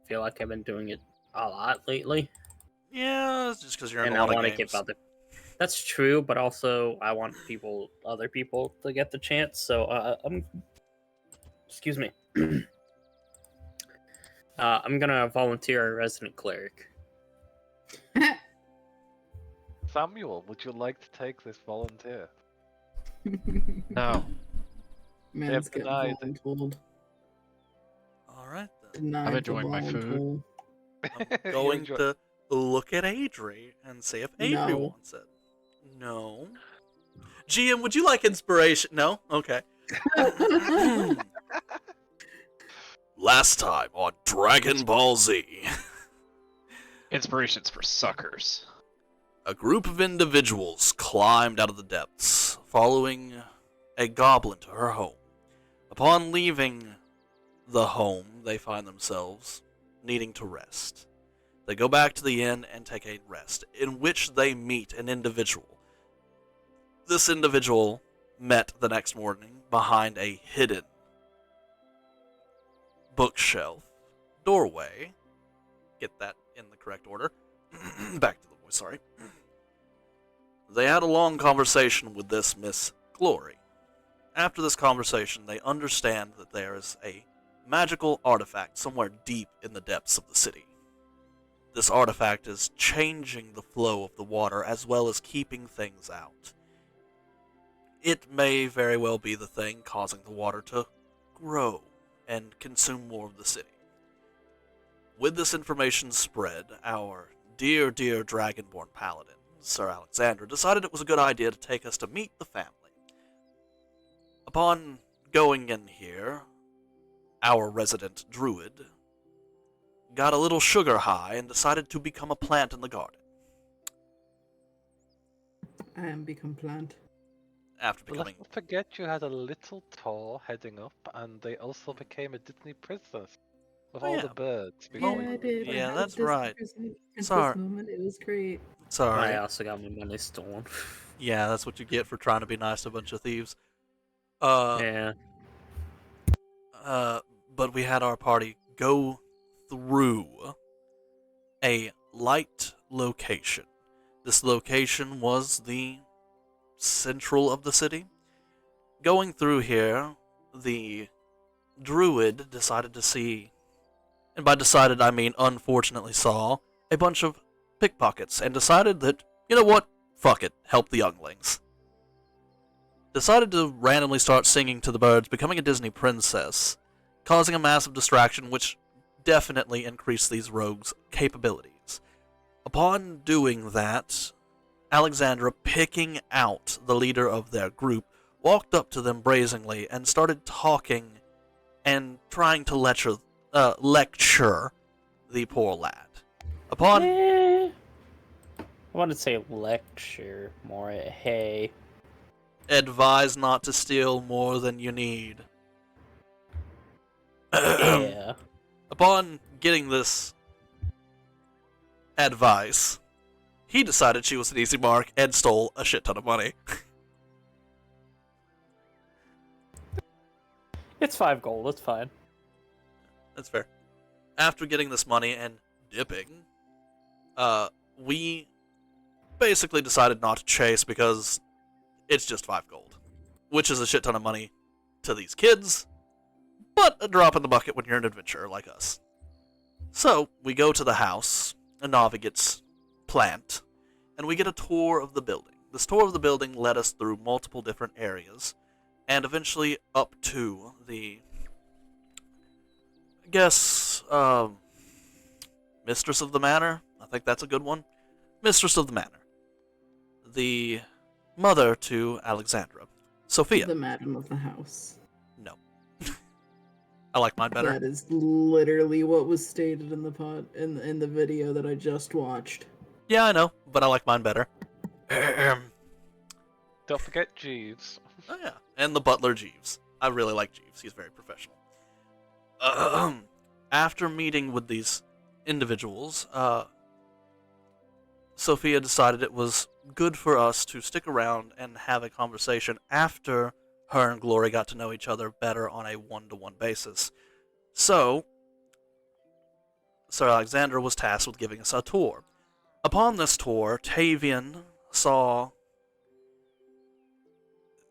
feel like I've been doing it a lot lately, Yeah, it's just because you're in and a I lot of want to games. give other. That's true, but also I want other people, to get the chance. So excuse me. I'm gonna volunteer a resident cleric. Samuel, would you like to take this volunteer? No. Man's They've getting denied. voluntold. All right, then. Denied I'm to enjoying my food. voluntold. I'm You going enjoy- to look at Adri and see if Adri No. wants it. No. GM, would you like inspiration? No? Okay. Last time on Dragon Ball Z. Inspirations for suckers. A group of individuals climbed out of the depths, following a goblin to her home. Upon leaving the home, they find themselves needing to rest. They go back to the inn and take a rest, in which they meet an individual. This individual met the next morning behind a hidden bookshelf doorway. Get that in the correct order. Back to the voice, sorry. They had a long conversation with this Miss Glory. After this conversation, they understand that there is a magical artifact somewhere deep in the depths of the city. This artifact is changing the flow of the water as well as keeping things out. It may very well be the thing causing the water to grow and consume more of the city. With this information spread, our dear Dragonborn Paladin, Sir Alexandra, decided it was a good idea to take us to meet the family. Upon going in here, our resident druid got a little sugar high and decided to become a plant in the garden. I am become plant. After But becoming... let's not forget you had a little Thor heading up, and they also became a Disney princess with Oh, all yeah. the birds. Yeah, before I you- did. Yeah, I had that's this right. Princess Sorry. moment. It was great. Sorry. I also got my money stolen. Yeah, that's what you get for trying to be nice to a bunch of thieves. Yeah. But we had our party go through a light location. This location was the central of the city. Going through here, the druid decided to see, and by decided I mean unfortunately saw, a bunch of pickpockets and decided that, you know what, fuck it, help the younglings. Decided to randomly start singing to the birds, becoming a Disney princess, causing a massive distraction which definitely increased these rogues' capabilities. Upon doing that, Alexandra, picking out the leader of their group, walked up to them brazenly and started talking and trying to lecture the poor lad. Upon... I want to say lecture more. Hey. Advise not to steal more than you need. Yeah. Upon getting this advice, he decided she was an easy mark and stole a shit ton of money. It's 5 gold. That's fine. That's fair. After getting this money and dipping, we basically decided not to chase because it's just 5 gold, which is a shit ton of money to these kids, but a drop in the bucket when you're an adventurer like us. So, we go to the house, a Navi gets plant, and we get a tour of the building. This tour of the building led us through multiple different areas, and eventually up to the, I guess, Mistress of the Manor? I think that's a good one. Mistress of the Manor. The mother to Alexandra. Sophia. The madam of the house. No. I like mine better. That is literally what was stated in the in the video that I just watched. Yeah, I know, but I like mine better. Don't forget Jeeves. Oh yeah, and the butler Jeeves. I really like Jeeves. He's very professional. After meeting with these individuals, Sophia decided it was good for us to stick around and have a conversation after her and Glory got to know each other better on a one-to-one basis. So, Sir Alexander was tasked with giving us a tour. Upon this tour, Tavian saw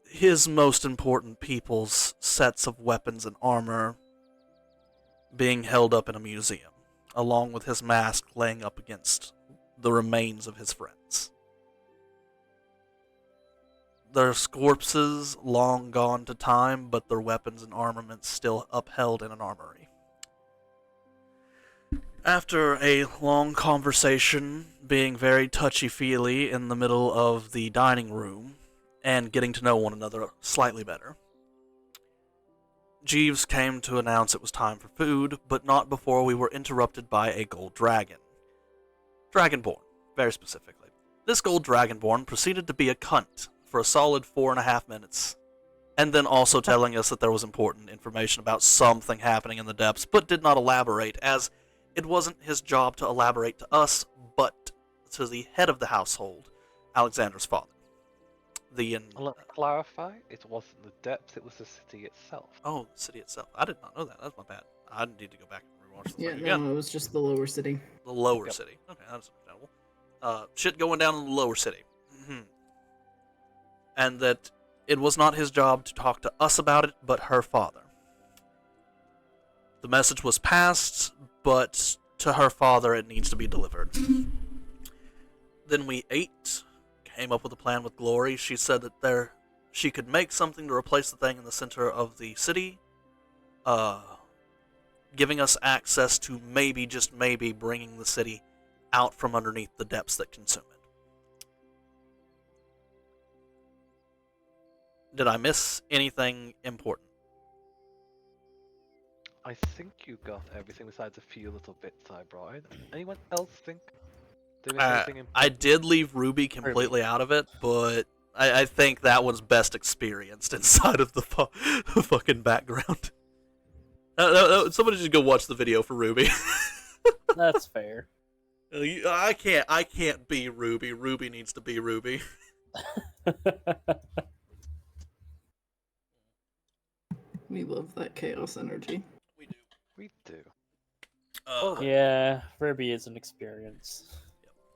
his most important people's sets of weapons and armor being held up in a museum, along with his mask laying up against the remains of his friends. Their corpses long gone to time, but their weapons and armaments still upheld in an armory. After a long conversation, being very touchy-feely in the middle of the dining room, and getting to know one another slightly better, Jeeves came to announce it was time for food, but not before we were interrupted by a gold dragon. Dragonborn, very specifically. This gold dragonborn proceeded to be a cunt for a solid 4.5 minutes, and then also telling us that there was important information about something happening in the depths, but did not elaborate, as it wasn't his job to elaborate to us, but to the head of the household, Alexander's father. Let me clarify, it wasn't the depths, it was the city itself. Oh, the city itself. I did not know that. That's my bad. I need to go back and rewatch the Yeah, thing no, again. it was just the lower city. The lower Yep. city. Okay, that's understandable. Shit going down in the lower city. And that it was not his job to talk to us about it, but her father. The message was passed, but to her father it needs to be delivered. Then we ate, came up with a plan with Glory. She said that she could make something to replace the thing in the center of the city, giving us access to maybe, just maybe, bringing the city out from underneath the depths that consume it. Did I miss anything important? I think you got everything besides a few little bits I brought in. Anyone else think there is anything important? I did leave Ruby completely out of it, but I think that one's best experienced inside of the fucking background. Somebody just go watch the video for Ruby. That's fair. I can't be Ruby. Ruby needs to be Ruby. We love that chaos energy. We do. We do. Yeah, Ruby is an experience.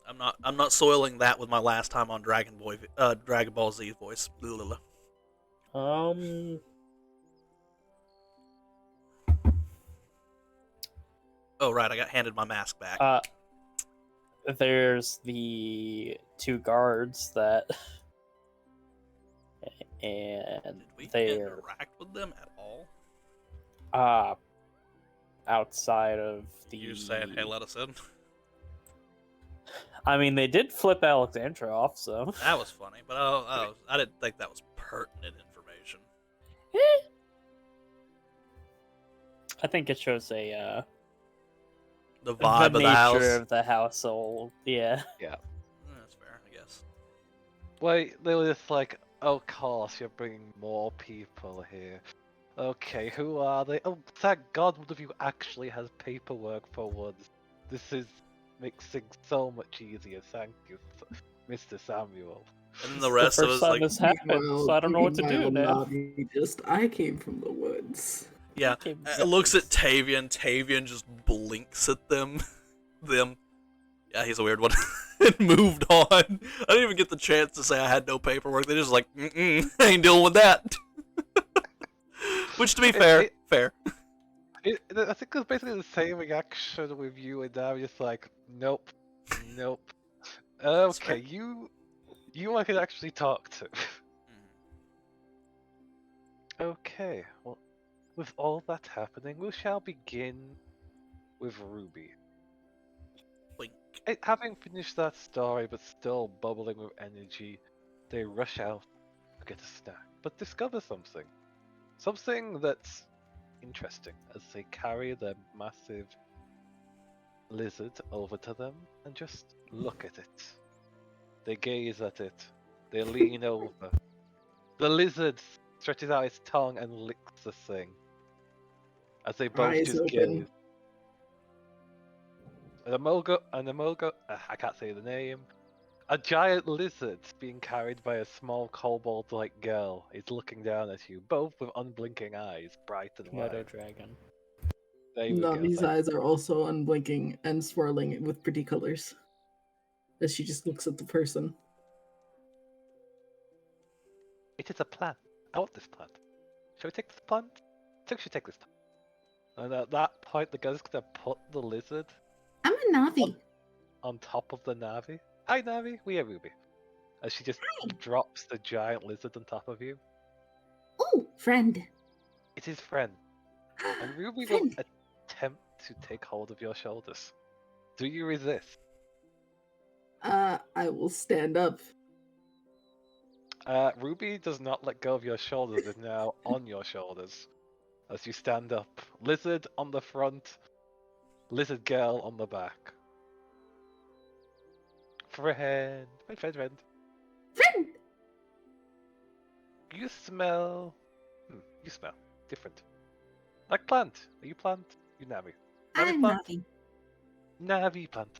I'm not soiling that with my last time on Dragon Ball Z voice. Oh right, I got handed my mask back. There's the 2 guards that, and Did we they're interact with them at all? outside of the. You saying, "Hey, let us in"? I mean, they did flip Alexandra off, so. That was funny, but I didn't think that was pertinent information. I think it shows a The vibe the of the house. nature of the household. Yeah. That's fair, I guess. Wait, they were just like, of course, you're bringing more people here. Okay, who are they? Oh, thank God one of you actually has paperwork for once. This makes things so much easier. Thank you, Mr. Samuel. And the rest the of first us time like, this happened, so I don't know what to do now. I came from the woods. yeah. Okay, Looks at Tavian. Tavian just blinks at them. Yeah, he's a weird one. And moved on. I didn't even get the chance to say I had no paperwork. They just like, I ain't dealing with that. Which, to be fair, fair. I think it's basically the same reaction with you and now. Just like, nope. Okay, you I could actually talk to. Okay, well, with all that happening, we shall begin with Ruby. Blink. Having finished that story, but still bubbling with energy, they rush out to get a snack, but discover something. Something that's interesting as they carry their massive lizard over to them and just look at it. They gaze at it. They lean over. The lizard stretches out its tongue and licks the thing. As they both Eyes just open. gaze. An Amogo, I can't say the name. A giant lizard being carried by a small kobold-like girl is looking down at you, both with unblinking eyes, bright and Komodo wide. dragon. They would get Navi's upset. eyes are also unblinking and swirling with pretty colors. As she just looks at the person. It is a plant. I want this plant. Shall we take this plant? I think we should take this plant. And at that point, the guy's gonna put the lizard I'm a Navi. on top of the Navi. Hi, Navi. We are Ruby. As she just drops the giant lizard on top of you. Oh, friend. It is friend. And Ruby will Friend. attempt to take hold of your shoulders. Do you resist? I will stand up. Ruby does not let go of your shoulders, is now on your shoulders. As you stand up. Lizard on the front, lizard girl on the back. Friend. Friend. Friend! You smell. You smell different. Like plant. Are you plant? You Navi. Navi I'm plant? Navi. Navi plant.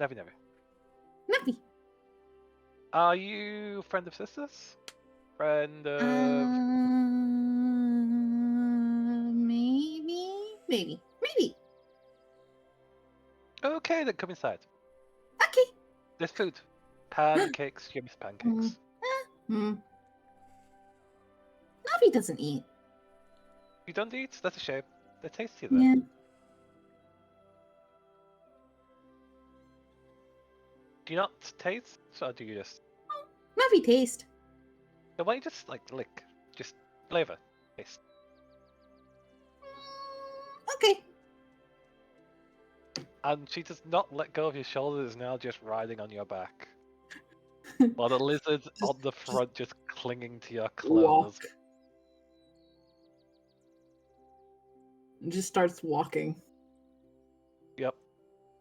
Navi. Navi. Are you friend of sisters? Friend of. Maybe. Okay, then come inside. Okay. There's food. Pancakes. You miss pancakes. Navi doesn't eat. You don't eat? That's a shame. They're tasty though. Yeah. Do you not taste? Or do you just. Navi taste. Then why don't you just like lick? Just flavor. Taste. Okay. And she does not let go of your shoulders, is now just riding on your back. While the lizard's on the front just clinging to your clothes. Walk. And just starts walking. Yep.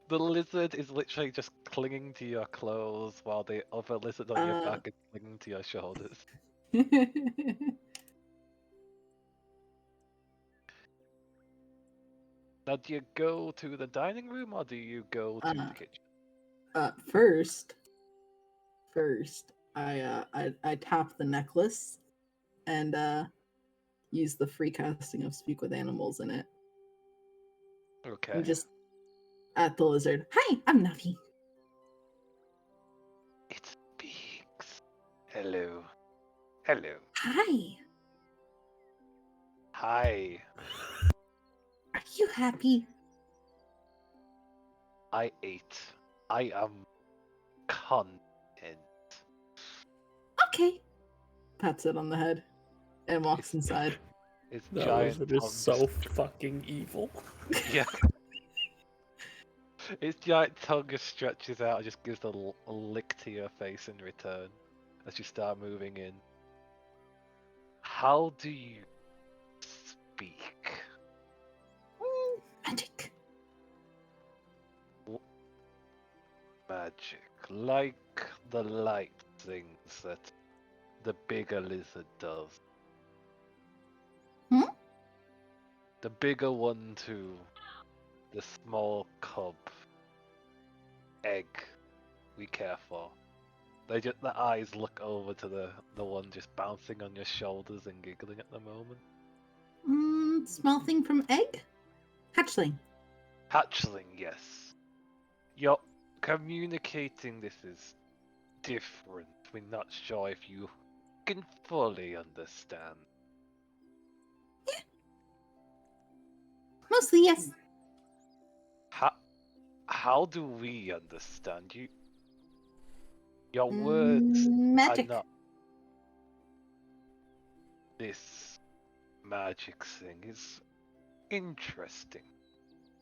The lizard is literally just clinging to your clothes while the other lizard on your back is clinging to your shoulders. Now, do you go to the dining room or do you go to the kitchen? First, I tap the necklace and use the free casting of Speak with Animals in it. Okay. I'm just at the lizard. Hi, I'm Navi. It speaks. Hello. Hello. Hi. Hi. Are you happy? I ate. I am content. Okay. Pats it on the head and walks inside. It's That giant. lizard is tongue so just- fucking evil. Yeah. Its giant tongue just stretches out and just gives a lick to your face in return as you start moving in. How do you speak? Magic. Magic. Like the light things that the bigger lizard does. Hmm? The bigger one to the small cub egg we care for. The eyes look over to the one just bouncing on your shoulders and giggling at the moment. Small thing from egg? Hatchling. Hatchling, yes. You're communicating this is different. We're not sure if you can fully understand. Mostly, yes. How do we understand you? Your words Magic. are not this magic thing is interesting.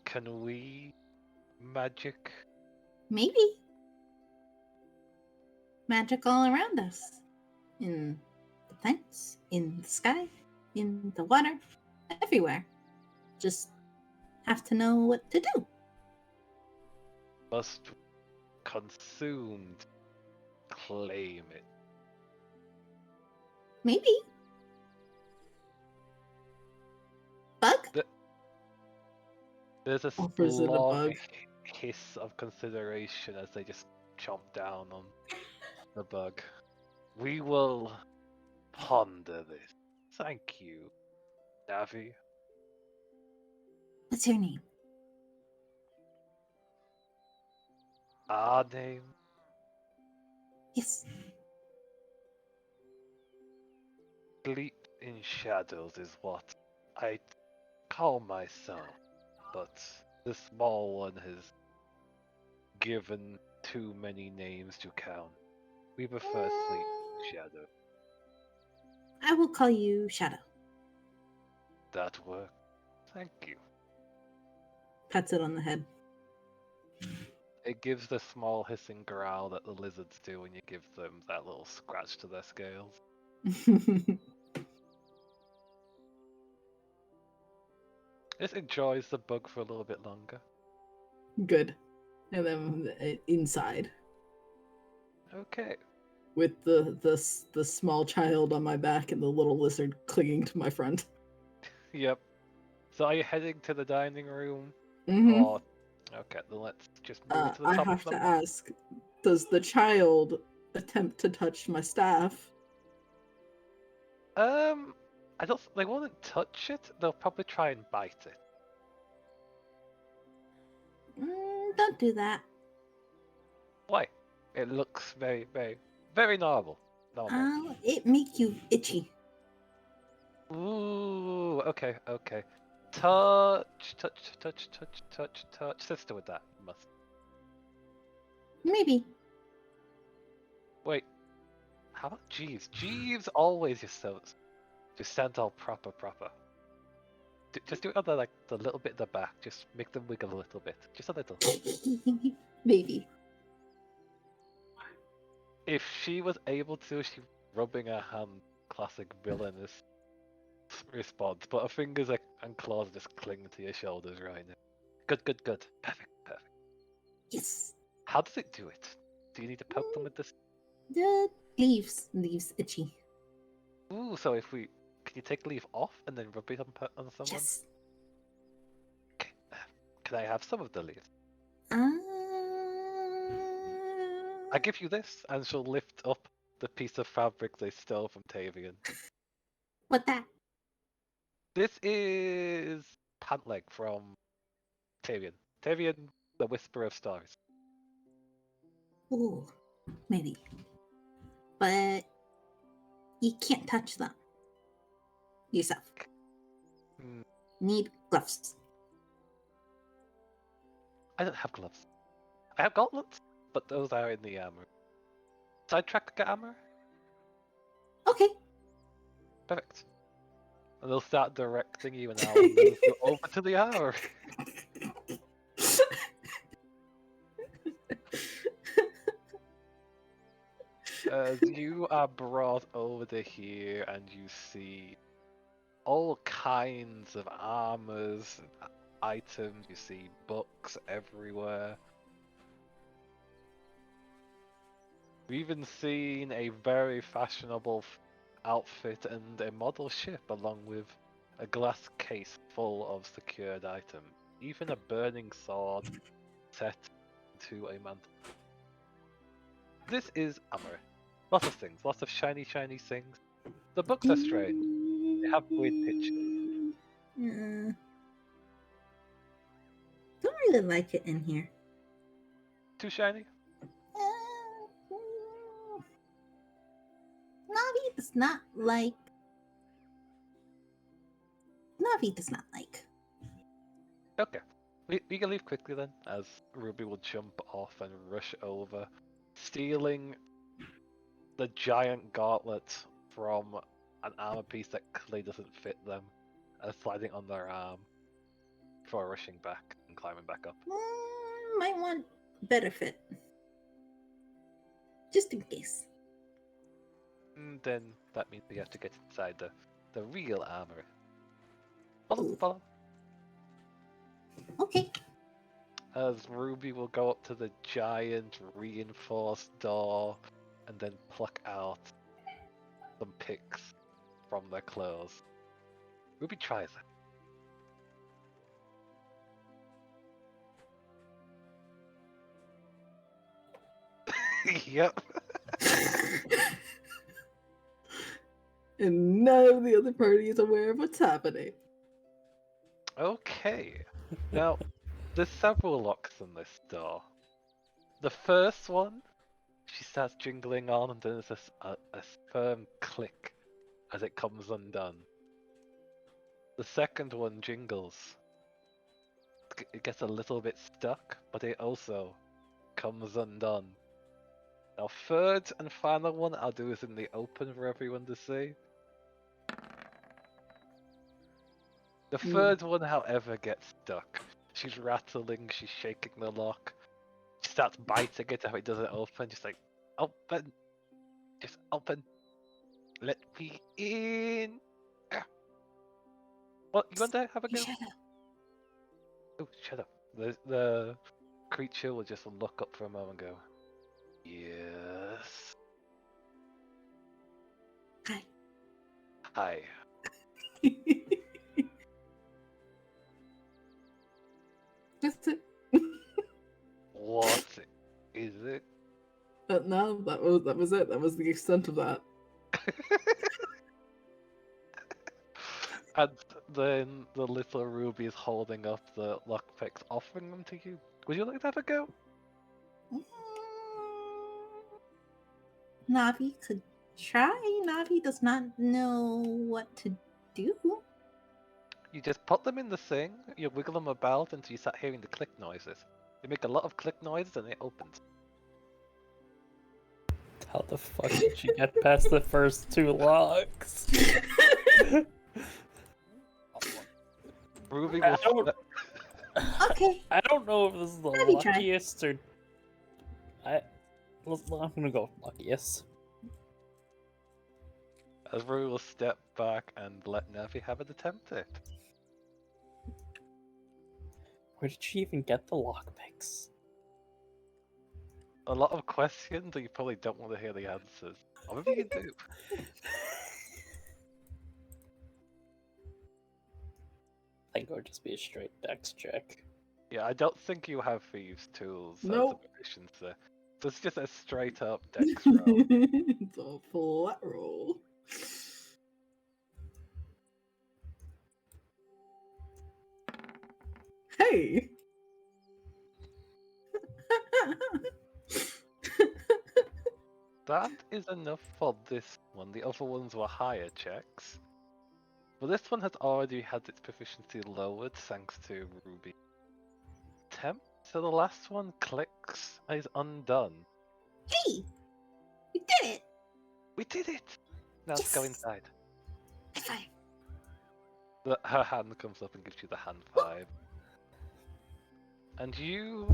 Can we magic? Maybe. Magic all around us. In the plants, in the sky, in the water, everywhere. Just have to know what to do. Must consumed claim it. Maybe. Bug? There's a Offers it a long bug. hiss of consideration as they just chomp down on the bug. We will ponder this. Thank you, Navi. What's your name? Our name? Yes. Sleep in Shadows is what I call myself, but the small one has given too many names to count. We prefer Sleep in Shadow. I will call you Shadow. That works. Thank you. Pats it on the head. It gives the small hissing growl that the lizards do when you give them that little scratch to their scales. It enjoys the bug for a little bit longer. Good. And then inside Okay. with the small child on my back and the little lizard clinging to my front. Yep. So are you heading to the dining room? Mm-hmm. Or okay, then let's just move to the I top have of the to map. ask: does the child attempt to touch my staff? I don't. They won't touch it. They'll probably try and bite it. Don't do that. Why? It looks very, very, very normal. Normal. It make you itchy. Ooh. Okay. Okay. Touch. Touch. Touch. Touch. Touch. Touch. Sister with that. Must. Maybe. Wait. How about Jeeves? Jeeves always just stand all proper. Just do it on the the little bit at the back. Just make them wiggle a little bit. Just a little. Maybe. If she was able to, she rubbing her hand. Classic villainous response. But her fingers and claws just cling to your shoulders right now. Good. Perfect. Yes. How does it do it? Do you need to poke them with this? The leaves itchy. Ooh, so can you take leaf off and then rub it on someone? Yes. Okay. Can I have some of the leaves? I give you this, and she'll lift up the piece of fabric they stole from Tavian. What that? This is pant leg from Tavian. Tavian, the Whisper of Stars. Ooh, maybe. But you can't touch them yourself. Mm, Need gloves. I don't have gloves. I have gauntlets, but those are in the armor. Sidetrack the armor? Okay. Perfect. And they'll start directing you, and I'll move you over to the armor. As you are brought over to here, and you see all kinds of armors and items. You see books everywhere. We've even seen a very fashionable outfit and a model ship, along with a glass case full of secured items. Even a burning sword set into a mantle. This is armor. Lots of things, lots of shiny things. The books are strange. They have weird pictures. Don't really like it in here. Too shiny? Navi does not like. Navi does not like. Okay. We can leave quickly then, as Ruby will jump off and rush over, stealing the giant gauntlet from an armor piece that clearly doesn't fit them, and sliding on their arm before rushing back and climbing back up. Might want better fit. Just in case. And then that means we have to get inside the real armor. Follow. Okay. As Ruby will go up to the giant reinforced door and then pluck out some picks from their clothes. Ruby tries it. Yep. And none of the other party is aware of what's happening. Okay. Now, there's several locks on this door. The first one, she starts jingling on, and there's a firm click as it comes undone. The second one jingles. It gets a little bit stuck, but it also comes undone. Now, third and final one I'll do is in the open for everyone to see. The third one, however, gets stuck. She's rattling, she's shaking the lock. She starts biting it if it doesn't open, just like, open! Just open! Let me in! Ah. What, you want to have a You go? shut up. Oh, shut up. The creature will just look up for a moment and go, yes. Hi. Hi. That's it. What is it? But no, that was it. That was the extent of that. And then the little Ruby is holding up the lockpicks, offering them to you. Would you like to have a go? Navi could try. Navi does not know what to do. You just put them in the thing, you wiggle them about until you start hearing the click noises. You make a lot of click noises and it opens. How the fuck did she get past the first two locks? Ruby I will. don't, Okay. I don't know if this is the Maybe try. luckiest or. I'm gonna go luckiest. As Ruby will step back and let Navi have an attempt at it. Where did she even get the lockpicks? A lot of questions that you probably don't want to hear the answers. Whatever you can do. I think it would just be a straight dex check. Yeah, I don't think you have thieves' tools as a Nope. proficiency. So it's just a straight up dex roll. It's a flat roll. Hey. That is enough for this one. The other ones were higher checks. But this one has already had its proficiency lowered thanks to Ruby. Temp, so the last one clicks and is undone. Hey, we did it. We did it! Now let's go Yes. inside. High five. Her hand comes up and gives you the hand five. And you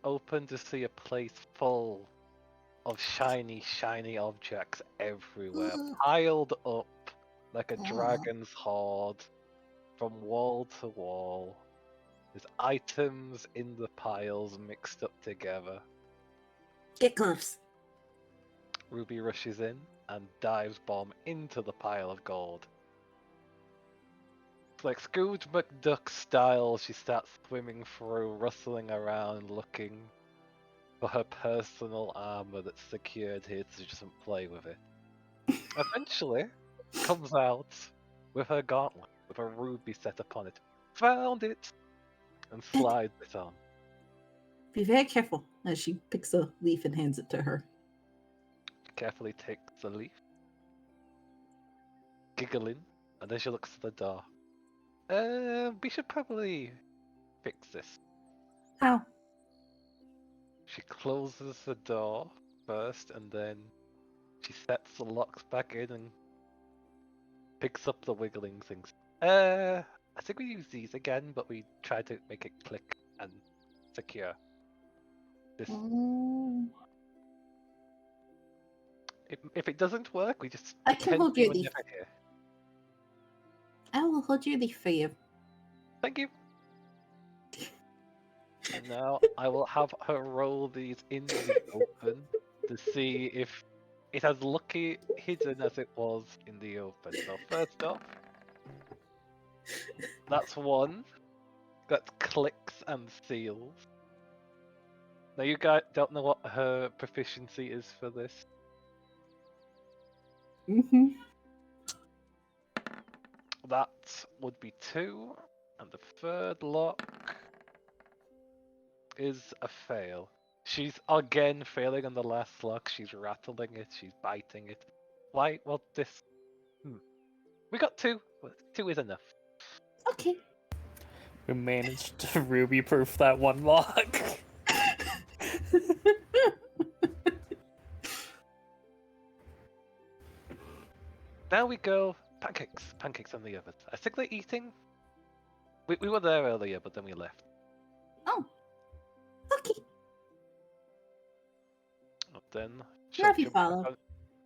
open to see a place full of shiny, shiny objects everywhere, piled up like a dragon's hoard from wall to wall. There's items in the piles mixed up together. Get gloves. Ruby rushes in and dives bomb into the pile of gold. It's like Scrooge McDuck style, she starts swimming through, rustling around, looking for her personal armor that's secured here so she doesn't play with it. Eventually, comes out with her gauntlet, with a ruby set upon it. Found it! And slides it on. Be very careful as she picks a leaf and hands it to her. She carefully takes the leaf, giggling, and then she looks at the door. We should probably fix this. How? She closes the door first, and then she sets the locks back in and picks up the wiggling things. I think we use these again, but we try to make it click and secure. This, if it doesn't work, we just I can pretend hold we your were leaf. never here. I will hold your leaf for you. Thank you. And now I will have her roll these in the open to see if it's as lucky hidden as it was in the open. So first off, that's one. That's clicks and seals. Now you guys don't know what her proficiency is for this. Mm-hmm. That would be 2, and the third lock is a fail. She's again failing on the last slug. She's rattling it. She's biting it. Why? Well, this. We got 2. 2 is enough. Okay. We managed to Ruby proof that one log. Now we go pancakes. Pancakes on the oven. I think they're eating. We were there earlier, but then we left. Oh. Okay. Then Love you, jump follow. back on,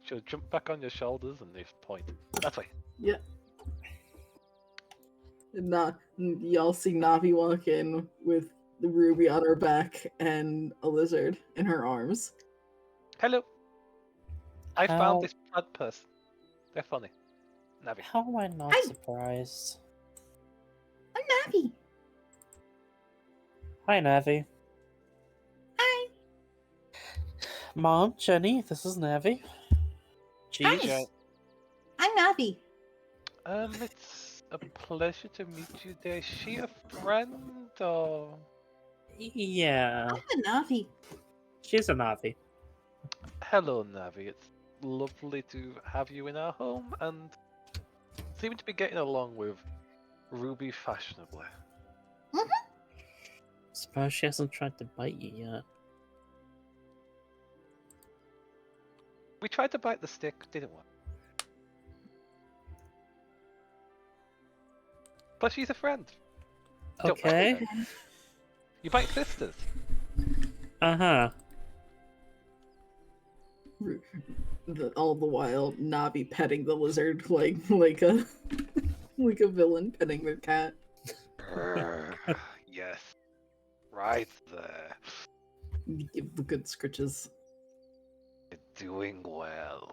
she'll jump back on your shoulders and they point. That way. Yeah. Y'all see Navi walk in with the Ruby on her back and a lizard in her arms. Hello. I How- found this plant person. They're funny. Navi. How am I not Hi. surprised? I'm Navi. Hi, Navi. Hi. Mom, Jenny, this is Navi. Hi. Jeez. I'm Navi. It's a pleasure to meet you there. Is she a friend or? Yeah, I'm a Navi. she's a Navi. Hello, Navi. It's lovely to have you in our home and seem to be getting along with Ruby fashionably. Suppose she hasn't tried to bite you yet. We tried to bite the stick, didn't work. But she's a friend. Don't bite Okay. her. You bite sisters. Uh-huh. All the while, Navi petting the lizard like a like a villain petting their cat. Grr. Yes. Right there. You give the good scritches. You're doing well.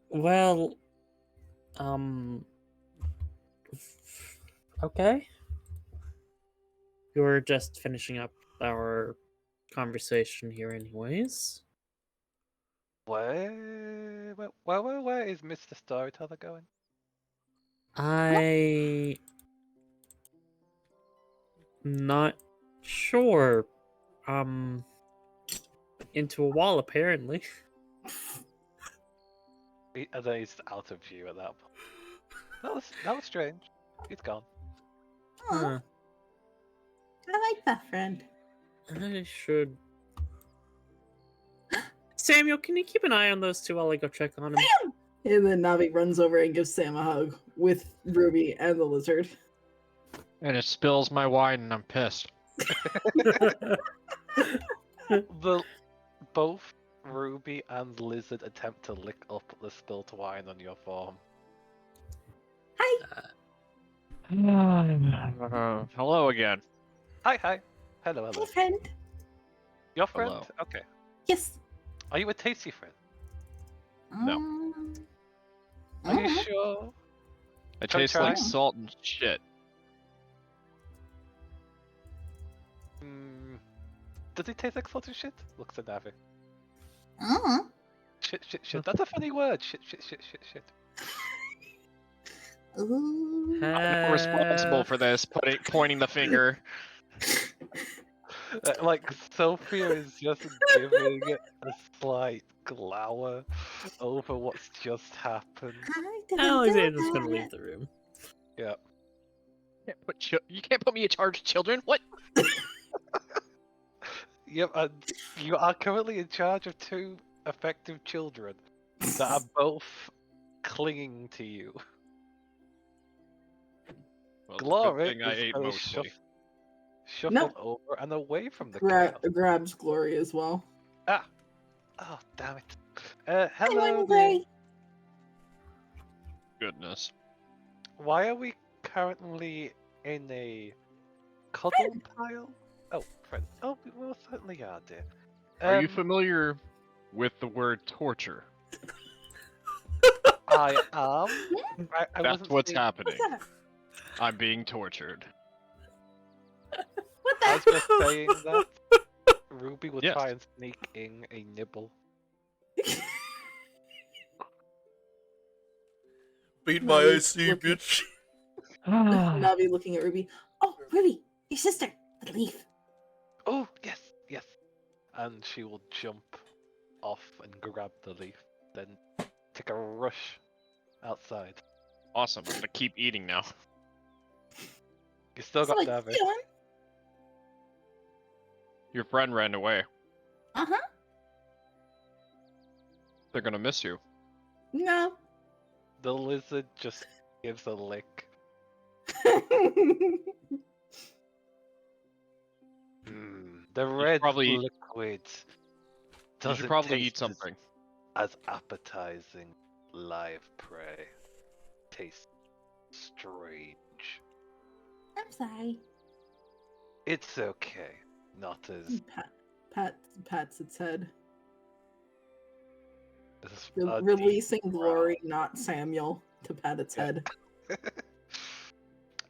Well, okay. We were just finishing up our conversation here anyways. Where is Mr. Storyteller going? I not sure. Into a wall apparently. And then he's out of view at that point. That was strange. He's gone. Oh, Huh. I like that friend. I should. Samuel, can you keep an eye on those two while I go check on them? And then Navi runs over and gives Sam a hug with Ruby and the lizard. And it spills my wine and I'm pissed. Both Ruby and Lizard attempt to lick up the spilt wine on your form. Hi. Hello again. Hi. Hello. Hi, friend. Your friend? Hello. Okay. Yes. Are you a tasty friend? No. Are you mhm. sure? I Try taste like trying. salt and shit. Does it taste like salted shit? Looks at Navi. Uh-huh. Shit. That's a funny word. Shit. Ooh. I'm not responsible for this. Pointing the finger. Like Sophia is just giving a slight glower over what's just happened. I didn't Alexander's do gonna that. leave the room. Yeah. You can't put me in charge of children? What? Yep, and you are currently in charge of 2 effective children that are both clinging to you. Well, it's a good Glory thing I is ate very mostly. shuffled over and away from the chaos. Grabs Glory as well. Ah! Oh, damn it. Hi, Hello Morning there. Glory. Goodness. Why are we currently in a cuddle pile? Oh, friend. Oh, we most certainly are, dear. Are you familiar with the word torture? I am. I That's wasn't what's saying- happening. What's that? I'm being tortured. What I was the? just saying that Ruby will Yes. try and sneak in a nibble. Beat my Nice AC, looking. bitch. Navi looking at Ruby. Oh, Ruby, your sister, the leaf. Oh, yes, yes. And she will jump off and grab the leaf, then take a rush outside. Awesome. I'm gonna keep eating now. You still So got what you David. doing? Your friend ran away. Uh-huh. They're gonna miss you. No. The lizard just gives a lick. The red probably- liquid You doesn't should probably eat taste something. as appetizing. Live prey tastes strange. I'm sorry. It's okay. Not as Pats its head. a deep Releasing growl. Glory, not Samuel, to pat its Yeah. head.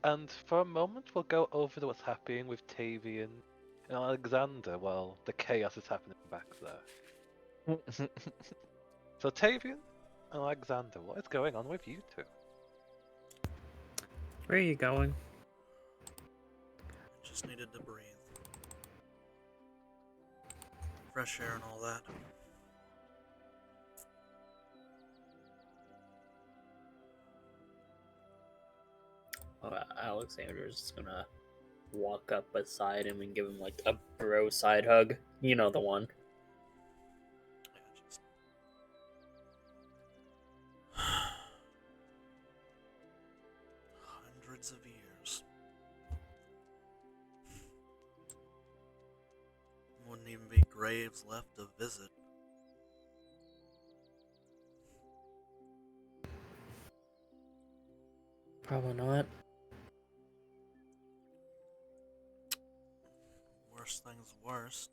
And for a moment, we'll go over to what's happening with Tavian and Alexander while the chaos is happening back there. So, Tavian and Alexander, what is going on with you two? Where are you going? Just needed to breathe. Fresh air and all that. Alexander's just gonna walk up beside him and give him like a bro side hug. You know the one. Yeah, just... Hundreds of years. Wouldn't even be graves left to visit. Probably not. Worst thing's worst.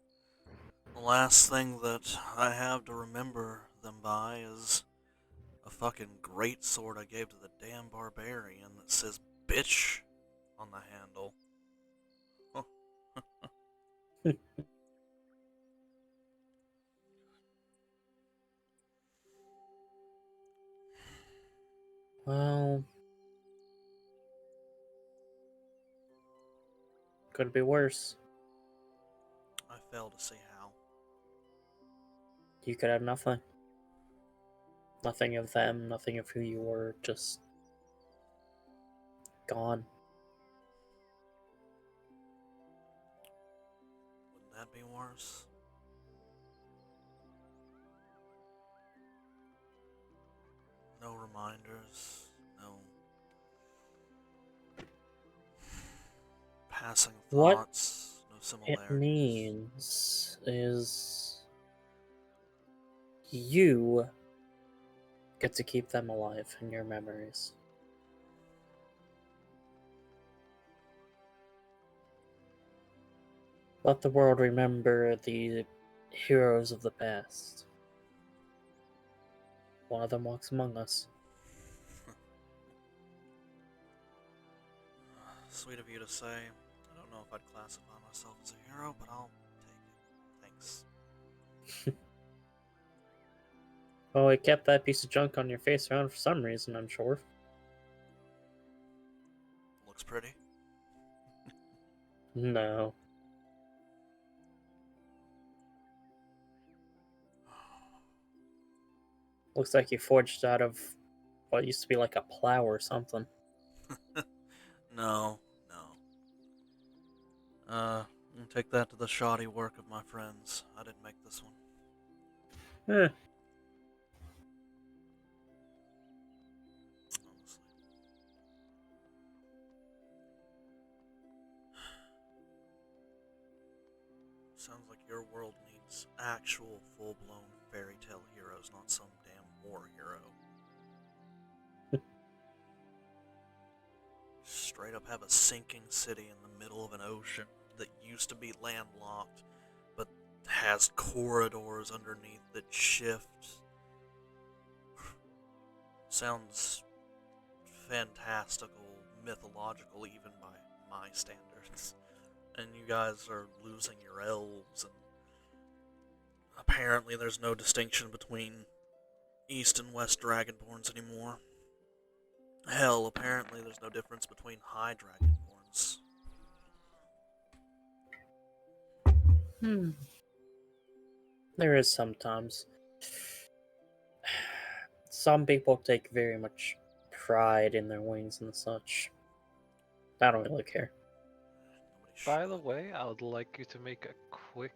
The last thing that I have to remember them by is a fucking great sword I gave to the damn barbarian that says bitch on the handle. Well, could be worse. I fail to see how. You could have nothing. Nothing of them, nothing of who you were, just gone. Wouldn't that be worse? No reminders, no passing What thoughts, no It similarities. means is you get to keep them alive in your memories. Let the world remember the heroes of the past. One of them walks among us. Sweet of you to say. I don't know if I'd classify myself as a hero, but I'll take it. Thanks. Well, it kept that piece of junk on your face around for some reason, I'm sure. Looks pretty. No. Looks like you forged out of what used to be like a plow or something. No. I'll take that to the shoddy work of my friends. I didn't make this one. Eh. Honestly. Sounds like your world needs actual full-blown fairy tale heroes, not some damn war hero. Straight up have a sinking city in the middle of an ocean that used to be landlocked, but has corridors underneath that shift. Sounds fantastical, mythological, even by my standards. And you guys are losing your elves, and apparently there's no distinction between East and West Dragonborns anymore. Hell, apparently there's no difference between high dragonborns. There is sometimes. Some people take very much pride in their wings and such. I don't really care. Nobody By should. the way, I would like you to make a quick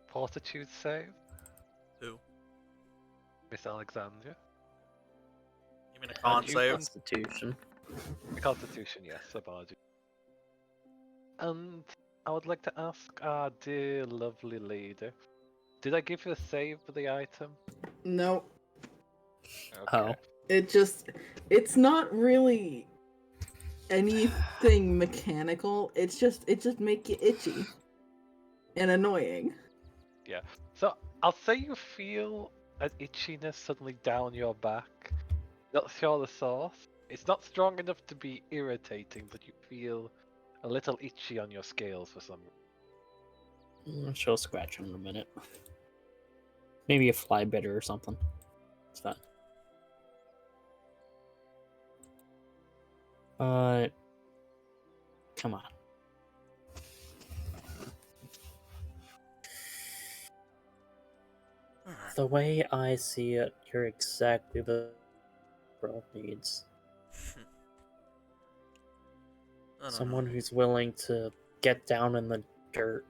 fortitude save, Who? Miss Alexandria. You mean a con you save? Constitution. Constitution, yes, apologies. And I would like to ask our dear lovely leader, did I give you a save for the item? No, Oh. it's not really anything mechanical. It just make you itchy and annoying. So I'll say you feel an itchiness suddenly down your back. Not sure the source. It's not strong enough to be irritating, but you feel a little itchy on your scales for some reason. She'll scratch in a minute. Maybe a fly bitter or something. It's fine. But come on. The way I see it, you're exactly the girl needs. I don't Someone know. who's willing to get down in the dirt.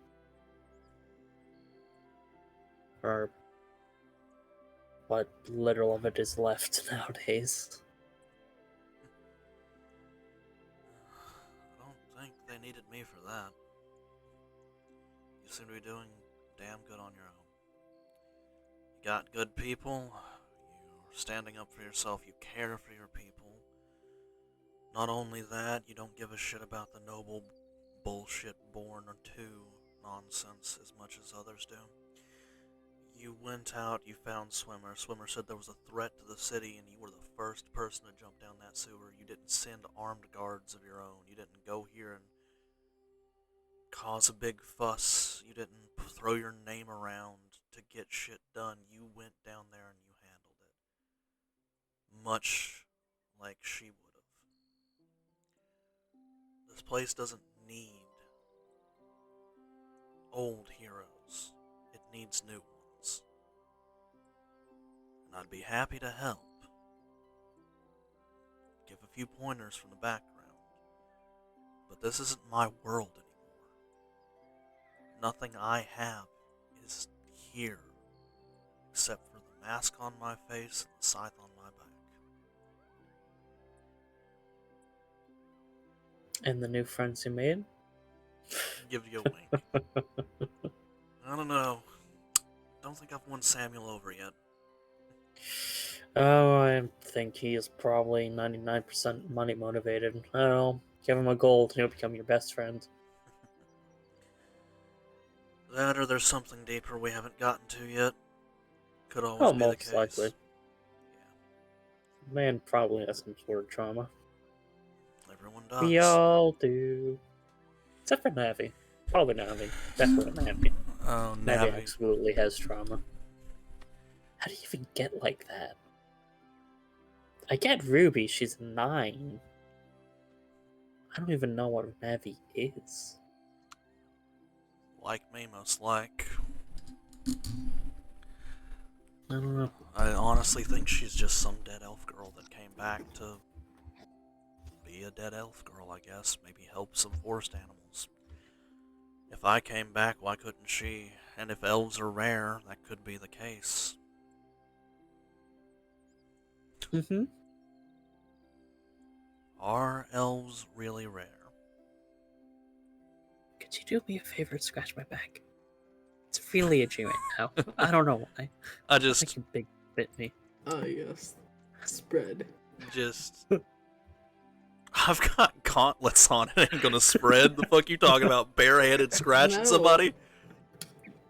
Or what little of it is left nowadays. I don't think they needed me for that. You seem to be doing damn good on your own. You got good people, you're standing up for yourself, you care for your people. Not only that, you don't give a shit about the noble bullshit born or two nonsense as much as others do. You went out, you found Swimmer. Swimmer said there was a threat to the city, and you were the first person to jump down that sewer. You didn't send armed guards of your own. You didn't go here and cause a big fuss. You didn't throw your name around to get shit done. You went down there and you handled it. Much like she would have. This place doesn't need old heroes. It needs new ones. And I'd be happy to help. Give a few pointers from the background. But this isn't my world anymore. Nothing I have is here, except for the mask on my face and the scythe on my back. And the new friends you made? Give you a wink. I don't know. Don't think I've won Samuel over yet. Oh, I think he is probably 99% money motivated. I don't know. Give him a gold and he'll become your best friend. That or there's something deeper we haven't gotten to yet. Could always Oh, be the most case. likely. Man probably has some sort of trauma. Yeah, everyone does. We all do. Except for Navi. Probably Navi. Definitely Navi. Oh, Navi Navi. absolutely has trauma. How do you even get like that? I get Ruby, she's 9. I don't even know what Navi is. Like me, most like. I don't know. I honestly think she's just some dead elf girl that came back to be a dead elf girl, I guess. Maybe help some forest animals. If I came back, why couldn't she? And if elves are rare, that could be the case. Mm-hmm. Are elves really rare? Could you do me a favor and scratch my back? It's really itchy right now. I don't know why. I I just, think you big bit me. Ah, yes. Spread. I've got gauntlets on. It ain't gonna spread. The fuck you talking about? Barehanded scratching No. somebody?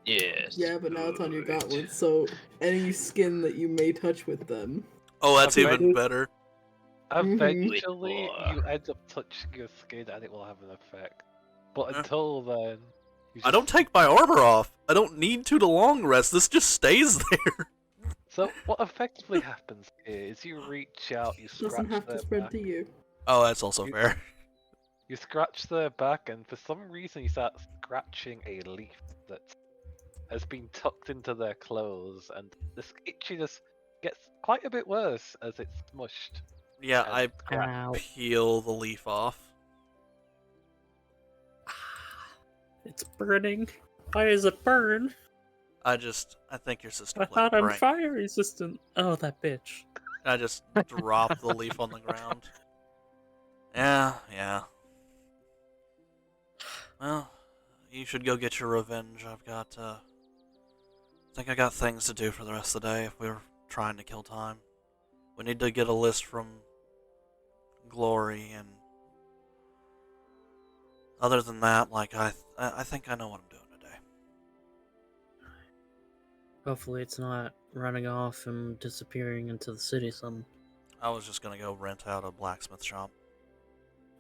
Yes. Yeah, but now it's on your gauntlets, so any skin that you may touch with them. Oh, that's Okay. even better. Eventually, Boy. you end up touching your skin and it will have an effect. But Yeah. until then, you I don't just- take my armor off. I don't need to long rest. This just stays there. So what effectively happens here is you reach out, you Doesn't scratch have to their spread back, to you. Oh, that's also You- fair. you scratch their back, and for some reason you start scratching a leaf that has been tucked into their clothes, and this itchiness gets quite a bit worse as it's smushed. Yeah, and I scratched. Ow. peel the leaf off. It's burning. Why does it burn? I think your sister I played thought a I'm prank. fire resistant. Oh, that bitch. I just drop the leaf on the ground. Yeah. Well, you should go get your revenge. I think I got things to do for the rest of the day if we're trying to kill time. We need to get a list from Glory, and other than that, like, I think I know what I'm doing today. Hopefully it's not running off and disappearing into the city some. I was just gonna go rent out a blacksmith shop.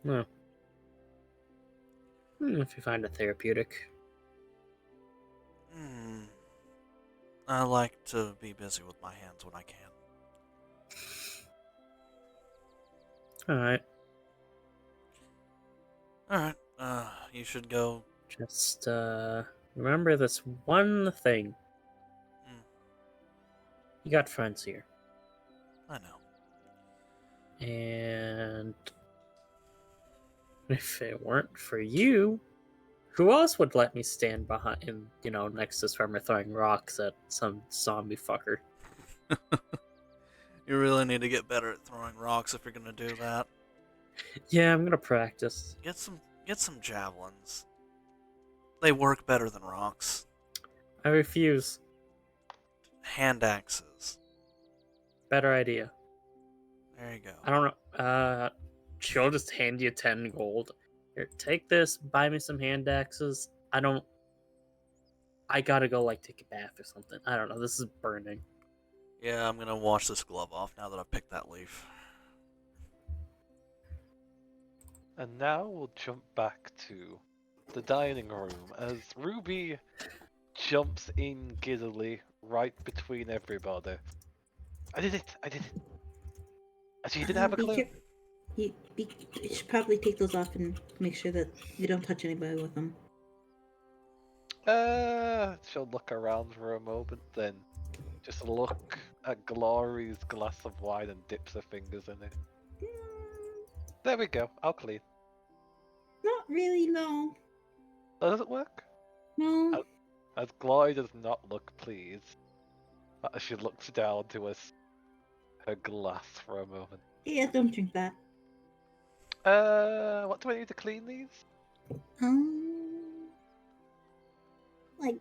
No. If you find a therapeutic. I like to be busy with my hands when I can. Alright. Alright, you should go. Just remember this one thing. Mm. You got friends here. I know. And if it weren't for you, who else would let me stand behind, next to this farmer throwing rocks at some zombie fucker? You really need to get better at throwing rocks if you're gonna do that. Yeah, I'm gonna practice. Get some javelins. They work better than rocks. I refuse. Hand axes. Better idea. There you go. I don't know. She'll just hand you 10 gold. Here, take this, buy me some hand axes. I gotta go, take a bath or something. I don't know. This is burning. Yeah, I'm gonna wash this glove off now that I've picked that leaf. And now we'll jump back to the dining room as Ruby jumps in giddily right between everybody. I did it! Actually, you didn't have a clue. You should probably take those off and make sure that you don't touch anybody with them. She'll look around for a moment, then just look at Glory's glass of wine and dips her fingers in it. There we go, I'll clean. Not really, no. Does it work? No. As Glory does not look pleased, as she looks down to her glass for a moment. Yeah, don't drink that. What do I need to clean these? Like,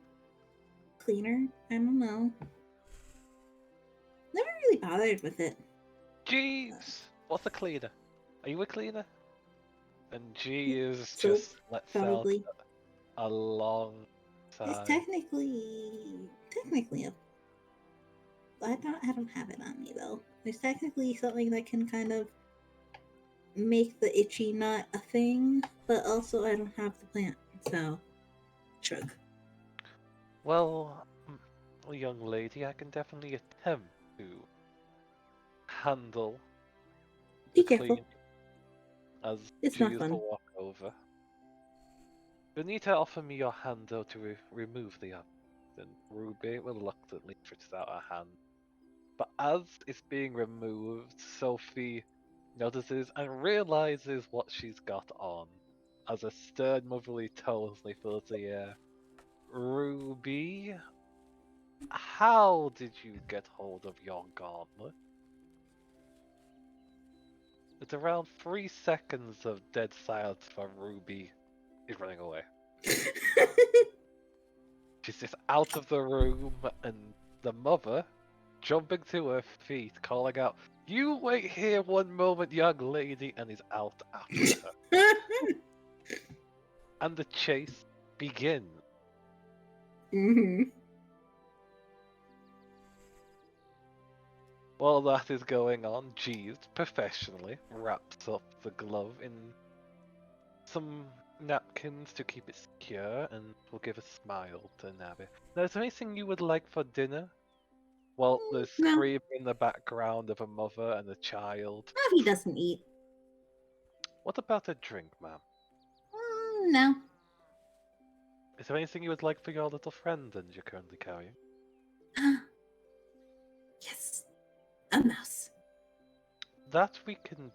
cleaner? I don't know. Never really bothered with it. Jeeves! What's a cleaner? Are you a cleaner? And Jeeves Soap, just lets out Probably. a long It's sigh. technically a. I don't have it on me though. There's technically something that can kind of make the itchy not a thing, but also I don't have the plant, so shrug. Well, young lady, I can definitely attempt to handle Be the careful. clean as It's not Jeeves fun. will walk over. You'll need to offer me your hand though to remove the object. And Ruby reluctantly stretches out her hand. But as it's being removed, Sophie notices and realizes what she's got on as a stern motherly tone fills the air. Ruby, how did you get hold of your gauntlet? It's around 3 seconds of dead silence for Ruby is running away. She's just out of the room, and the mother, jumping to her feet, calling out, "You wait here one moment, young lady," and is out after her. And the chase begins. Mm-hmm. While that is going on, Jeeves professionally wraps up the glove in some napkins to keep it secure and will give a smile to Navi. Now, is there anything you would like for dinner? Well, there's No. screaming in the background of a mother and a child. Navi doesn't eat. What about a drink, ma'am? No. Is there anything you would like for your little friend that you're currently carrying? Yes. A mouse. That we can.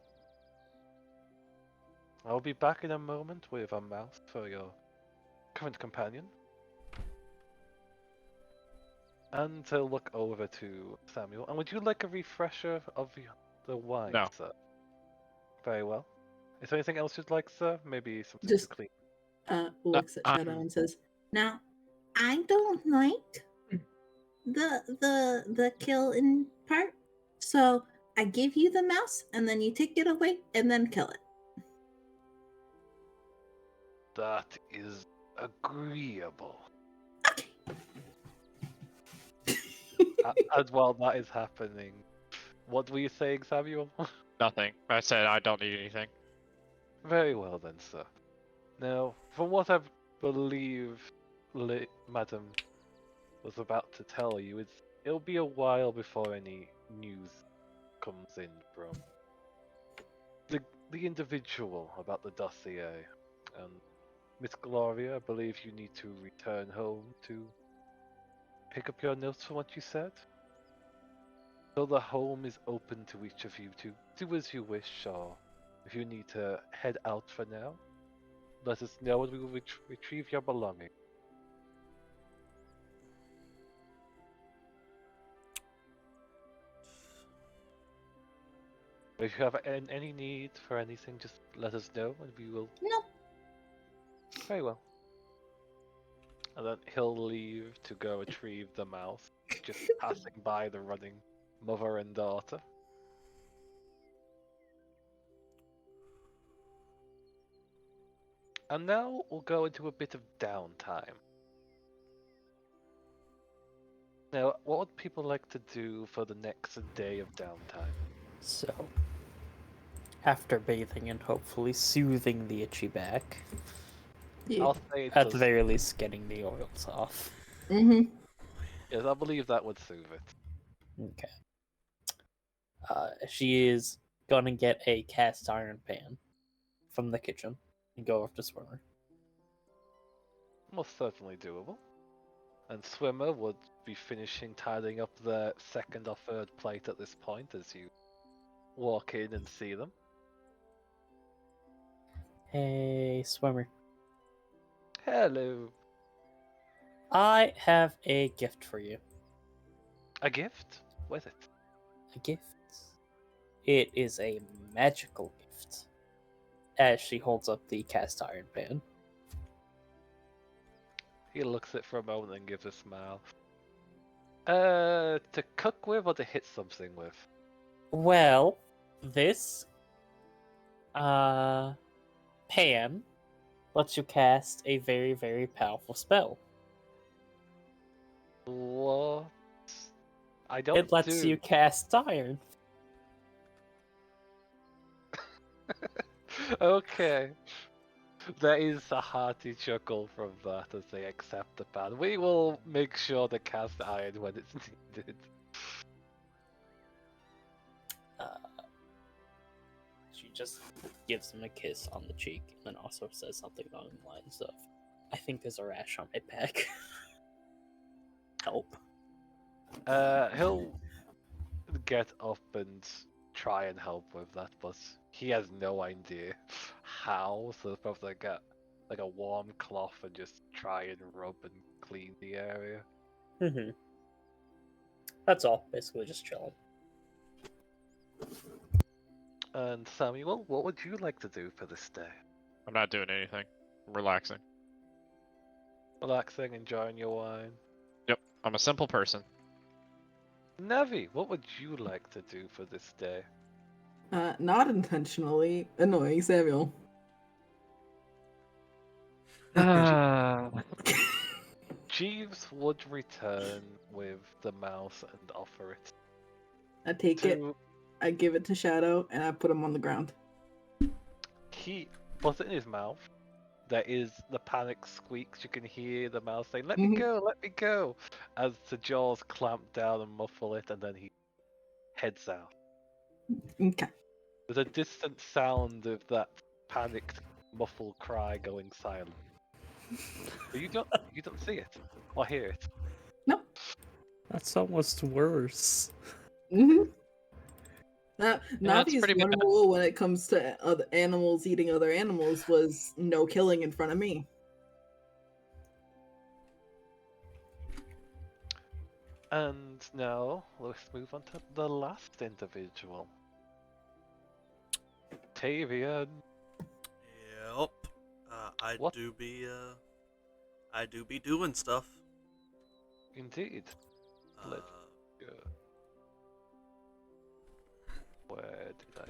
I'll be back in a moment with a mouse for your current companion. And to look over to Samuel. And would you like a refresher of the wine, No. sir? Very well. Is there anything else you'd like, sir? Maybe something Just- to clean. Looks at Shadow I'm- and says, Now, I don't like the kill in part. So I give you the mouse, and then you take it away, and then kill it. That is agreeable. Okay. And while that is happening, what were you saying, Samuel? Nothing. I said I don't need anything. Very well then, sir. Now, from what I believe Madam was about to tell you, it'll be a while before any news comes in from the individual about the dossier. And Miss Gloria, I believe you need to return home to pick up your notes from what you said. So the home is open to each of you to do as you wish, or if you need to head out for now, let us know and we will retrieve your belongings. If you have any need for anything, just let us know and we will. Nope. Very well. And then he'll leave to go retrieve the mouse, just passing by the running mother and daughter. And now we'll go into a bit of downtime. Now, what would people like to do for the next day of downtime? So, after bathing and hopefully soothing the itchy back, yeah. I'll say it at does. the very least getting the oils off. Mm-hmm. Yes, I believe that would soothe it. Okay. She is gonna get a cast iron pan from the kitchen and go over to Swimmer. Most certainly doable. And Swimmer would be finishing tidying up the second or third plate at this point as you walk in and see them. Hey, Swimmer. Hello. I have a gift for you. A gift? What is it? A gift. It is a magical gift. As she holds up the cast iron pan. He looks at it for a moment and gives a smile. To cook with or to hit something with? Well, this pan lets you cast a very, very powerful spell. What? I don't It lets do. you cast iron. Okay. There is a hearty chuckle from that as they accept the pan. We will make sure to cast iron when it's needed. She just gives him a kiss on the cheek and then also says something along the lines of, I think there's a rash on my back. Help. He'll get up and try and help with that, but he has no idea how. So it's probably like a warm cloth and just try and rub and clean the area. Mm-hmm. That's all. Basically just chilling. And Samuel, what would you like to do for this day? I'm not doing anything. I'm relaxing. Relaxing, enjoying your wine. Yep. I'm a simple person. Navi, what would you like to do for this day? Not intentionally annoying Samuel. Jeeves would return with the mouse and offer it I take it, to. I give it to Shadow, and I put him on the ground. He puts it in his mouth, there is the panic squeaks. You can hear the mouse saying, let me Mhm. go, let me go, as the jaws clamp down and muffle it, and then he heads out. Okay. There's a distant sound of that panicked, muffled cry going silent. But you don't see it or hear it. Nope. That's almost worse. Mm-hmm. Now, that's Navi's pretty one bad. rule when it comes to other animals eating other animals was no killing in front of me. And now let's move on to the last individual. Tavian. Yep. What? I do be doing stuff. Indeed. Uh, Let's go. Where did I?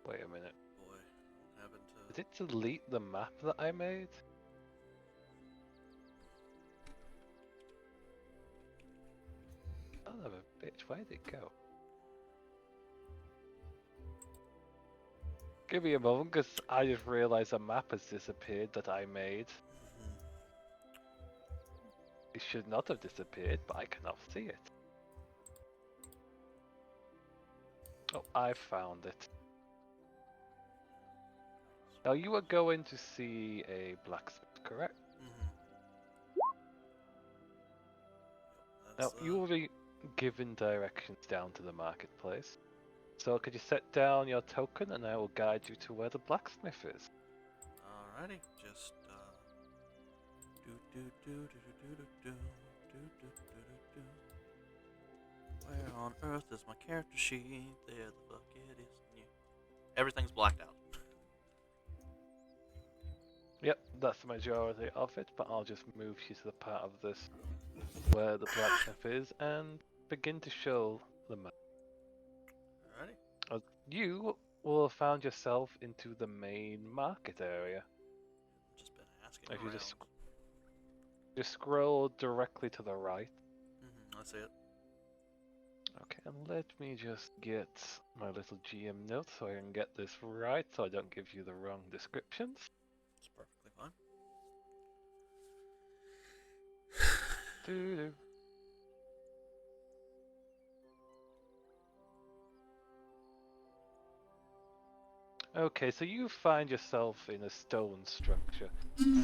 Wait a minute. boy, what happened to? Did it delete the map that I made? Son of a bitch, where did it go? Give me a moment, because I just realized a map has disappeared that I made. It should not have disappeared, but I cannot see it. Oh, I found it. Now you are going to see a blacksmith, correct? Now you will be given directions down to the marketplace. So could you set down your token and I will guide you to where the blacksmith is. Alrighty, just Where on earth is my character sheet? There the fuck it is. Yeah. Everything's blacked out. Yep, that's the majority of it, but I'll just move you to the part of this where the blacksmith is and begin to show the map. Alrighty. You will have found yourself into the main market area. Just been asking If you around. just scroll directly to the right. I see it. Okay, and let me just get my little GM note so I can get this right, so I don't give you the wrong descriptions. It's perfectly fine. Doo-doo. Okay, so you find yourself in a stone structure,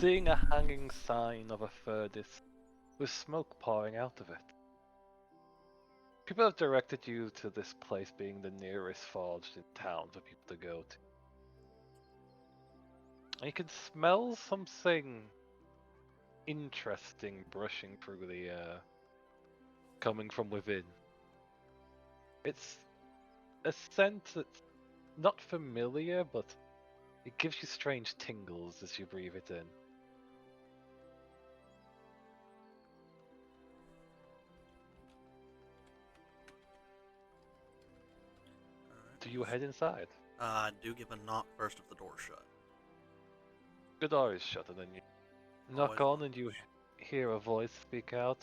seeing a hanging sign of a furnace with smoke pouring out of it. People have directed you to this place being the nearest forge in town for people to go to. And you can smell something interesting brushing through the air, coming from within. It's a scent that's not familiar, but it gives you strange tingles as you breathe it in. Alright. Do you head inside? I do give a knock first if the door's shut. The door is shut, and then you knock Always on, and you hear a voice speak out.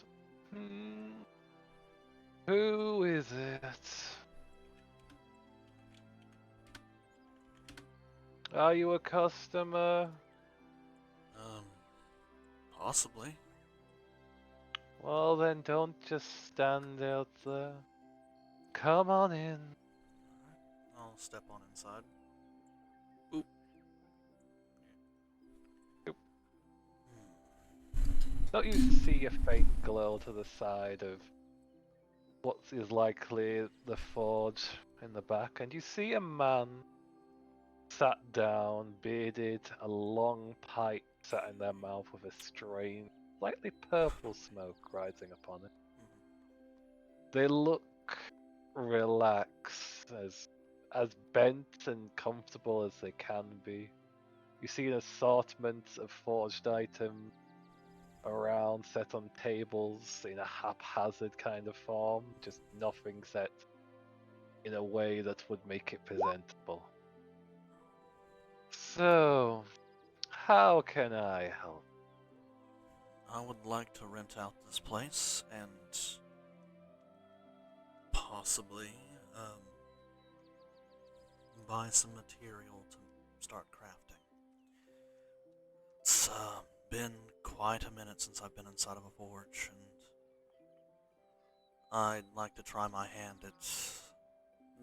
Who is it? Are you a customer? Possibly. Well then, don't just stand out there. Come on in. Alright. I'll step on inside. Oop. Oop. Don't you see a faint glow to the side of what is likely the forge in the back, and you see a man sat down, bearded, a long pipe sat in their mouth with a strange, slightly purple smoke rising upon it. They look relaxed, as bent and comfortable as they can be. You see an assortment of forged items around, set on tables in a haphazard kind of form, just nothing set in a way that would make it presentable. So, how can I help? I would like to rent out this place and possibly buy some material to start crafting. It's been quite a minute since I've been inside of a forge, and I'd like to try my hand at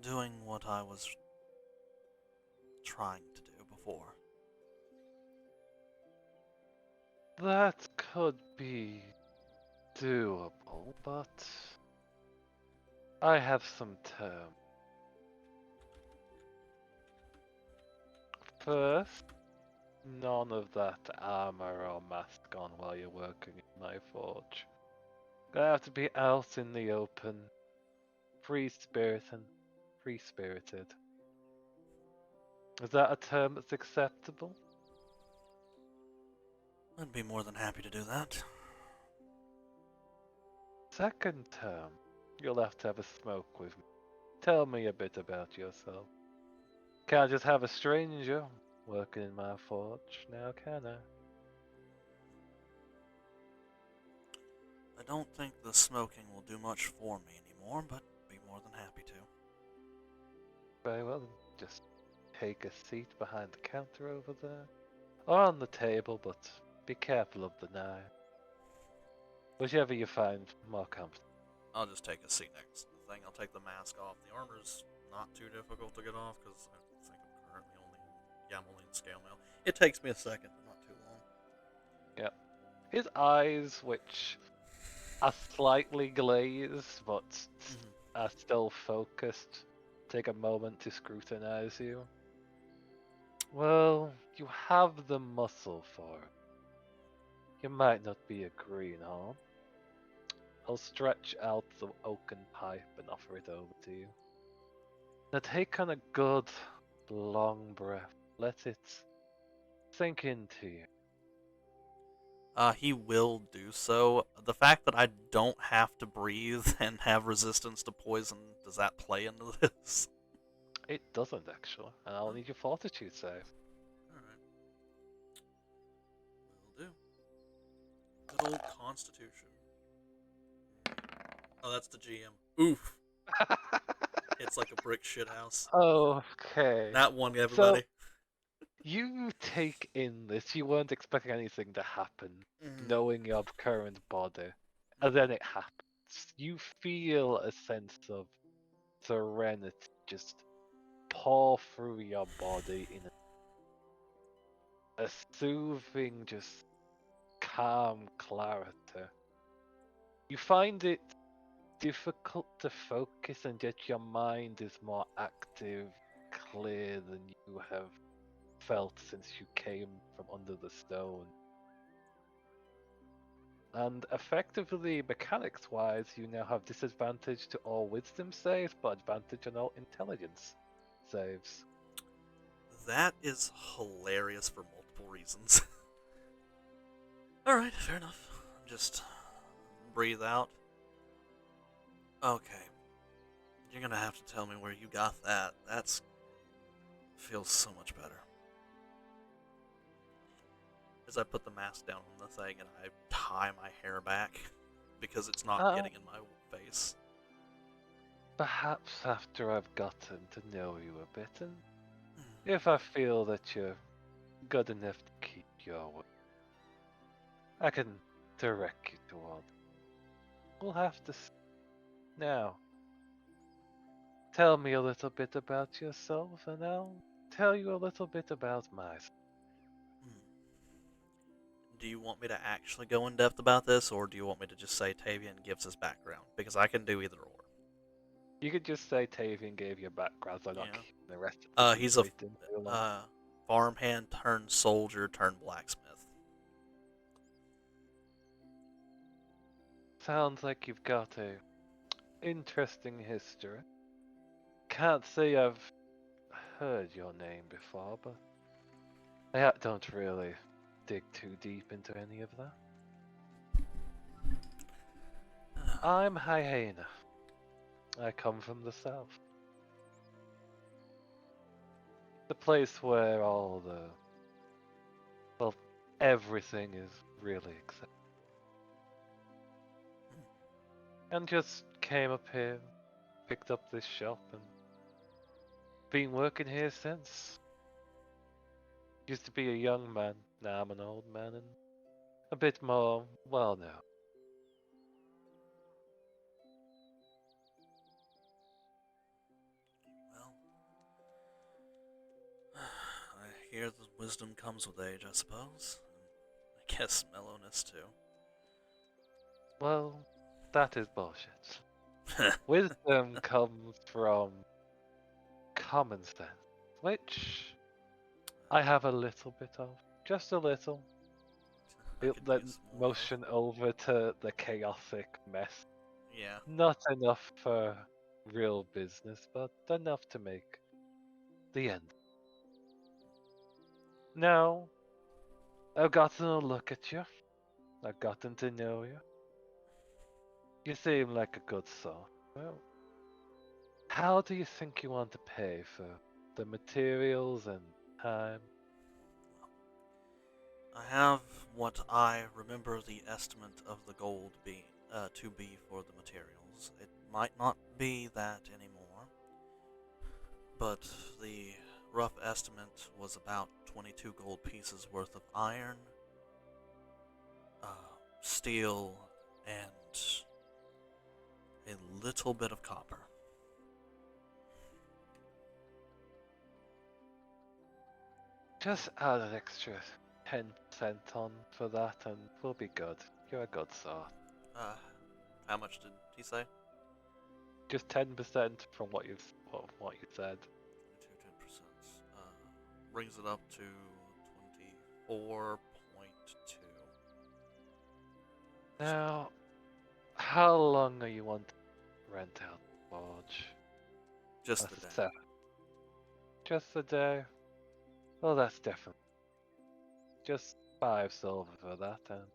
doing what I was trying to do before. That could be doable, but I have some terms. First, none of that armor or mask on while you're working in my forge. Gonna have to be out in the open, free spirited. Is that a term that's acceptable? I'd be more than happy to do that. Second term, you'll have to have a smoke with me. Tell me a bit about yourself. Can't just have a stranger working in my forge, now can I? I don't think the smoking will do much for me anymore, but be more than happy to. Very well, then just take a seat behind the counter over there. Or on the table, but be careful of the knife. Whichever you find more comfortable. I'll just take a seat next to the thing. I'll take the mask off. The armor's not too difficult to get off because I think I'm currently only in scale mail. It takes me a second, but not too long. Yep. His eyes, which are slightly glazed but are still focused, take a moment to scrutinize you. Well, you have the muscle for it. You might not be a greenhorn. I'll stretch out the oaken pipe and offer it over to you. Now take on a good, long breath. Let it sink into you. He will do so. The fact that I don't have to breathe and have resistance to poison, does that play into this? It doesn't actually, and I'll need your fortitude save. Alright. Will do. Good old Constitution. Oh, that's the GM. Oof. It's like a brick shithouse. Okay. That one, everybody. You take in this. You weren't expecting anything to happen, Mhm. knowing your current body, and then it happens. You feel a sense of serenity just pour through your body in a soothing, just calm clarity. You find it difficult to focus, and yet your mind is more active, clear than you have felt since you came from under the stone. And effectively, mechanics-wise, you now have disadvantage to all wisdom saves, but advantage on all intelligence saves. That is hilarious for multiple reasons. Alright, fair enough. Just breathe out. Okay. You're gonna have to tell me where you got that. That's... feels so much better. As I put the mask down on the thing and I tie my hair back because it's not getting in my face. Perhaps after I've gotten to know you a bit, and if I feel that you're good enough to keep your word, I can direct you toward. We'll have to see. Now, tell me a little bit about yourself, and I'll tell you a little bit about myself. Do you want me to actually go in depth about this, or do you want me to just say Tavian gives his background? Because I can do either or. You could just say Tavian gave you a background, so I'm not keeping the rest of the He's a waiting too long. farmhand turned soldier turned blacksmith. Sounds like you've got a interesting history. Can't say I've heard your name before, but I don't really dig too deep into any of that. I'm Hyena. I come from the south. The place where all the... well, everything is really exciting. And just came up here, picked up this shop and been working here since. Used to be a young man, now I'm an old man and a bit more well now. Well, I hear that wisdom comes with age, I suppose. And I guess mellowness too. Well, that is bullshit. Wisdom comes from common sense, which I have a little bit of. Just a little. I It could then use more. motion over to the chaotic mess. Yeah. Not enough for real business, but enough to make the end. Now, I've gotten a look at you. I've gotten to know you. You seem like a good soul. Well, how do you think you want to pay for the materials and time? I have what I remember the estimate of the gold to be for the materials. It might not be that anymore, but the rough estimate was about 22 gold pieces worth of iron, steel, and a little bit of copper. Just add an extra 10% on for that and we'll be good. You're a good sort. How much did he say? Just 10% from what you said. 10%. Brings it up to 24.2. Now, how long are you wanting to rent out the forge? Just the day. Just a day? Well, that's definitely. Just 5 silver for that and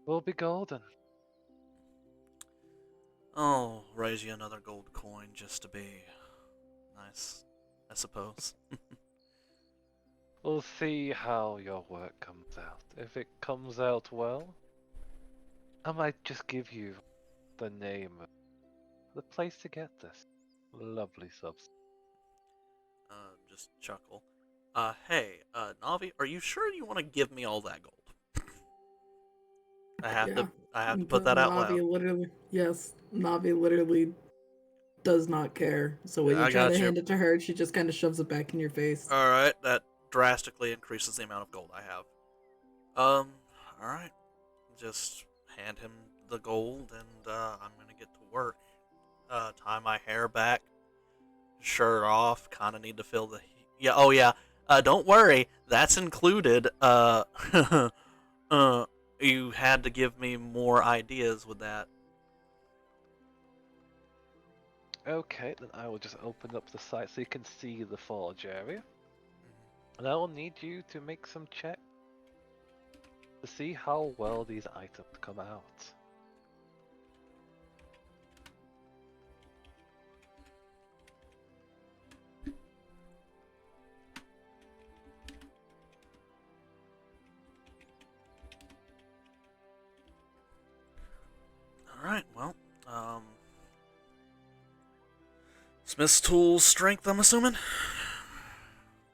we'll be golden. I'll raise you another gold coin just to be nice, I suppose. We'll see how your work comes out. If it comes out well, I might just give you the name of the place to get this lovely substance. Just chuckle. Hey, Navi, are you sure you want to give me all that gold? I have to put that out loud. Navi literally does not care. So when I you try got to you. hand it to her, she just kind of shoves it back in your face. Alright, that drastically increases the amount of gold I have. Alright. Just hand him the gold and I'm gonna get to work. Tie my hair back, shirt off, kinda need to feel the yeah, oh yeah. Don't worry, that's included. You had to give me more ideas with that. Okay, then I will just open up the site so you can see the forge area. And I will need you to make some checks to see how well these items come out. Alright, well, Smith's Tools strength, I'm assuming?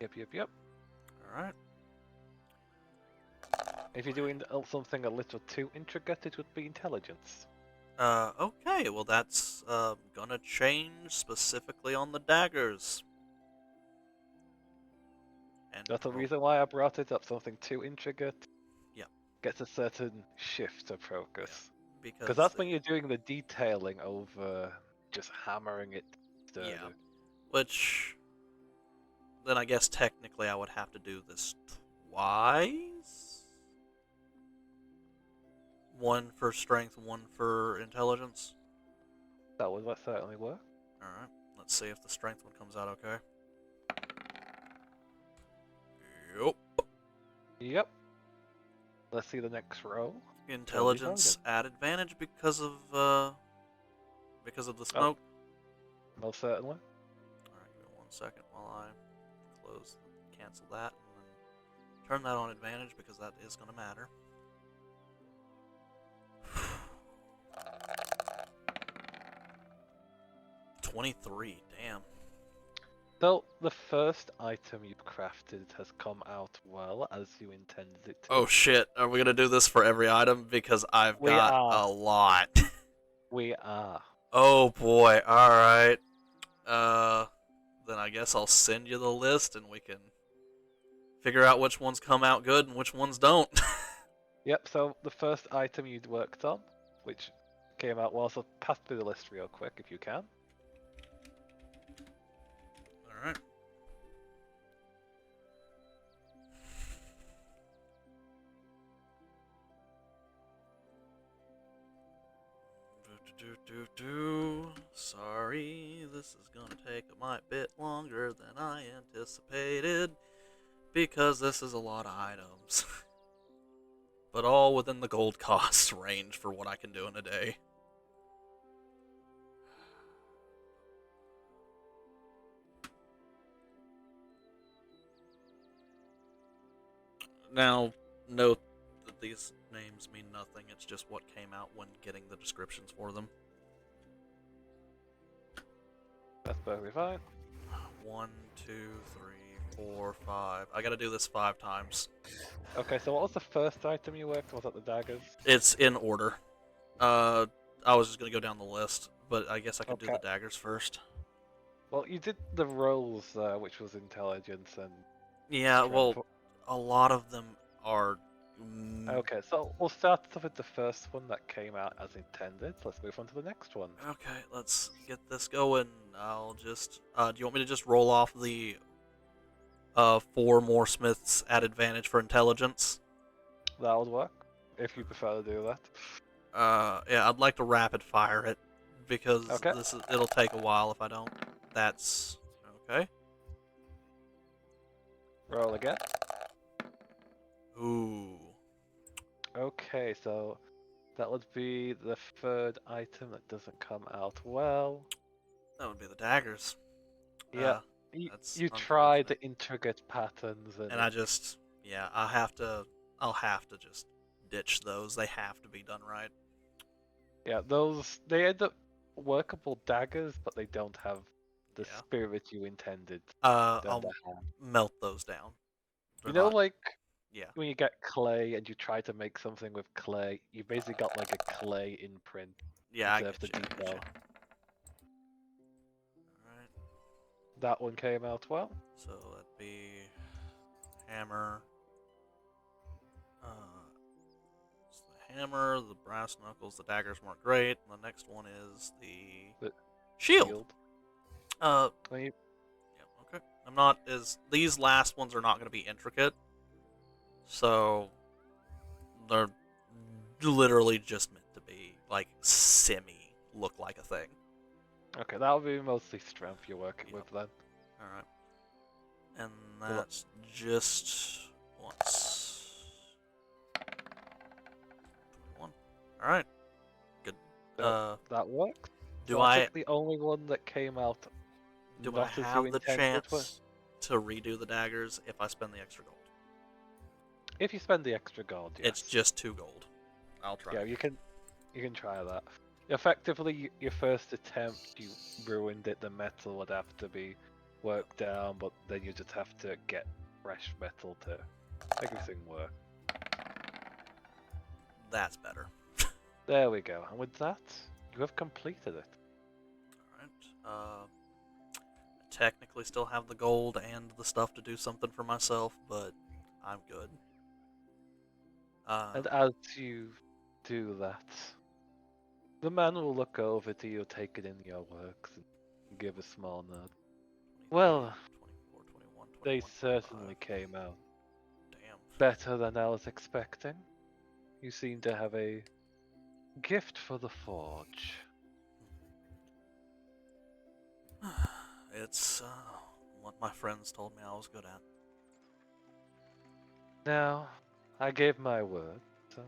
Yep. Alright. If you're doing something a little too intricate, it would be intelligence. Okay, well that's, gonna change specifically on the daggers. And That's the reason why I brought it up. Something too intricate. Yep. Gets a certain shift of focus. Because Because that's when you're doing the detailing over just hammering it sturdy. Yeah. Which, then I guess technically I would have to do this twice? One for strength, one for intelligence? That would certainly work. Alright, let's see if the strength one comes out okay. Yup. Yep. Let's see the next row. Intelligence at advantage because of the smoke. Most certainly. Alright, give me 1 second while I cancel that, and then turn that on advantage because that is going to matter. 23. Damn. So the first item you've crafted has come out well as you intended it to. Oh shit. Are we gonna do this for every item? Because I've We got are. a lot. We are. Oh boy. Alright. Then I guess I'll send you the list and we can figure out which ones come out good and which ones don't. Yep, so the first item you'd worked on, which came out well, so pass through the list real quick if you can. Alright. Sorry, this is gonna take a mite bit longer than I anticipated because this is a lot of items. But all within the gold cost range for what I can do in a day. Now, note that these names mean nothing. It's just what came out when getting the descriptions for them. That's perfectly fine. 1, 2, 3, 4, 5. I gotta do this 5 times. Okay, so what was the first item you worked on? Was that the daggers? It's in order. I was just gonna go down the list, but I guess I could do Okay. the daggers first. Well, you did the rolls, which was intelligence and Yeah, strength. well, a lot of them are. Okay, so we'll start off with the first one that came out as intended. Let's move on to the next one. Okay, let's get this going. I'll just. Do you want me to just roll off the 4 more smiths at advantage for intelligence? That would work, if you prefer to do that. Yeah, I'd like to rapid fire it because Okay. it'll take a while if I don't. That's okay. Roll again. Ooh. Okay, so that would be the third item that doesn't come out well. That would be the daggers. Yeah, you, that's you tried unfortunate. the intricate patterns And I just, yeah, I'll have to just ditch those. They have to be done right. yeah, those they end up workable daggers, but they don't have the Yeah. spirit you intended. I'll them to have. melt those down. You They're know, not- like yeah. when you get clay and you try to make something with clay, you basically got like a clay imprint Yeah, I instead of get the you. I get detail. you. Alright, That one came out well. so that'd be hammer. It's the hammer, the brass knuckles, the daggers weren't great. And the next one is the The shield. When you- Yeah, okay. I'm not as these last ones are not going to be intricate, so they're literally just meant to be like semi look like a thing. Okay, that'll be mostly strength you're working Yep. with then. All right, and Well, that's just once. 21. All right, good. So that works. Do So I I think the only one that came out do I not as you have the intended was chance to redo the daggers if I spend the extra gold? if you spend the extra gold. Yes. It's just 2 gold. I'll try. Yeah, you can try that. Effectively, your first attempt, you ruined it. The metal would have to be worked down, but then you just have to get fresh metal to make everything work. That's better. There we go. And with that, you have completed it. Alright. I technically still have the gold and the stuff to do something for myself, but I'm good. And as you do that, the man will look over to you, take it in your works, and give a small nod. Well, 24, 21, they 21, certainly 25. came out Damn. better than I was expecting. You seem to have a gift for the forge. It's what my friends told me I was good at. Now, I gave my word, so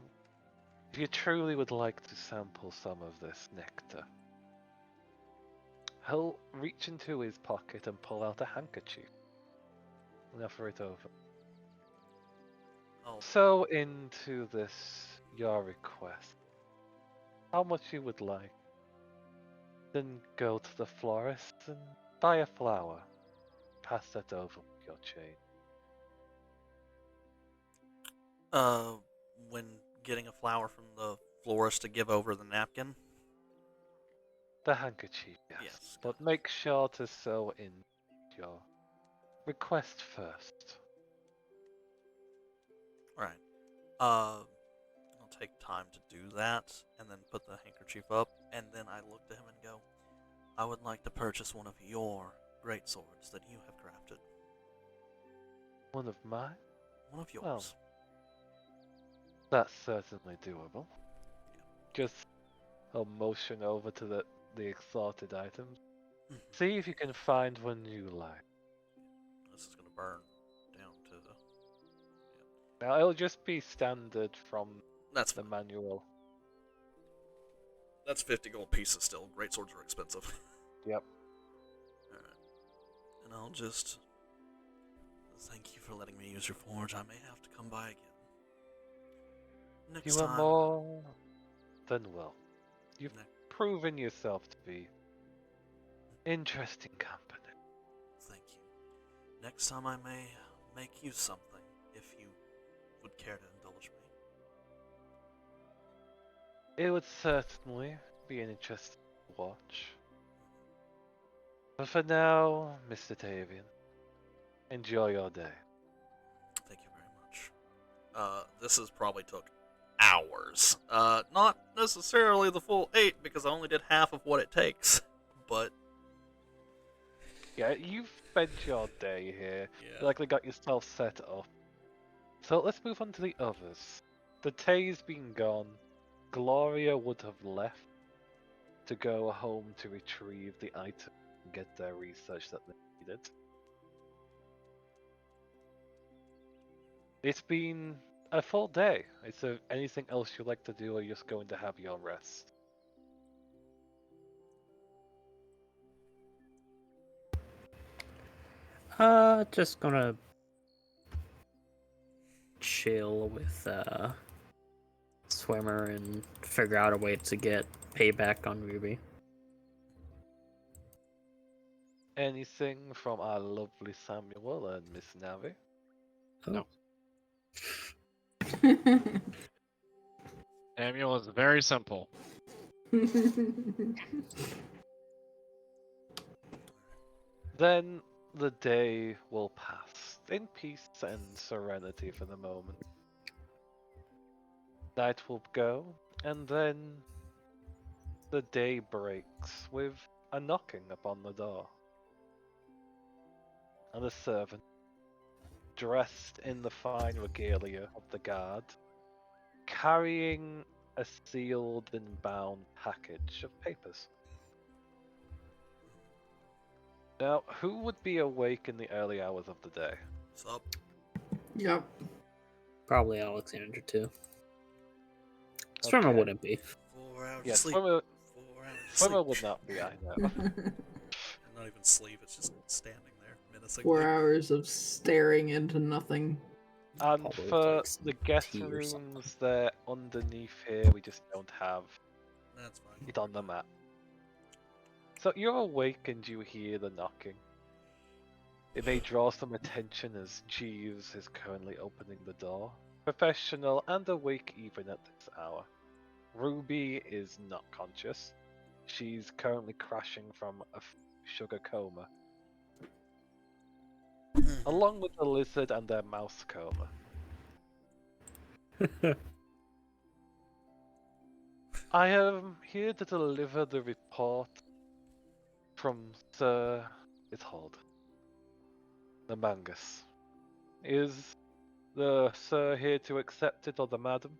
if you truly would like to sample some of this nectar, he'll reach into his pocket and pull out a handkerchief and offer it over. Oh, So into this, your request. How much you would like. Then go to the florist and buy a flower. Pass that over with your chain. When getting a flower from the florist to give over the napkin. The handkerchief, yes. Yes, But got it. make sure to sew in your request first. Right. I'll take time to do that, and then put the handkerchief up, and then I look to him and go, I would like to purchase one of your great swords that you have crafted. One of mine? One of yours. Well, that's certainly doable. Just I'll motion over to the exalted items. Mhm. See if you can find one you like. This is gonna burn down to the. Now it'll just be standard from That's the fine. manual. That's 50 gold pieces still. Great swords are expensive. Yep. Alright. And I'll just. Thank you for letting me use your forge. I may have to come by again. Next You are time. more than well. You've Ne- proven yourself to be interesting company. Thank you. Next time I may make you something, if you would care to indulge me. It would certainly be an interesting watch. But for now, Mr. Tavian, enjoy your day. Thank you very much. This has probably took hours. Not necessarily the full 8, because I only did half of what it takes. But, Yeah, you've spent your day here. yeah. You likely got yourself set up. So let's move on to the others. The Tay's been gone. Gloria would have left to go home to retrieve the item and get their research that they needed. It's been a full day. Is there anything else you'd like to do, or you're just going to have your rest? Just gonna chill with Swimmer and figure out a way to get payback on Ruby. Anything from our lovely Samuel and Miss Navi? No. Samuel is very simple. Then the day will pass in peace and serenity for the moment. Night will go, and then the day breaks with a knocking upon the door. And a servant, dressed in the fine regalia of the guard, carrying a sealed and bound package of papers. Now, who would be awake in the early hours of the day? Sup? Yep. Probably Alexander too. Swimmer Okay. wouldn't be. 4 hours Yeah, of sleep. Swimmer, 4 hours of Swimmer sleep. would not be, I know. And not even sleep, it's just standing there, menacingly. 4 hours of staring into nothing. And Probably for like some the guest tea or something. rooms, they're underneath here. We just don't have That's fine. it on the map. So you're awake and you hear the knocking. It may draw some attention as Jeeves is currently opening the door. Professional and awake even at this hour. Ruby is not conscious. She's currently crashing from a sugar coma, along with the lizard and their mouse coma. I am here to deliver the report from Sir Ithold, the Mangus. Is the Sir here to accept it, or the Madam?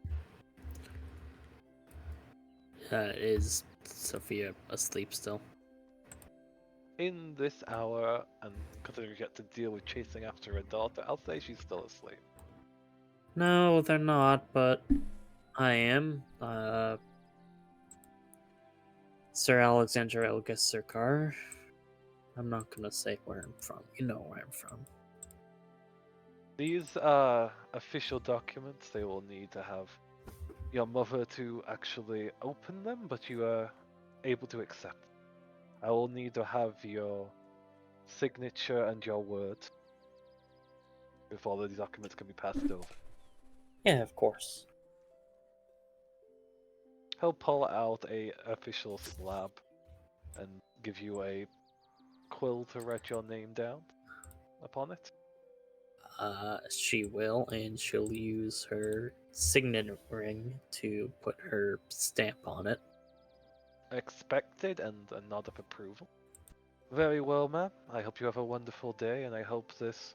Is Sophia asleep still? In this hour, and considering you have to deal with chasing after her daughter, I'll say she's still asleep. No, they're not, but I am. Sir Alexander Elgis Sirkar. I'm not gonna say where I'm from. You know where I'm from. These are official documents. They will need to have your mother to actually open them, but you are able to accept. I will need to have your signature and your word before the documents can be passed over. Yeah, of course. He'll pull out a official slab and give you a quill to write your name down upon it. She will, and she'll use her signet ring to put her stamp on it. Expected and a nod of approval. Very well, ma'am. I hope you have a wonderful day, and I hope this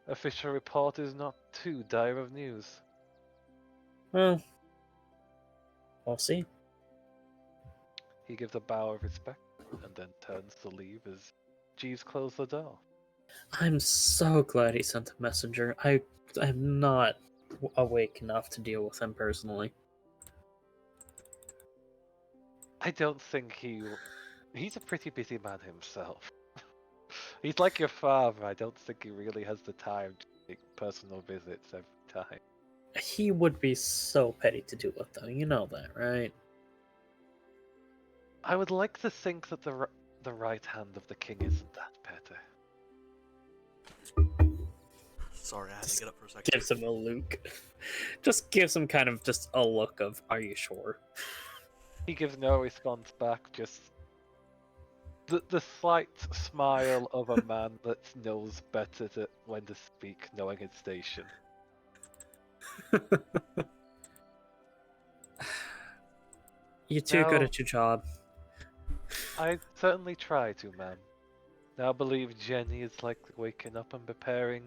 official report is not too dire of news. Well, we'll see. He gives a bow of respect and then turns to leave as Jeeves closes the door. I'm so glad he sent a messenger. I'm not awake enough to deal with him personally. I don't think he's a pretty busy man himself. He's like your father. I don't think he really has the time to make personal visits every time. He would be so petty to deal with, though. You know that, right? I would like to think that the right hand of the king isn't that petty. Sorry, I had to get up for a second. Gives him a look. Just gives him kind of just a look of, are you sure? He gives no response back, just the slight smile of a man that knows better when to speak, knowing his station. You're too good Now- at your job. I certainly try to, ma'am. Now I believe Jenny is likely waking up and preparing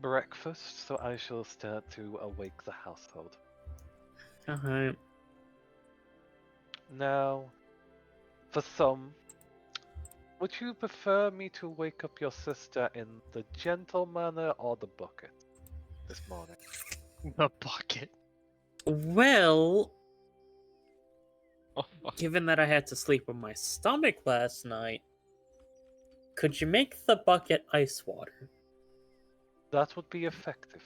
breakfast, so I shall start to awake the household. Alright. Now, for some, would you prefer me to wake up your sister in the gentle manner or the bucket this morning? The bucket. Well, given that I had to sleep on my stomach last night, could you make the bucket ice water? That would be effective.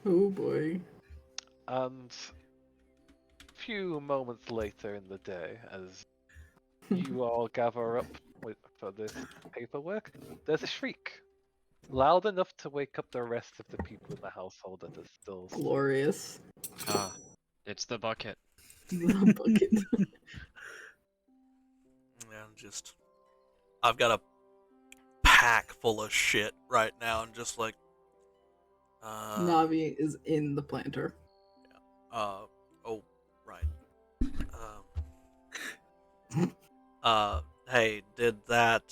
Oh boy. And a few moments later in the day, as you all gather up for this paperwork, there's a shriek. Loud enough to wake up the rest of the people in the household that are still asleep. Glorious. Ah, it's the bucket. The bucket. And I've got a pack full of shit right now, and just like, Navi is in the planter. oh, right. Hey, did that,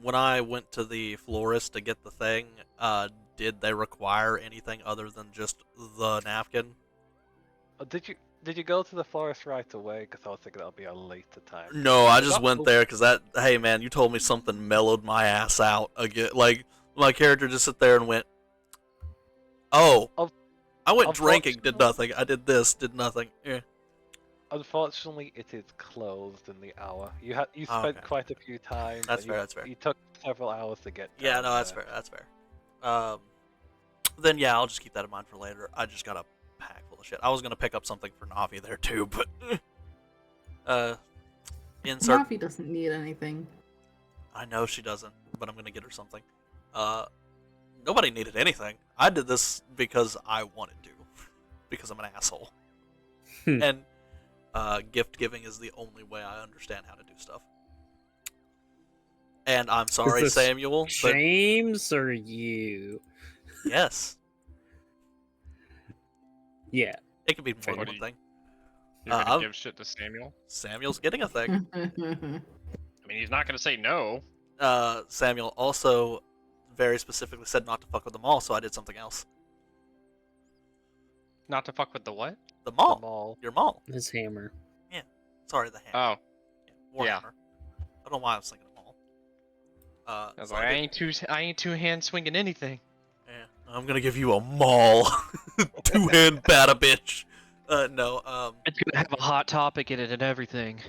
when I went to the florist to get the thing, did they require anything other than just the napkin? Did you go to the florist right away? Because I was thinking that'll be a later time. No, I just Not went open- there because hey man, you told me something mellowed my ass out again. Like, my character just sit there and went, oh, Of- I went drinking, did unfortunately- nothing. I did this, did nothing. Yeah. Unfortunately, it is closed in the hour. You Oh, spent okay. quite a few times. That's and fair, that's fair. You took several hours to get. Yeah, down no, that's there. fair, that's fair. Then yeah, I'll just keep that in mind for later. I just got a pack full of shit. I was gonna pick up something for Navi there too, but insert. Navi doesn't need anything. I know she doesn't, but I'm gonna get her something. Nobody needed anything. I did this because I wanted to, because I'm an asshole. And gift giving is the only way I understand how to do stuff. And I'm sorry, this Samuel, but James or you? yes, Yeah. it could be more What than do one you- thing. You're gonna I'll- give shit to Samuel? Samuel's getting a thing. I mean, he's not gonna say no. Samuel also very specifically said not to fuck with the mall, so I did something else. Not to fuck with the what? The The mall. mall. Your mall. His hammer. Sorry, the hammer. Oh, yeah. Warhammer. I don't know why I was thinking of mall. I was So like, I I ain't two hands swinging anything. Yeah, I'm gonna give you a maul. Two-hand bata bitch. No, It's gonna have a hot topic in it and everything.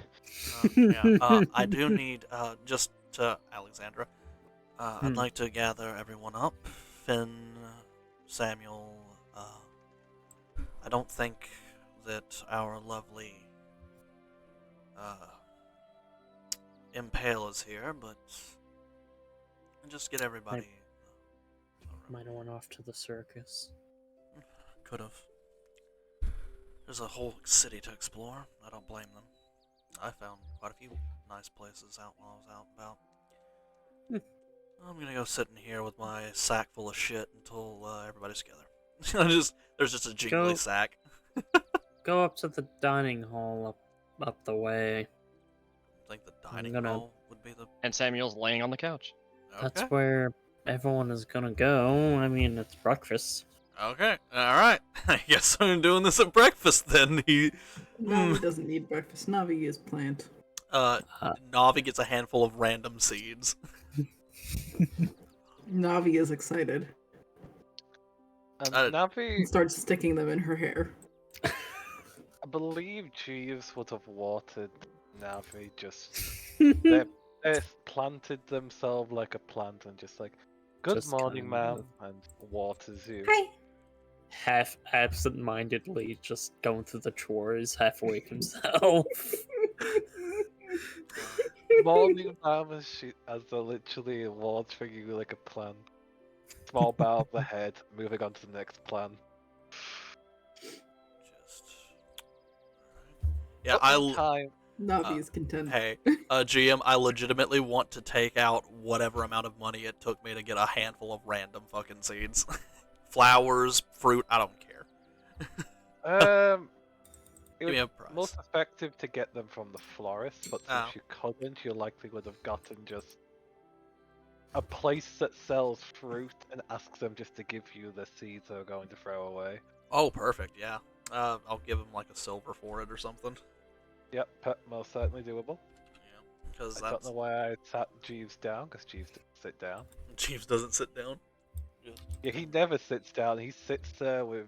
yeah. I do need, just to Alexandra, I'd Hmm. like to gather everyone up. Finn, Samuel, I don't think that our lovely Impale is here, but just get everybody. Might have went off to the circus. Could have. There's a whole city to explore. I don't blame them. I found quite a few nice places out while I was out and about. I'm gonna go sit in here with my sack full of shit until everybody's together. There's just a jingly Go. sack. Go up to the dining hall up the way. I think the dining gonna- hall would be the. And Samuel's laying on the couch. That's Okay. where everyone is gonna go. I mean, it's breakfast. Okay. All right. I guess I'm doing this at breakfast then. Navi doesn't need breakfast. Navi is plant. Navi gets a handful of random seeds. Navi is excited And Uh, and Navi, starts sticking them in her hair. I believe Jeeves would have watered Navi just. They planted themselves like a plant and just like, good Just morning, kind ma'am, of- and waters you. Hi. Half absent-mindedly, just going through the chores, half awake himself. Morning, ma'am, as they're literally watering you like a plant. Small bow of the head, moving on to the next plan. Yeah, Time. Navi is content. Hey, GM, I legitimately want to take out whatever amount of money it took me to get a handful of random fucking seeds. Flowers, fruit, I don't care. It Give me was a price. most effective to get them from the florist, but since Oh. you couldn't, you likely would have gotten just a place that sells fruit and asks them just to give you the seeds they're going to throw away. Oh, perfect, yeah. I'll give him like a silver for it or something. Yep, most certainly doable. Yeah, because I don't that's know why I sat Jeeves down, because Jeeves didn't sit down. Jeeves doesn't sit down. Yeah, he never sits down. He sits there with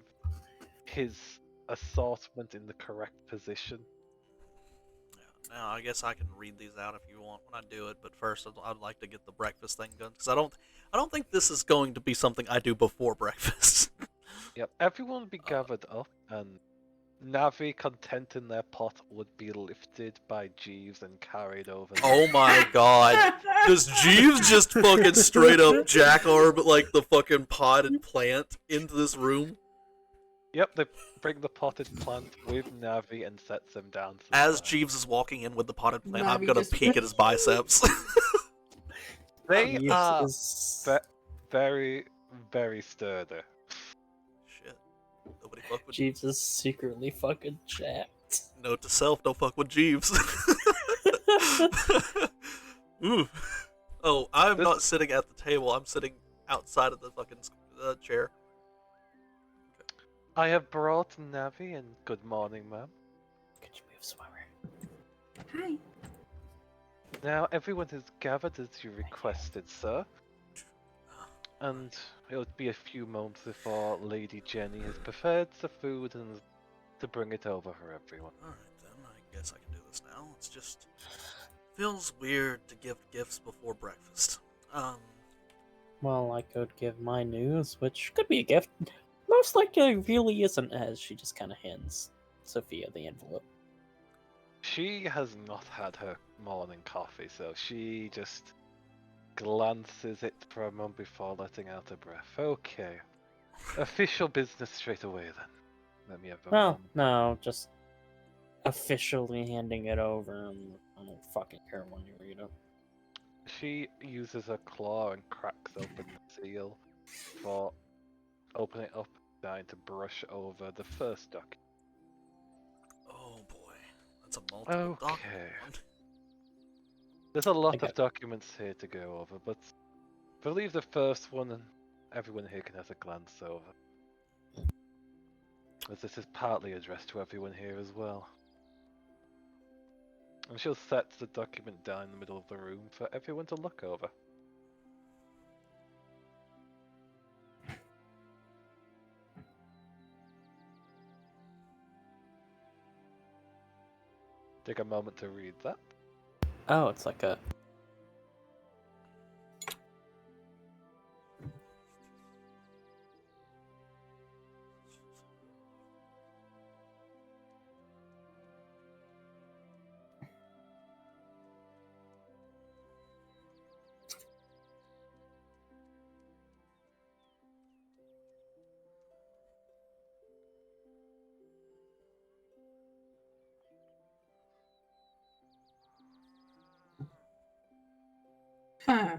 his assortment in the correct position. Yeah. Now I guess I can read these out if you want when I do it, but first I'd like to get the breakfast thing done because I don't think this is going to be something I do before breakfast. Yep, everyone would be gathered up, and Navi, content in their pot, would be lifted by Jeeves and carried over. Oh my god. Does Jeeves just fucking straight up jackarb like the fucking potted plant into this room? Yep, they bring the potted plant with Navi and sets them down. to the As side. Jeeves is walking in with the potted plant, I'm Navi gonna just- peek at his biceps. They Jeeves are is- very, very sturdy. Shit. Nobody fuck with Jeeves is secretly fucking jacked. Note to self, don't fuck with Jeeves. Ooh. Oh, I'm This- not sitting at the table. I'm sitting outside of the fucking chair. I have brought Navi, and good morning, ma'am. Could you move slower? Hi. Now everyone has gathered as you requested, sir. And it'll be a few moments before Lady Jenny has prepared the food and to bring it over for everyone. Alright then, I guess I can do this now. It's just feels weird to give gifts before breakfast. Well, I could give my news, which could be a gift. Most likely really isn't, as she just kind of hands Sophia the envelope. She has not had her morning coffee, so she just glances it for a moment before letting out a breath. Okay. Official business straight away then. Let me have a Well, moment. no, just officially handing it over. I don't fucking care when you read it. She uses her claw and cracks open the seal for opening it up, trying to brush over the first document. Oh boy. That's a multiple Okay. document. There's a lot got- of documents here to go over, but I believe the first one and everyone here can have a glance over. As this is partly addressed to everyone here as well. And she'll set the document down in the middle of the room for everyone to look over. Take a moment to read that. Oh, it's like a. Huh.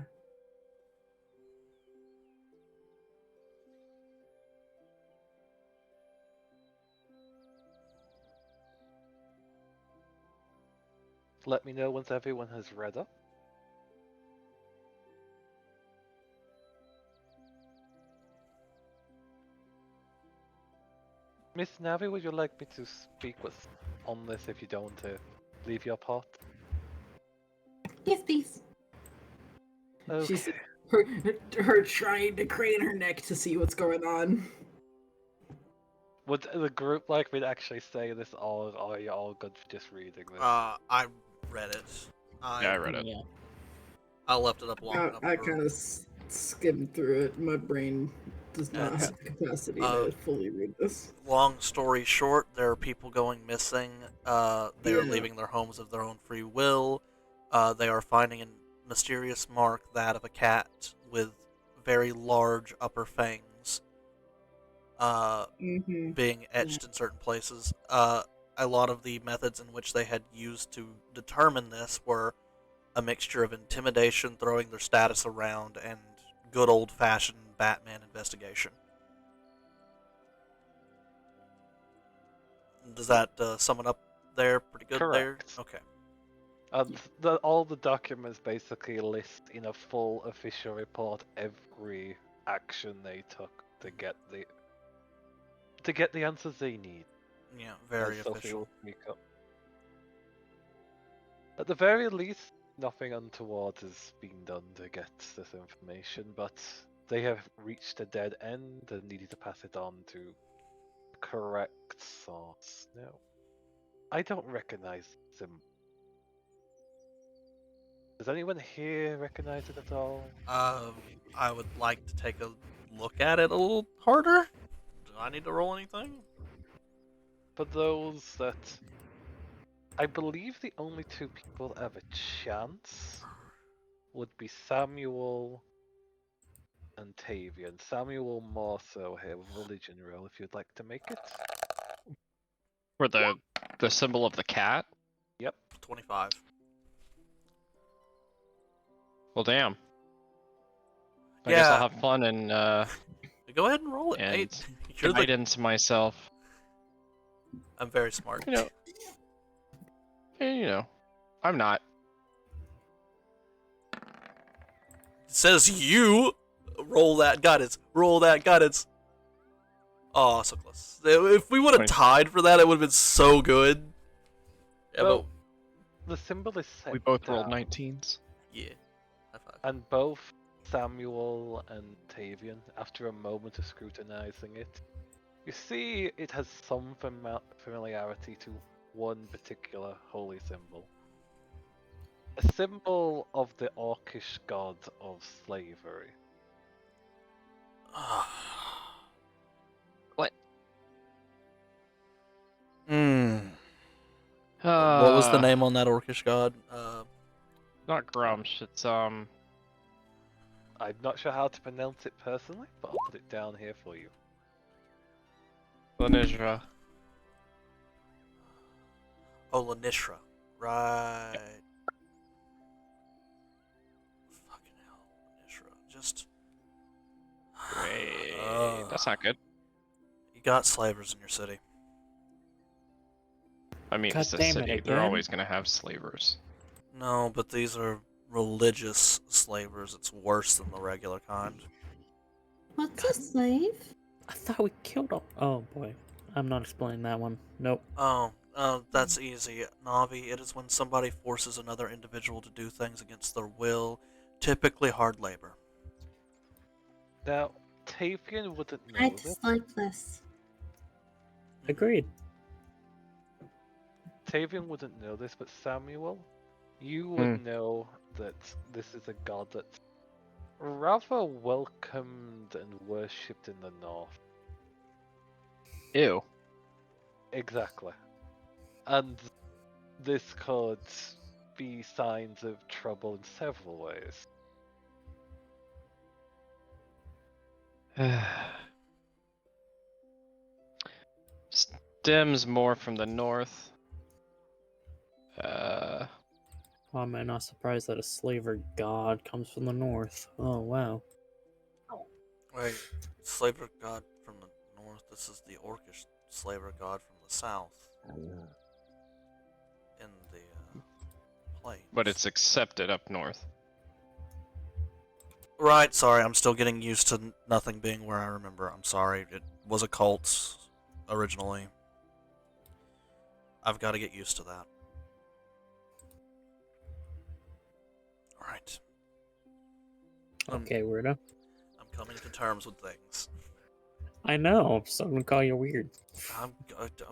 Let me know once everyone has read up. Miss Navi, would you like me to speak with on this if you don't want to leave your part? Yes, please. She's Okay. her trying to crane her neck to see what's going on. Would the group like me to actually say this, or are you all good for just reading this? I read it. Yeah, I read it. Yeah. I left it up long enough. I for- kind of skimmed through it. My brain does not It's- have the capacity uh, to fully read this. Long story short, there are people going missing. They are Yeah. leaving their homes of their own free will. They are finding a mysterious mark, that of a cat with very large upper fangs, Mm-hmm. being etched in certain places. A lot of the methods in which they had used to determine this were a mixture of intimidation, throwing their status around, and good old-fashioned Batman investigation. Does that sum it up there pretty good Correct. there? Okay. And all the documents basically list in a full official report every action they took to get the answers they need. Yeah, very as Sophie official. will speak up. At the very least, nothing untoward has been done to get this information, but they have reached a dead end and needed to pass it on to the correct source. No, I don't recognize them. Does anyone here recognize it at all? I would like to take a look at it a little harder. Do I need to roll anything? But those that I believe the only two people that have a chance would be Samuel and Tavian. Samuel more so here with religion roll if you'd like to make it. For the symbol of the cat? 25. Well, damn. I guess Yeah. I'll have fun and Go ahead and roll it, And mate. You're the... guidance myself. I'm very smart. You know, I'm not. It says you roll that guidance. Roll that guidance. Oh, so close. If we would have 20. tied for that, it would have been so good. Yeah, Well, the symbol is set We both rolled down, 19s. but yeah. High five. and both Samuel and Tavian, after a moment of scrutinizing it, you see it has some familiarity to one particular holy symbol. A symbol of the Orcish god of slavery. What? Hmm. What was the name on that Orcish god? Not Grumsh, it's I'm not sure how to pronounce it personally, but I'll put it down here for you. Lanishra. Oh, Lanishra. Right. Fucking hell, Lanishra. Just. Wait, Ugh. that's not good. You got slavers in your city. I mean, God it's a damn it, city. They're again? always gonna have slavers. No, but these are religious slavers. It's worse than the regular kind. What's a slave? I thought we killed him. Oh boy. I'm not explaining that one. Nope. Oh, that's easy. Navi, it is when somebody forces another individual to do things against their will, typically hard labor. Now, Tavian wouldn't know I this. dislike this. Agreed. Tavian wouldn't know this, but Samuel, you would know that this is a god that's rather welcomed and worshipped in the north. Ew. Exactly. And this could be signs of trouble in several ways. Stems more from the north. Why am I not surprised that a slaver god comes from the north? Oh, wow. Wait, slaver god from the north. This is the orcish slaver god from the south. In the plains. But it's accepted up north. Right, sorry, I'm still getting used to nothing being where I remember. I'm sorry, it was a cult originally. I've got to get used to that. Alright. Okay, weirdo. I'm coming to terms with things. I know, so I'm gonna call you weird.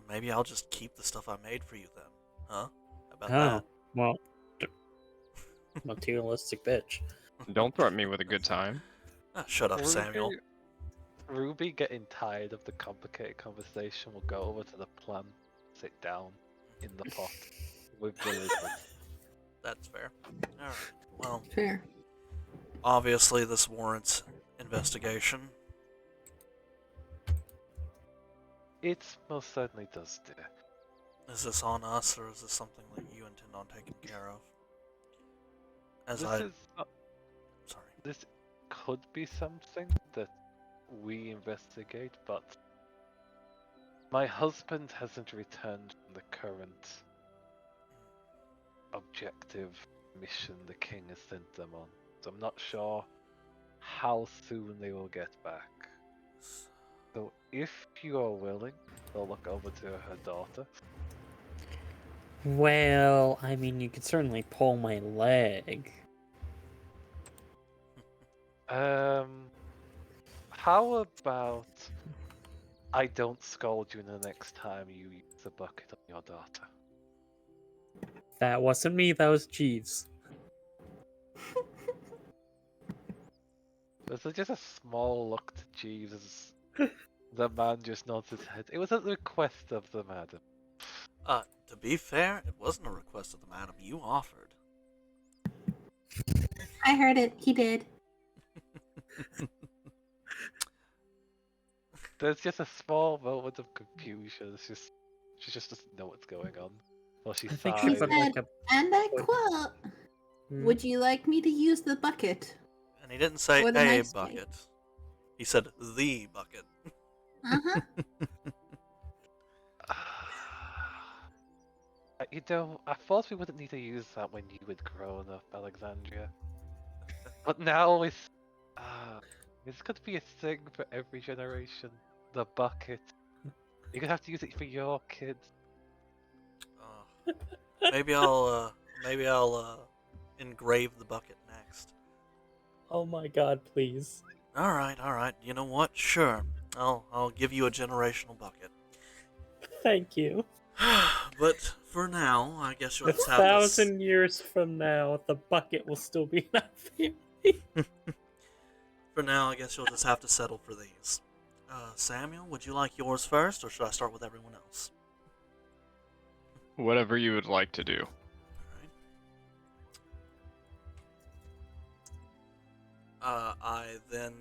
Maybe I'll just keep the stuff I made for you then. Huh? How about Oh, that? well, materialistic bitch. Don't threaten me with a good time. Ah, shut up, Samuel. Ruby getting tired of the complicated conversation will go over to the plan, sit down in the pot with villagers. That's fair. Alright, well, Fair. obviously this warrants investigation. It most certainly does, dear. Is this on us, or is this something that you intend on taking care of? As This I... is Sorry. this could be something that we investigate, but my husband hasn't returned from the current objective mission the king has sent them on, so I'm not sure how soon they will get back. So if you are willing, I'll look over to her daughter. Well, I mean, you could certainly pull my leg. How about I don't scold you the next time you use a bucket on your daughter? That wasn't me, that was Jeeves. There's just a small look to Jeeves as the man just nods his head. It was at the request of the madam. To be fair, it wasn't a request of the madam. You offered. I heard it. He did. There's just a small moment of confusion. She just doesn't know what's going on. Well, she I think He she sighs. would said, like a... and I quote, Hmm? "Would you like me to use the bucket?" And he didn't say Or the a next bucket. He said the bucket. Uh-huh. You know, I thought we wouldn't need to use that when you had grown up, Alexandria. But now it's going to be a thing for every generation. The bucket. You're gonna have to use it for your kids. Maybe I'll engrave the bucket next. Oh my god, please. All right. You know what? Sure. I'll give you a generational bucket. Thank you. But for now, I guess you'll just have 1,000 years from now, the bucket will still be in our family. For now, I guess you'll just have to settle for these. Samuel, would you like yours first, or should I start with everyone else? Whatever you would like to do. Alright. I then...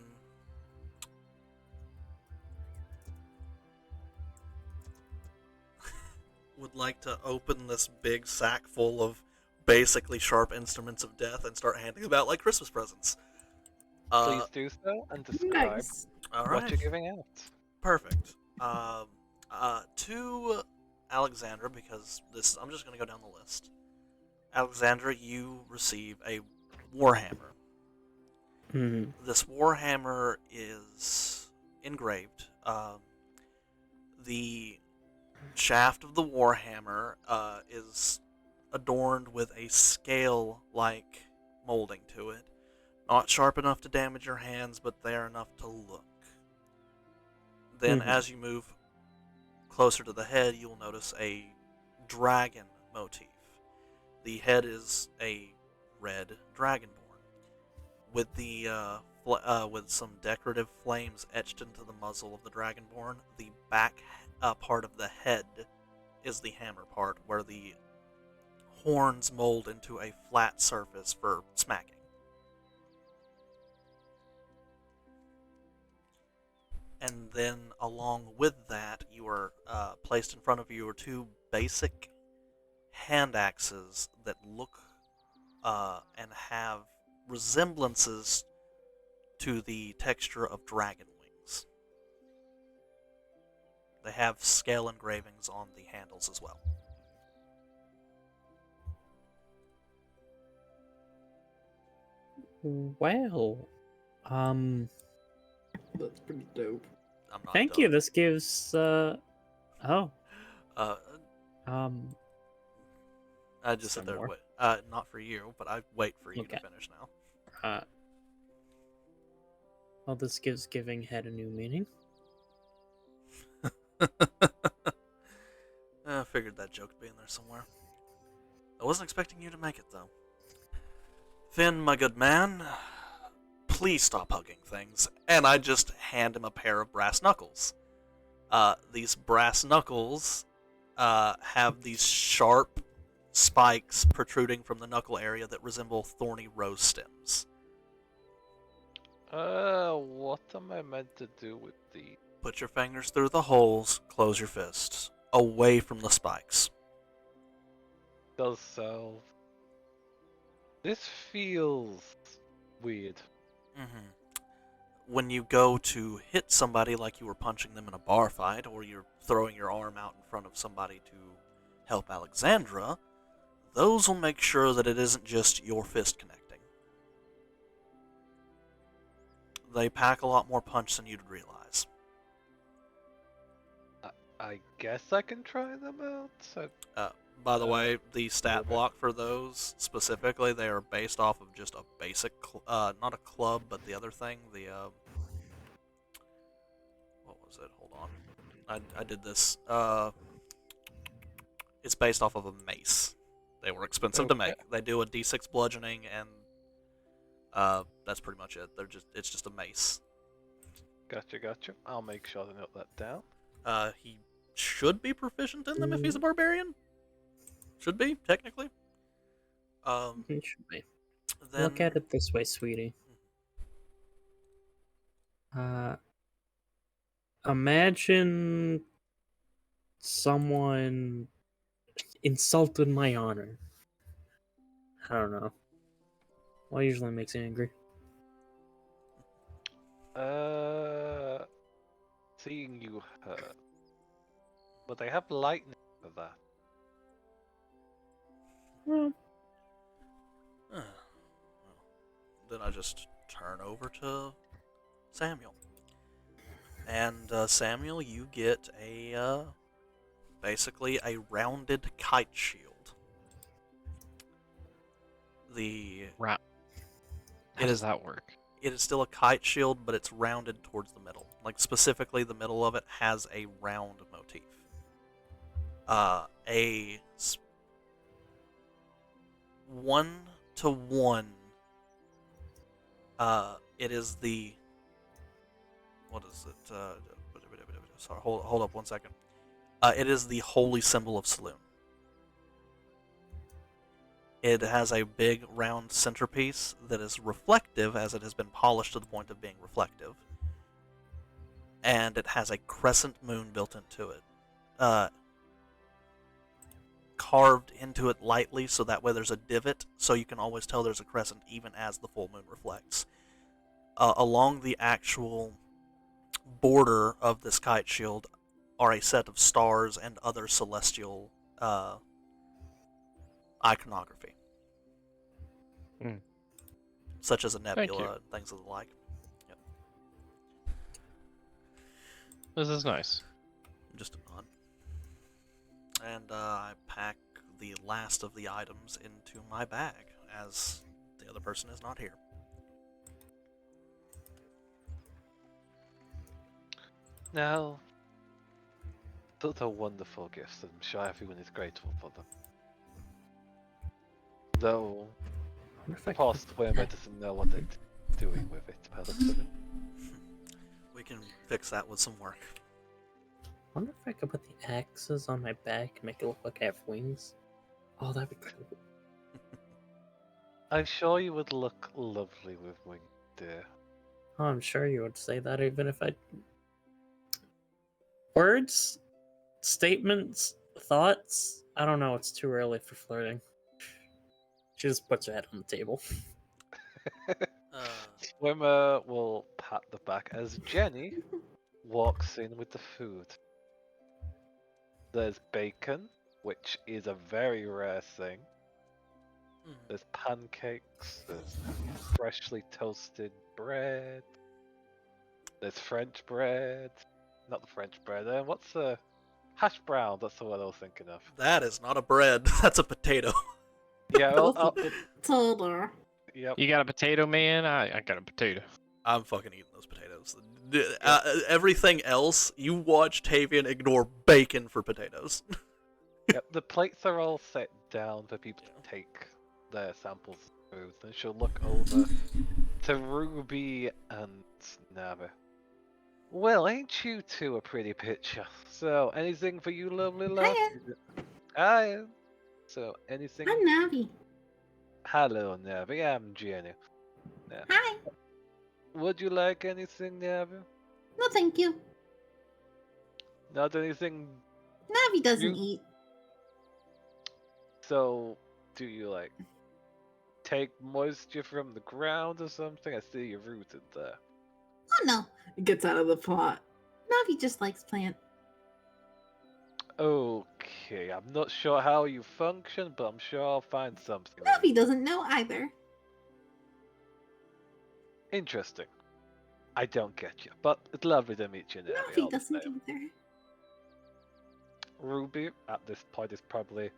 would like to open this big sack full of basically sharp instruments of death and start handing them out like Christmas presents. Please do so and describe Nice. All what right. you're giving out. Perfect. To Alexandra, because I'm just going to go down the list. Alexandra, you receive a warhammer. Hmm. This warhammer is engraved. The shaft of the warhammer is adorned with a scale-like molding to it. Not sharp enough to damage your hands, but there enough to look. Then, as you move closer to the head, you'll notice a dragon motif. The head is a red dragonborn, with the with some decorative flames etched into the muzzle of the dragonborn. The back part of the head is the hammer part, where the horns mold into a flat surface for smacking. And then, along with that, you are placed in front of you are two basic hand axes that look and have resemblances to the texture of dragon wings. They have scale engravings on the handles as well. Well, That's pretty dope. I'm not thank done. you. This gives oh, I just said some there. more. Wait, not for you, but I wait for you to Okay. finish now. Well, this gives giving head a new meaning. I figured that joke would be in there somewhere. I wasn't expecting you to make it, though. Finn, my good man, please stop hugging things. And I just hand him a pair of brass knuckles. These brass knuckles have these sharp spikes protruding from the knuckle area that resemble thorny rose stems. What am I meant to do with the? Put your fingers through the holes, close your fists, away from the spikes. Does so. This feels weird. Mm-hmm. When you go to hit somebody like you were punching them in a bar fight, or you're throwing your arm out in front of somebody to help Alexandra, those will make sure that it isn't just your fist connecting. They pack a lot more punch than you'd realize. I guess I can try them out. By the way, the okay. stat block for those specifically, they are based off of just a basic, not a club, but the other thing, the, what was it? Hold on. I did this. It's based off of a mace. They were expensive to Okay. make. They do a d6 bludgeoning, and that's pretty much it. It's just a mace. Gotcha. I'll make sure to note that down. He should be proficient in them if he's a barbarian. Should be, technically. It should be. Then, Look at it this way, sweetie. Imagine someone insulted my honor. I don't know. What usually makes you angry? Seeing you hurt. But I have lightning for that. Well, well, then I just turn over to Samuel. And Samuel, you get a basically a rounded kite shield. How does that work? It is still a kite shield, but it's rounded towards the middle. Like, specifically, the middle of it has a round motif. A 1-to-1. It is the. What is it? Sorry, hold up 1 second. It is the holy symbol of Saloon. It has a big round centerpiece that is reflective, as it has been polished to the point of being reflective. And it has a crescent moon built into it. Carved into it lightly, so that way there's a divot, so you can always tell there's a crescent even as the full moon reflects. Along the actual border of this kite shield are a set of stars and other celestial iconography. Hmm. Such as a you. nebula and things of the like. Yep. This is nice. Just a nod. And I pack the last of the items into my bag, as the other person is not here. Now, those are wonderful gifts, and I'm sure everyone is grateful for them. Though, I wonder if I could past put where the- doesn't know what they're doing with it, personally. We can fix that with some work. I wonder if I could put the axes on my back and make it look like I have wings. Oh, that'd be cool. I'm sure you would look lovely with wings, dear. Oh, I'm sure you would say that even if I. Words? Statements? Thoughts? I don't know, it's too early for flirting. She just puts her head on the table. Swimmer will pat the back as Jenny walks in with the food. There's bacon, which is a very rare thing. There's pancakes, there's freshly toasted bread, there's French bread. Not the French bread, what's the hash brown? That's the one I was thinking of. That is not a bread. That's a potato. Yeah, well, Potato. yep. You got a potato, man? I got a potato. I'm fucking eating those potatoes. Everything else, you watch Tavian ignore bacon for potatoes. Yep, the plates are all set down for people to take their samples of food, and she'll look over to Ruby and Navi. Well, ain't you two a pretty picture? So, anything for you lovely love? Hiya. Hi. So, anything? I'm Navi. Hello, Navi. I'm Jenny. Hi. Would you like anything, Navi? No, thank you. Not anything. Navi doesn't You- eat. So, do you like take moisture from the ground or something? I see you're rooted there. Oh no. It gets out of the pot. Navi just likes plant. Okay, I'm not sure how you function, but I'm sure I'll find something. Navi doesn't know either. Interesting. I don't get you, but it's lovely to meet you, Navi. all Navi the doesn't same. either. Ruby, at this point, is probably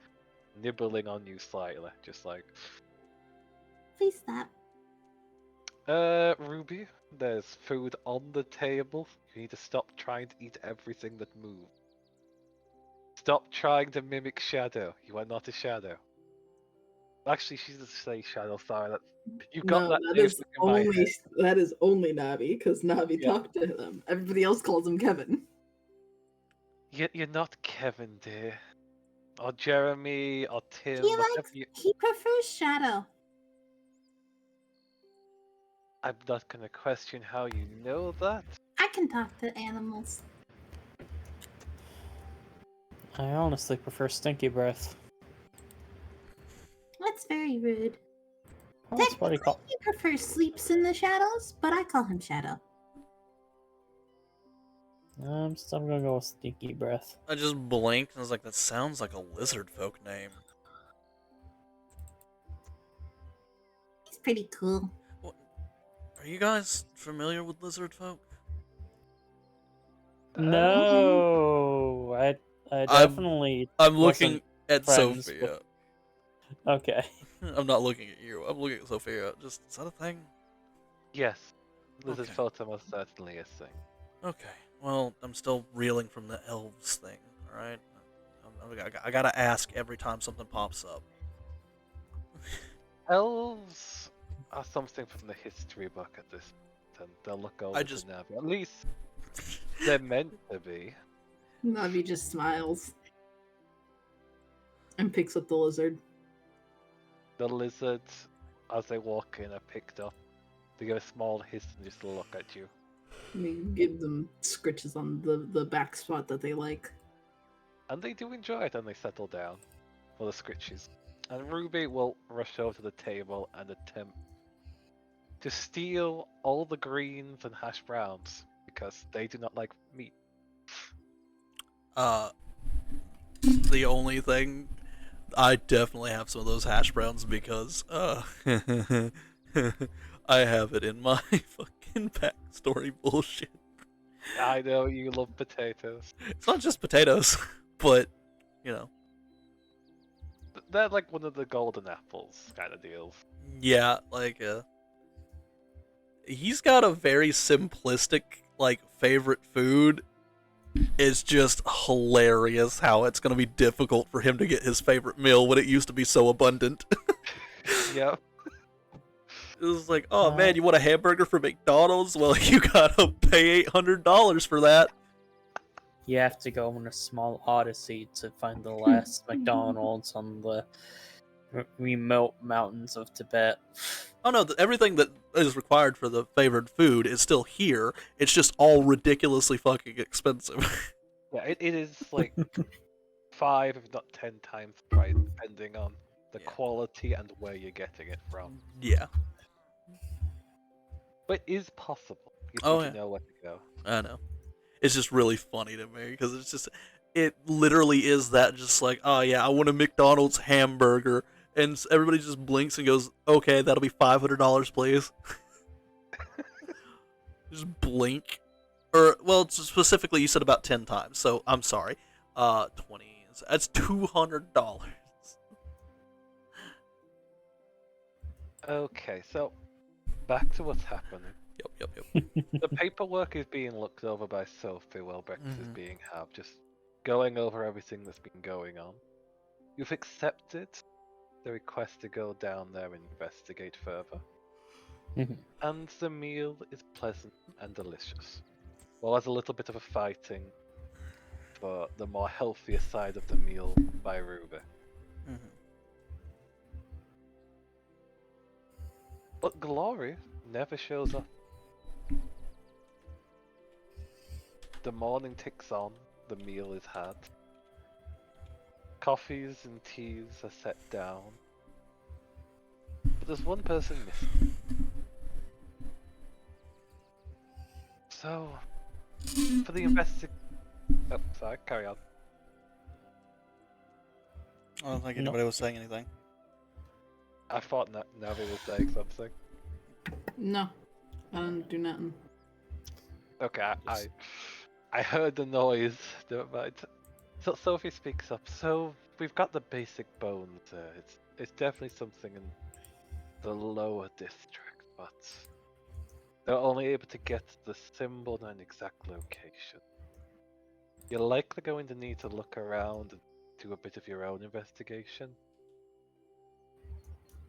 nibbling on you slightly, just like, Please stop. Ruby, there's food on the table. You need to stop trying to eat everything that moves. Stop trying to mimic Shadow. You are not a Shadow. Actually, she doesn't say Shadow. Sorry, you got No, that. that name is stuck in my only head. that is only Navi because Navi Yeah. talked to them. Everybody else calls him Kevin. You're not Kevin, dear, or Jeremy, or Tim. He whatever likes. you... He prefers Shadow. I'm not gonna question how you know that. I can talk to animals. I honestly prefer Stinky Breath. That's very rude. Well, that's what he Technically, call. he prefers sleeps in the shadows, but I call him Shadow. I'm still gonna go with Stinky Breath. I just blinked and was like, that sounds like a lizard folk name. He's pretty cool. Are you guys familiar with lizard folk? No, I I'm- definitely. I'm looking wasn't at friends Sophia. with- Okay. I'm not looking at you. I'm looking at Sophia. Just, is that a thing? Yes, this is Okay. photo most certainly a thing. Okay. Well, I'm still reeling from the elves thing. All right. I gotta ask every time something pops up. Elves are something from the history book at this point, and they'll look over just- to Navi. At least they're meant to be. Navi just smiles and picks up the lizard. The lizards, as they walk in, are picked up. They give a small hiss and just look at you. And he gives them scritches on the back spot that they like. And they do enjoy it, and they settle down for the scritches. And Ruby will rush over to the table and attempt to steal all the greens and hash browns because they do not like meat. The only thing, I definitely have some of those hash browns because, I have it in my fucking backstory bullshit. I know you love potatoes. It's not just potatoes, but, you know, They're like one of the golden apples kind of deals. yeah, like, he's got a very simplistic, like, favorite food. It's just hilarious how it's gonna be difficult for him to get his favorite meal when it used to be so abundant. Yep. It was like, oh man, you want a hamburger from McDonald's? Well, you gotta pay $800 for that. You have to go on a small odyssey to find the last McDonald's on the remote mountains of Tibet. Oh no, everything that is required for the favored food is still here. It's just all ridiculously fucking expensive. Yeah, it is like 5, if not 10 times the price, depending on the Yeah. quality and where you're getting it from. Yeah, But it is possible. You Oh, think yeah. you know where to go. I know. It's just really funny to me because it's just, it literally is that, just like, oh yeah, I want a McDonald's hamburger, and everybody just blinks and goes, okay, that'll be $500, please. Just blink, or well, specifically you said about 10 times, so I'm sorry. 20. That's $200. Okay, so back to what's happening. Yep. The paperwork is being looked over by Sophie while breakfast is Mhm. being had, just going over everything that's been going on. You've accepted the request to go down there and investigate further. Mhm. And the meal is pleasant and delicious. Well, there's a little bit of a fighting for the more healthier side of the meal by Ruby. Mhm. But Glory never shows up. The morning ticks on, the meal is had. Coffees and teas are set down. But there's one person missing. So, for the Oh, sorry, carry on. I don't think No. anybody was saying anything. I thought Navi was saying something. No, I don't do nothing. Okay, I heard the noise. Never mind. So Sophie speaks up. So we've got the basic bones. It's definitely something in the lower district, but they're only able to get the symbol and exact location. You're likely going to need to look around and do a bit of your own investigation.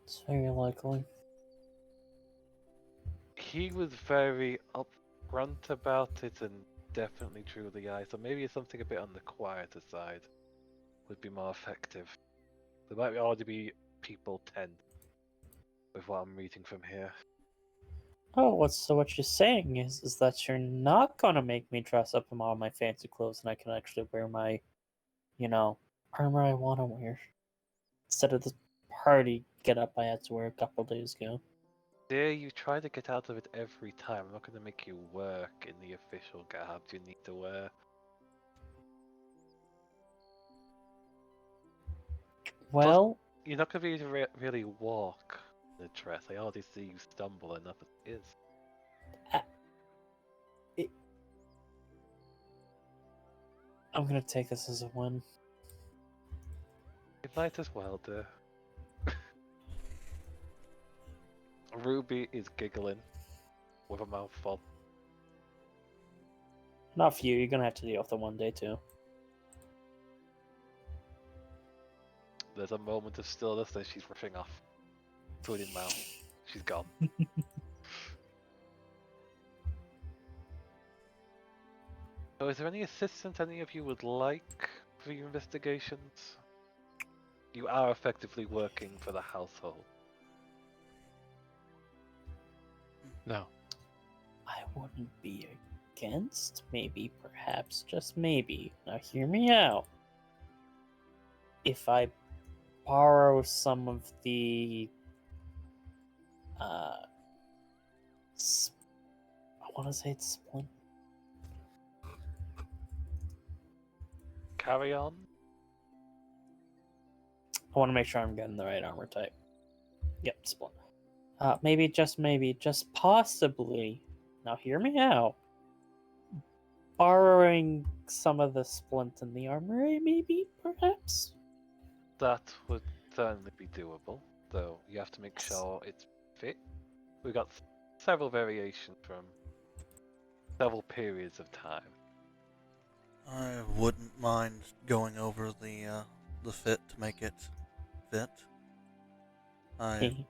It's very likely. He was very upfront about it and definitely drew the eye, so maybe something a bit on the quieter side would be more effective. There might already be people 10 with what I'm reading from here. Oh, so what you're saying is that you're not gonna make me dress up in all my fancy clothes and I can actually wear my, armor I want to wear. Instead of the party get up I had to wear a couple days ago. Dear, you try to get out of it every time. I'm not going to make you work in the official garb you need to wear. Well, You're not going to be able to really walk in a dress. I already see you stumble enough as it is. I'm gonna take this as a win. You might as well do. Ruby is giggling with a mouthful. Not for you, you're gonna have to deal with it one day too. There's a moment of stillness, then she's rushing off. Food in mouth. She's gone. So is there any assistance any of you would like for your investigations? You are effectively working for the household. No. I wouldn't be against, maybe, perhaps, just maybe. Now hear me out. If I borrow some of the I want to say it's splint. Carry on. I want to make sure I'm getting the right armor type. Yep, splint. Maybe, just possibly. Now hear me out. Borrowing some of the splint in the armory, maybe, perhaps? That would certainly be doable, though you have to make sure it's fit. We've got several variations from several periods of time. I wouldn't mind going over the fit to make it fit. I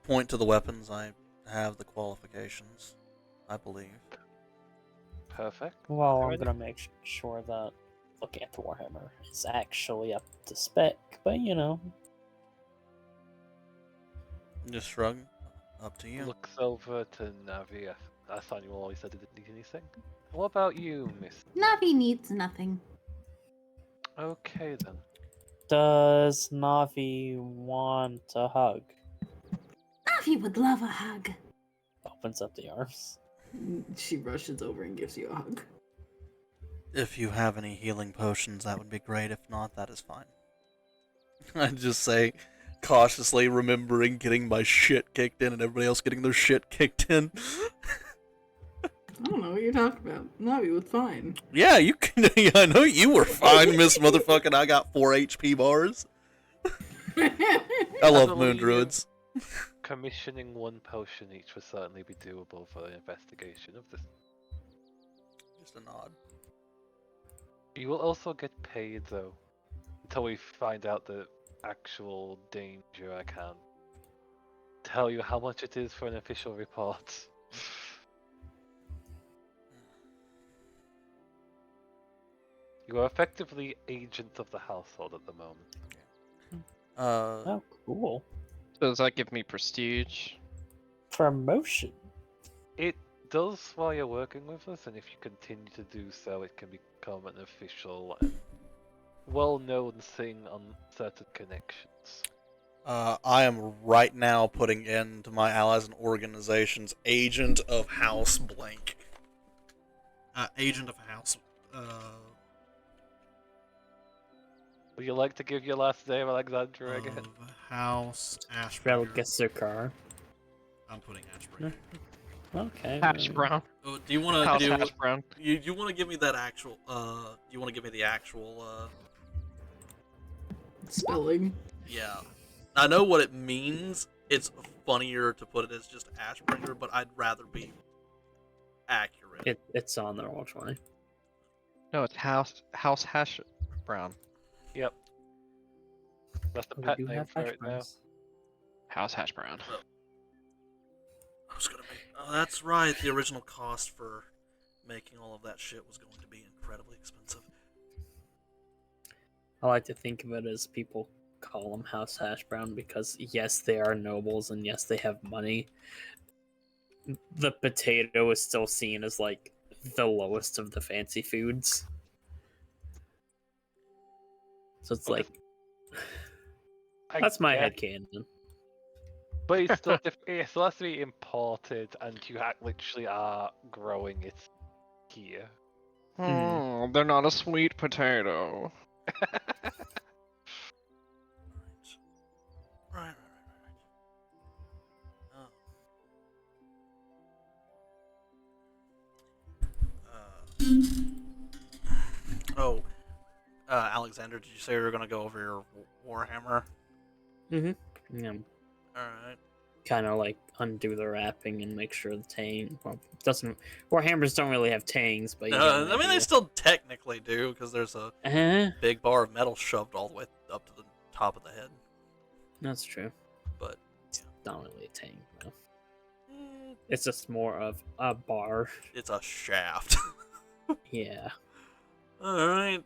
point to the weapons. I have the qualifications, I believe. Perfect. Well, I'm Alrighty. gonna make sure that looking at the Warhammer is actually up to spec, but Just shrug. Up to you. Looks over to Navi. I thought you always said it didn't need anything. What about you, Miss? Navi needs nothing. Okay then. Does Navi want a hug? Navi would love a hug. Opens up the arms. She rushes over and gives you a hug. If you have any healing potions, that would be great. If not, that is fine. I'd just say, cautiously remembering getting my shit kicked in and everybody else getting their shit kicked in. I don't know what you're talking about. Navi was fine. Yeah, you can. I know you were fine, Miss Motherfucking. I got 4 HP bars. I love moon believe- druids. Commissioning one potion each would certainly be doable for the investigation of this. Just a nod. You will also get paid though, until we find out the actual danger. I can't tell you how much it is for an official report. You are effectively agents of the household at the moment. Oh, cool. Does that give me prestige? Promotion. It does while you're working with us, and if you continue to do so, it can become an official and well-known thing on certain connections. I am right now putting into my allies and organizations agent of House Blank. Agent of House. Would you like to give your last name, Alexandra, again? Of House Rel Ashbringer. gets her car. I'm putting Ashbringer. Okay. Hash brown. Oh, do you want to House do? hash brown. You want to give me that actual? You want to give me the actual? Spelling. Yeah. I know what it means. It's funnier to put it as just Ashbringer, but I'd rather be accurate. It's on the Roll20. No, it's house hash brown. Yep. That's the We pet do name have for hash it now. browns. House hash brown. I was gonna make. Oh, that's right. The original cost for making all of that shit was going to be incredibly expensive. I like to think of it as people call them House Hash Brown because yes, they are nobles and yes, they have money. The potato is still seen as like the lowest of the fancy foods. So it's Okay. like I that's my guess, headcanon. But it's still it still has to be imported, and you literally are growing it here. Oh, they're not a sweet potato. Right. Oh. Alexander, did you say you were gonna go over your Warhammer? Yeah, Alright. kind of like undo the wrapping and make sure the tang doesn't. Warhammers don't really have tangs, but you get an I mean, they idea. still technically do, because there's a big bar of metal shoved all the way up to the top of the head. That's true. But It's not really a tang, though. mm, It's just more of a bar. it's a shaft. Yeah, Alright,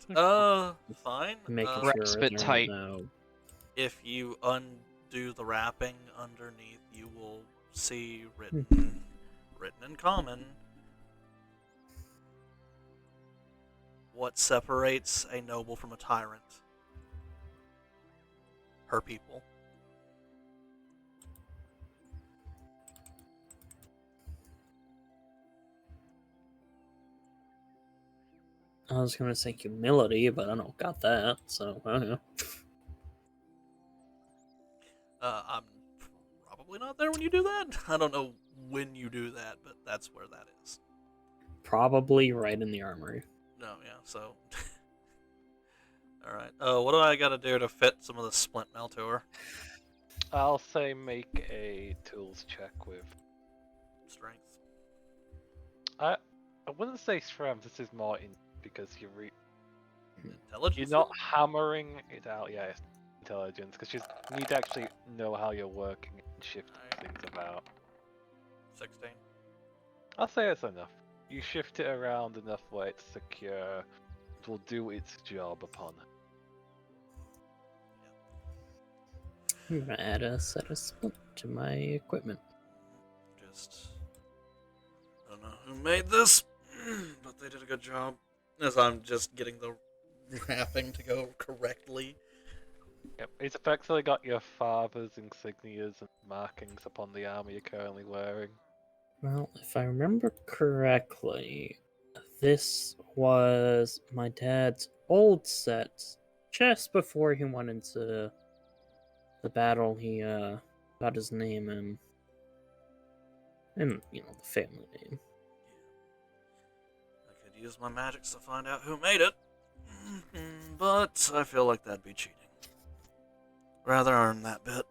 fine. making Uh, sure Respite there are tight. no. If you undo the wrapping underneath, you will see written in common, what separates a noble from a tyrant? Her people. I was gonna say humility, but I don't got that, so I don't know. I'm probably not there when you do that. I don't know when you do that, but that's where that is. Probably right in the armory. No, yeah, so. Alright, what do I gotta do to fit some of the splint mail to her? I'll say make a tools check with. Strength. I wouldn't say strength. This is more in because Intelligence? you're not hammering it out. Yeah, it's intelligence because you need to actually know how you're working and shifting things about. 16. I'll say it's enough. You shift it around enough where it's secure. It will do its job upon it. I'm gonna add a set of splint to my equipment. Just. I don't know who made this, but they did a good job. As I'm just getting the wrapping to go correctly. Yep, it's effectively got your father's insignias and markings upon the armor you're currently wearing. Well, if I remember correctly, this was my dad's old set just before he went into the battle. He got his name and the family name. I could use my magics to find out who made it, but I feel like that'd be cheating. Rather earn that bit.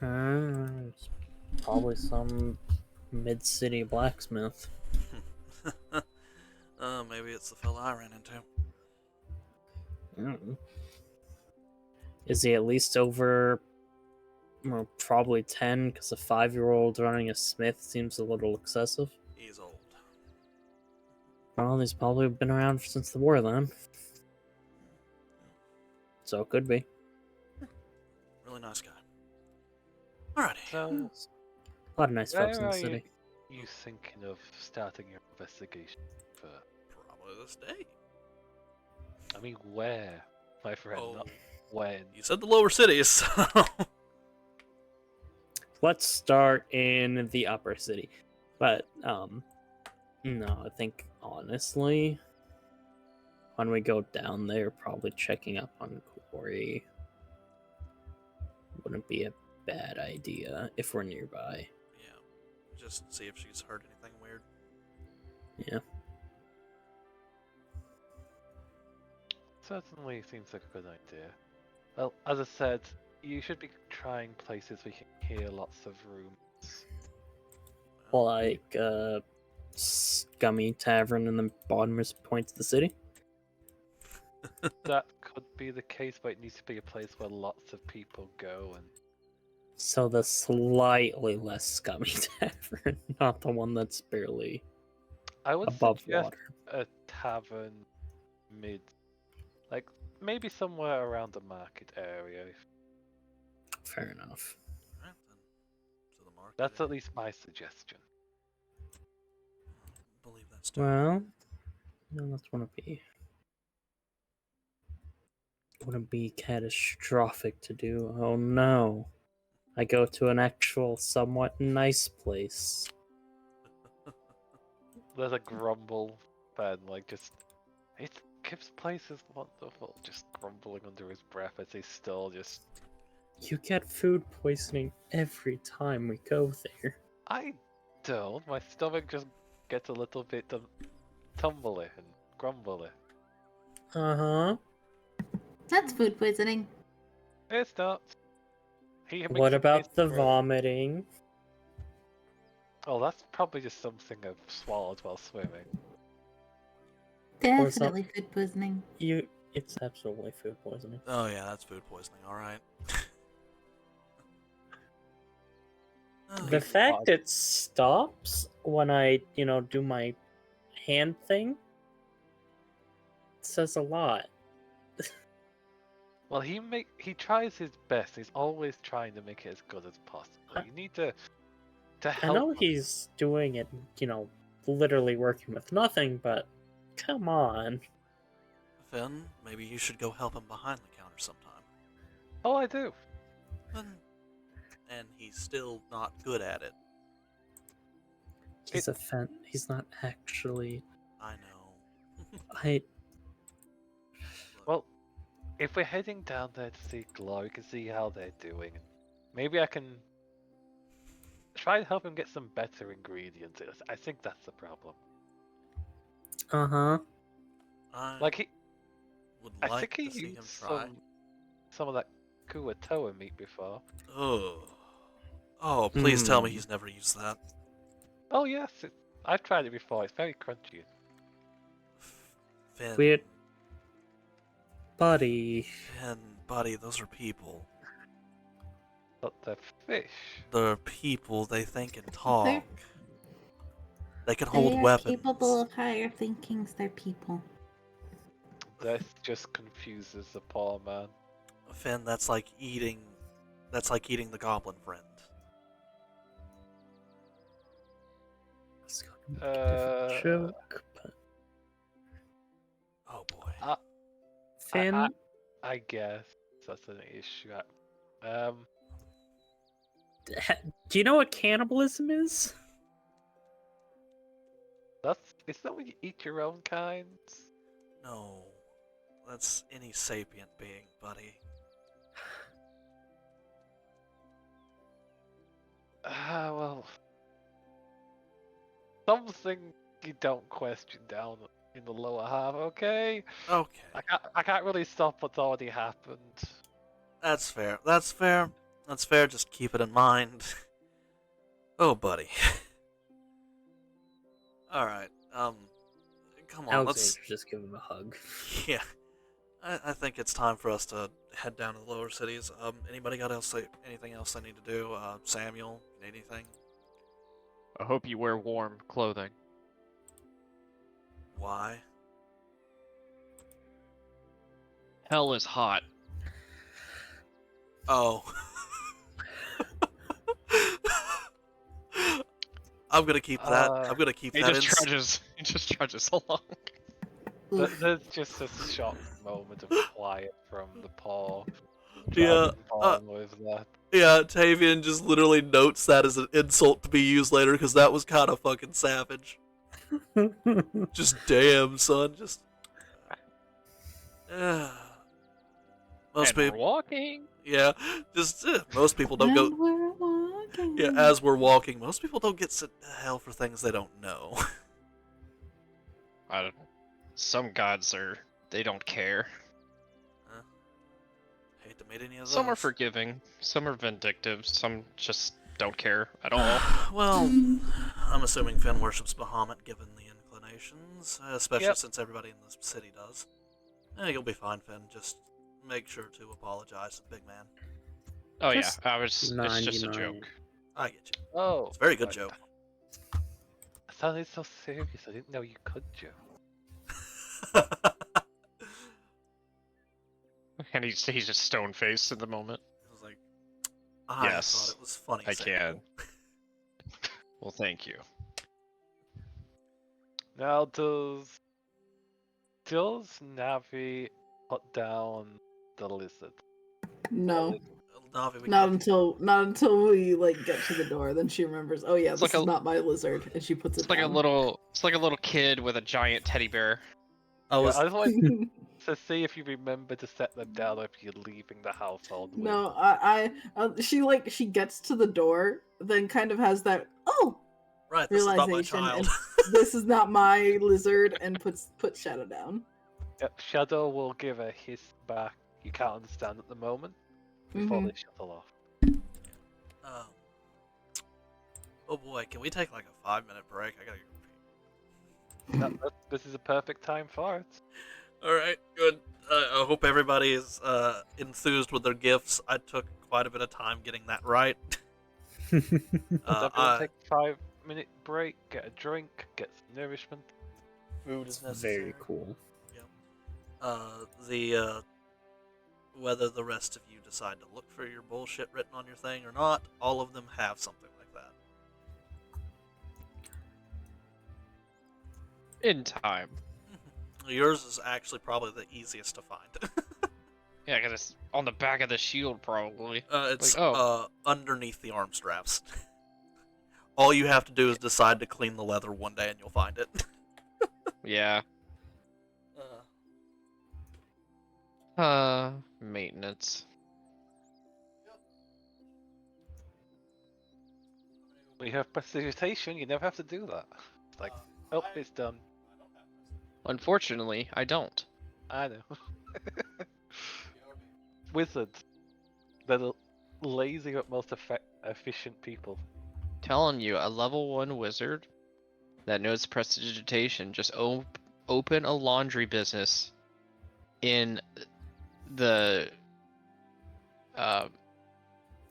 It's probably some mid-city blacksmith. Maybe it's the fella I ran into. I don't know. Is he at least over? Well, probably 10, because a 5-year-old running a smith seems a little excessive. He's old. Well, he's probably been around since the war then. So it could be. Really nice guy. Alrighty. So, A lot of nice folks in where the are city. you thinking of starting your investigation for? Probably this day. I mean, where, my friend, Oh. not when. You said the lower cities, so... Let's start in the upper city. But, no, I think, honestly, when we go down there, probably checking up on Corey wouldn't be a bad idea if we're nearby. Yeah. Just see if she's heard anything weird. Yeah. Certainly seems like a good idea. Well, as I said, you should be trying places where you can hear lots of rooms. Like, Scummy Tavern in the bottomest points of the city. That could be the case, but it needs to be a place where lots of people go. And So the slightly less scummy tavern, not the one that's barely I would above suggest water. a tavern mid, like maybe somewhere around the market area. Fair enough. Alright then. To the market. That's at least my suggestion. I believe that's too. Well, no, that's wouldn't be catastrophic to do. Oh no. I go to an actual somewhat nice place. There's a grumble, Ben, like just it's Kip's place is wonderful, just grumbling under his breath as he's still just. You get food poisoning every time we go there. I don't. My stomach just gets a little bit tumbly and grumbly. Uh-huh. That's food poisoning. It's not. He makes What a about case the for it. vomiting? Oh, that's probably just something I've swallowed while swimming. Or some- Definitely food poisoning. It's absolutely food poisoning. Oh yeah, that's food poisoning, alright. The fact it stops when I, do my hand thing says a lot. Well, he tries his best. He's always trying to make it as good as possible. You need to I help. know him. he's doing it, literally working with nothing, but come on. Finn, maybe you should go help him behind the counter sometime. Oh, I do. And he's still not good at it. He's not actually. I know. I. Well, if we're heading down there to see Glow, we can see how they're doing. Maybe I can try and help him get some better ingredients. I think that's the problem. Uh-huh. I Like he, would I like think he to see him used try. some of that Kuatoa meat before. Oh, please tell me Hmm. he's never used that. Oh yes, I've tried it before. It's very crunchy. Finn. Weird. Buddy. Finn, buddy, those are people. But the fish. They're people, they think and talk. They're- They can They hold are weapons. capable of higher thinkings. They're people. This just confuses the poor man. Finn, that's like eating the goblin friend. It's gonna be a different joke, but Oh boy. I- Finn. I guess that's an issue. Do you know what cannibalism is? Is that when you eat your own kind? No, that's any sapient being, buddy. Well, something you don't question down in the lower half, okay? Okay, I can't really stop what's already happened. that's fair. That's fair. That's fair. Just keep it in mind. Oh, buddy. All right. Come on. Alexander, just give him a hug. Yeah. I think it's time for us to head down to the lower cities. Anybody got anything else they need to do? Samuel, anything? I hope you wear warm clothing. Why? Hell is hot. Oh. I'm gonna keep that. I'm gonna keep He that. just trudges. He just trudges along. There's just a short moment of quiet from the paw. Yeah. With that. Yeah. Tavian just literally notes that as an insult to be used later because that was kind of fucking savage. Just damn, son. Just. Most And we're people. walking. Yeah. Just most people don't And go. we're walking. Yeah. As we're walking, most people don't get sent to hell for things they don't know. I don't know. Some gods they don't care. Hate to meet any of those. Some are forgiving, some are vindictive, some just don't care at all. Well, I'm assuming Finn worships Bahamut given the inclinations, especially Yep. since everybody in the city does. You'll be fine, Finn. Just make sure to apologize to the big man. Oh yeah, Just it's just a 99. joke. I get you. Oh, It's a very good I- joke. I sounded so serious. I didn't know you could joke. And he's just stone faced in the moment. I was like, I Yes, thought it was funny. I Samuel. can. Well, thank you. Now does Navi put down the lizard? No, Navi, we not can- until we like get to the door. Then she remembers. Oh yeah, It's this like is a- not my lizard, and she puts It's it like down. it's like a little kid with a giant teddy bear. I Yeah, was. I just wanted to see if you remember to set them down if you're leaving the household. with- No, she gets to the door, then kind of has that Right, this is not my realization, child. and this is not my lizard, and puts Shadow down. Yep, Shadow will give a hiss back you can't understand at the moment before Mhm. they shuttle off. Um, oh boy, can we take like a 5-minute break? I gotta go pee. This is a perfect time for it. Alright, good. I hope everybody is enthused with their gifts. I took quite a bit of time getting that right. Does everyone take a 5-minute break, get a drink, get some nourishment? Food is necessary. Very cool. Whether the rest of you decide to look for your bullshit written on your thing or not, all of them have something like that. In time. Yours is actually probably the easiest to find. Yeah, because it's on the back of the shield, probably. It's Like, underneath the arm straps. All you have to do is decide to clean the leather one day and you'll find it. Yeah. Maintenance. When you have prestidigitation, you never have to do that. It's like, oh, it's done. Unfortunately, I don't. I know. Wizards. They're the lazy but most efficient people. Telling you, a level 1 wizard that knows prestidigitation just open a laundry business in the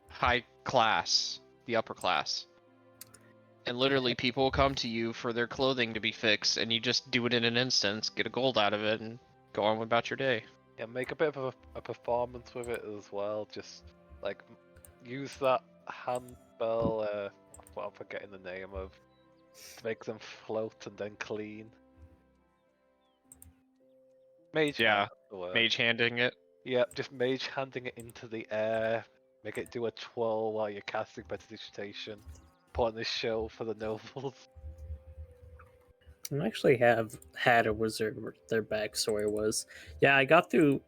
high class, the upper class. And literally people will come to you for their clothing to be fixed, and you just do it in an instance, get a gold out of it, and go on about your day. Yeah, make a bit of a performance with it as well. Just like use that hand spell. What I'm forgetting the name of, to make them float and then clean. Mage. Yeah, hand, that's the word. Mage handing it. Yep, just mage handing it into the air, make it do a twirl while you're casting prestidigitation, put on this show for the nobles. I actually have had a wizard where their backstory was. Yeah, I got through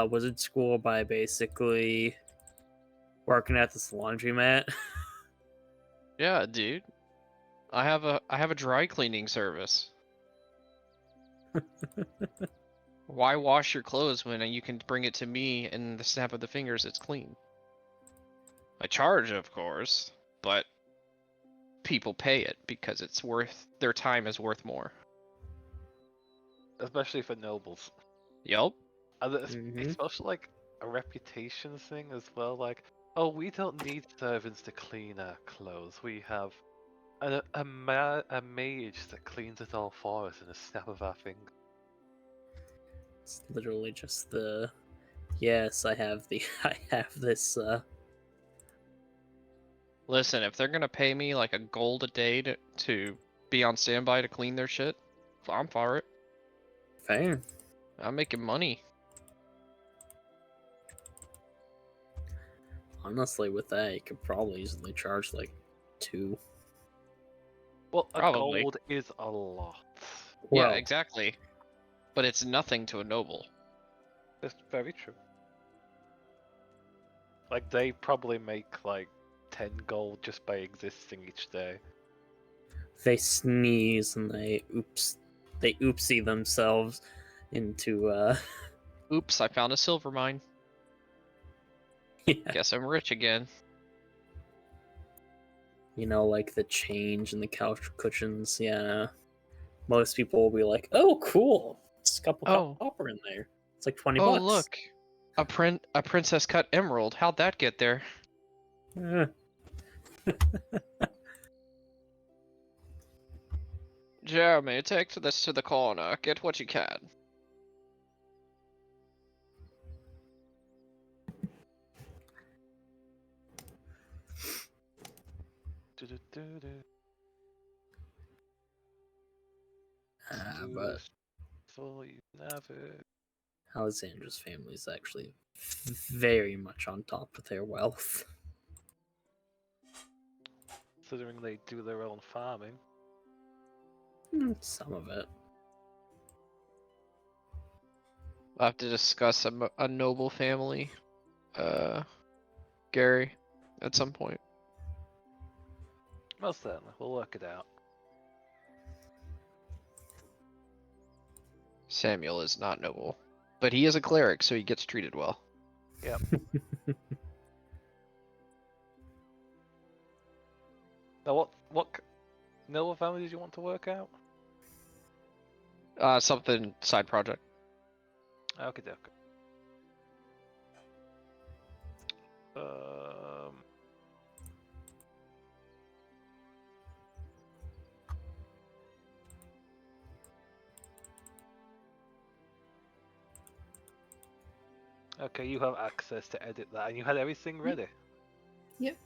wizard school by basically working at this laundromat. Yeah, dude. I have a dry cleaning service. Why wash your clothes when you can bring it to me and the snap of the fingers it's clean? I charge, of course, but people pay it because it's worth their time is worth more. Especially for nobles. Yup. And it's Mhm. also like a reputation thing as well, like, oh, we don't need servants to clean our clothes. We have a mage that cleans it all for us in a snap of our fingers. It's literally just the yes, I have the I have this Listen, if they're gonna pay me like a gold a day to be on standby to clean their shit, I'm for it. fair. I'm making money. Honestly, with that, you could probably easily charge like 2. Well, a Probably. gold is a lot. Yeah, Well, exactly. But it's nothing to a noble. That's very true. Like, they probably make like 10 gold just by existing each day. they sneeze and they oopsie themselves into Oops, I found a silver mine. yeah, Guess I'm rich again. you know, like the change in the couch cushions. Yeah, most people will be like, "Oh, cool! It's a couple Oh. copper in there. It's like 20 Oh, bucks." look. A princess cut emerald. How'd that get there? Eh, Jeremy, take this to the corner. Get what you can. Du-du-du-du. but So you never. Alexandra's family is actually very much on top of their wealth. Considering they do their own farming. Some of it. We'll have to discuss a noble family, Gary, at some point. Most certainly, we'll work it out. Samuel is not noble, but he is a cleric, so he gets treated well. Now, what noble family did you want to work out? Something side project. Okay, okay. Okay, you have access to edit that, and you had everything ready. Yep.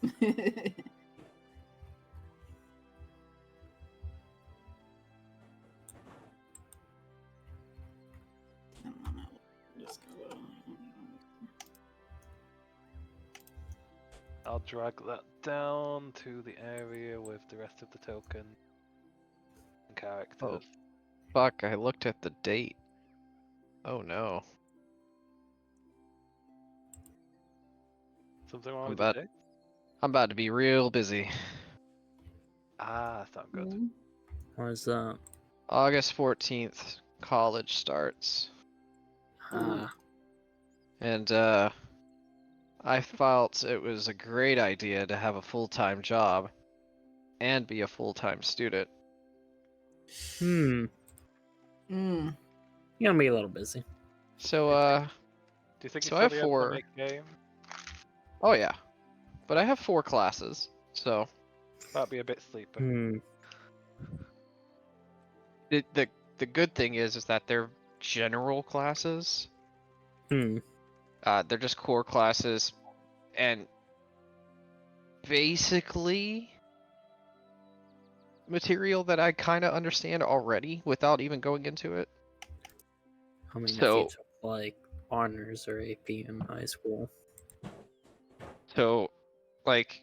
I'll drag that down to the area with the rest of the token characters. Oh. Fuck, I looked at the date. Oh no. Something wrong I'm with about- the date? I'm about to be real busy. Ah, that's not good. Mm. What is that? August 14th, college starts. Ah, And, I felt it was a great idea to have a full-time job and be a full-time student. hmm. Mm. You're gonna be a little busy. So, Do you think So it's I have still the 4. atomic game? Oh yeah. But I have 4 classes, so That'd be a bit sleepy. Hmm. the good thing is that they're general classes. Hmm. They're just core classes, and basically material that I kind of understand already without even going into it. I mean, if So- you took like honors or AP in high school. So, like,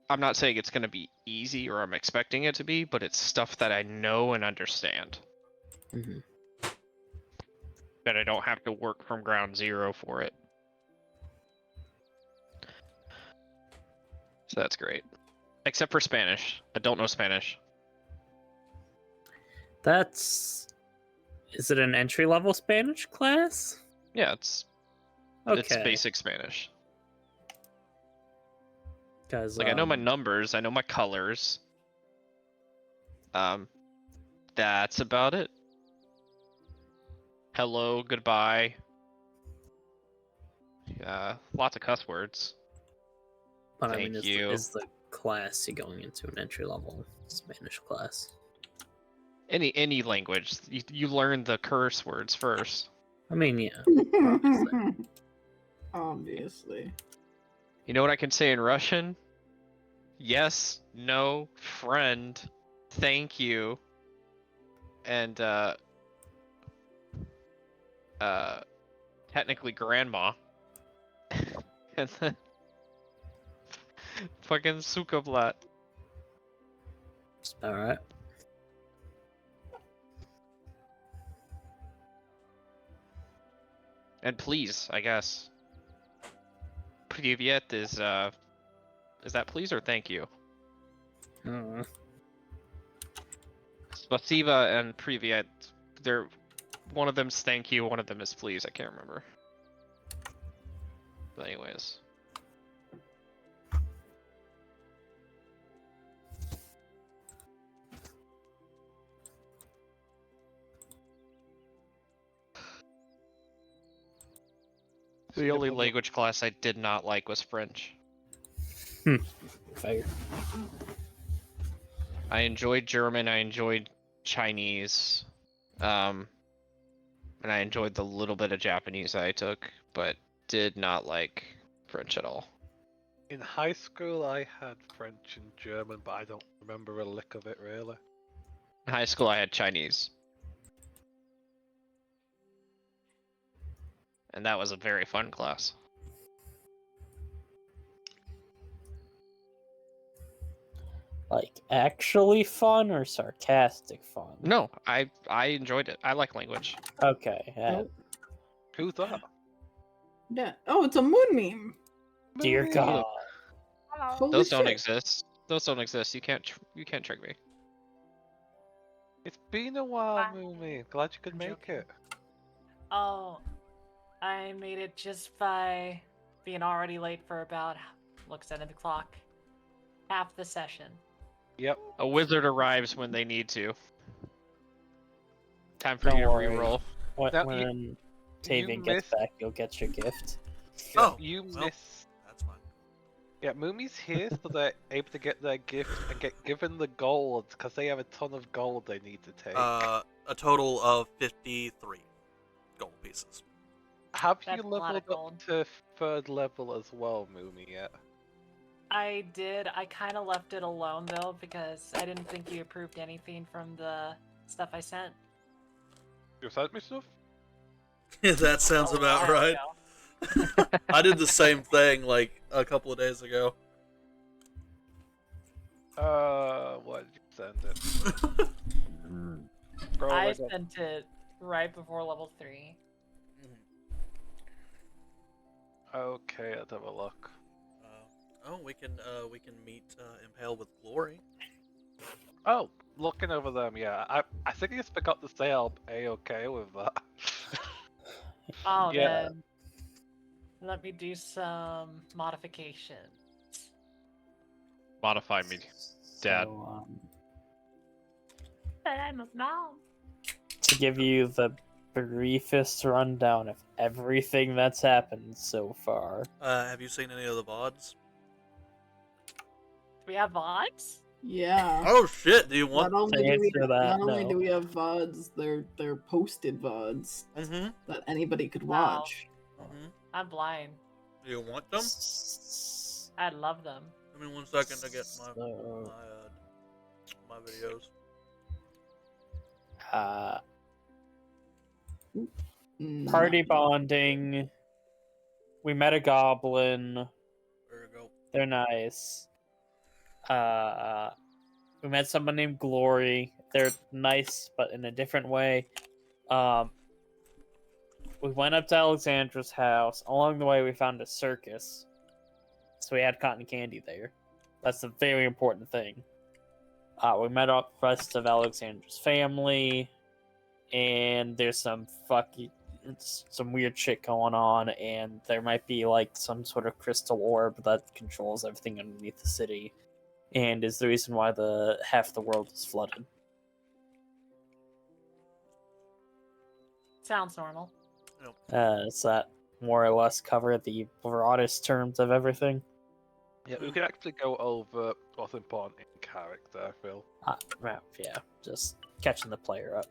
I'm not saying it's gonna be easy or I'm expecting it to be, but it's stuff that I know and understand. hmm That I don't have to work from ground zero for it. So that's great. Except for Spanish. I don't know Spanish. Is it an entry level Spanish class? Yeah, it's Okay. basic Spanish. Because Like I know my numbers, I know my colors. That's about it. Hello, goodbye. Lots of cuss words. But I mean, Thank you. is the class you're going into an entry level Spanish class? Any language, you learn the curse words first. I mean, yeah. Obviously. You know what I can say in Russian? Yes, no, friend, thank you, and technically grandma, and then fucking suka blat. That's about right. And please, I guess. Privyet is that please or thank you? Uh, Spasiba and Privyet, they're one of them's thank you, one of them is please. I can't remember. But anyways. The only language class I did not like was French. Fire. I enjoyed German, I enjoyed Chinese, and I enjoyed the little bit of Japanese I took, but did not like French at all. In high school, I had French and German, but I don't remember a lick of it really. In high school, I had Chinese. And that was a very fun class. Like actually fun or sarcastic fun? No, I enjoyed it. I like language. Okay. Yeah. Nope. Who's that? Yeah. Oh, it's a moon meme. Dear Moo. God. Holy Those don't shit. exist. Those don't exist. You can't trick me. It's been a while, Bye. Moomy. Glad you could I'm make joking. it. Oh, I made it just by being already late for about, looks at the clock, half the session. Yep. A wizard arrives when they need to. Time for Don't you to worry. reroll. Now, When Tavian gets missed- back, you'll get your gift. Oh, You well. miss. That's fine. Yeah, Moomy's here so they're able to get their gift and get given the gold because they have a ton of gold they need to take. A total of 53 gold pieces. Have That's you a lot of leveled up gold. to 3rd level as well, Moomy, yet? I did. I kind of left it alone though because I didn't think you approved anything from the stuff I sent. You sent me stuff? That sounds a about while right. ago. I did the same thing like a couple of days ago. What did you send it? Bro, I I got- sent it right before level 3. Okay, let's have a look. We can meet Impale with Glory. Oh, looking over them, yeah. I think I just forgot to say I'll A-okay with that. Oh, Yeah. then let me do some modifications. Modify me, Dad. So, But I'm a mom. to give you the briefest rundown of everything that's happened so far. Have you seen any of the VODs? We have VODs? Yeah. Oh shit! Do you want? Not only, to do we, answer that, not only no. do we have VODs, they're posted VODs Mm-hmm. that anybody could Wow. watch. Mm-hmm. I'm blind. Do you want them? I love them. Give me 1 second to get my So, my videos. Party bonding. We met a goblin. There you go. They're nice. We met someone named Glory. They're nice, but in a different way. We went up to Alexandra's house. Along the way, we found a circus. So we had cotton candy there. That's a very important thing. We met up the rest of Alexandra's family. And there's some weird shit going on. And there might be like some sort of crystal orb that controls everything underneath the city. And is the reason why half the world is flooded. Sounds normal. Does that more or less cover the broadest terms of everything? Yeah, we could actually go over what's important in character, I feel. Well, yeah, just catching the player up.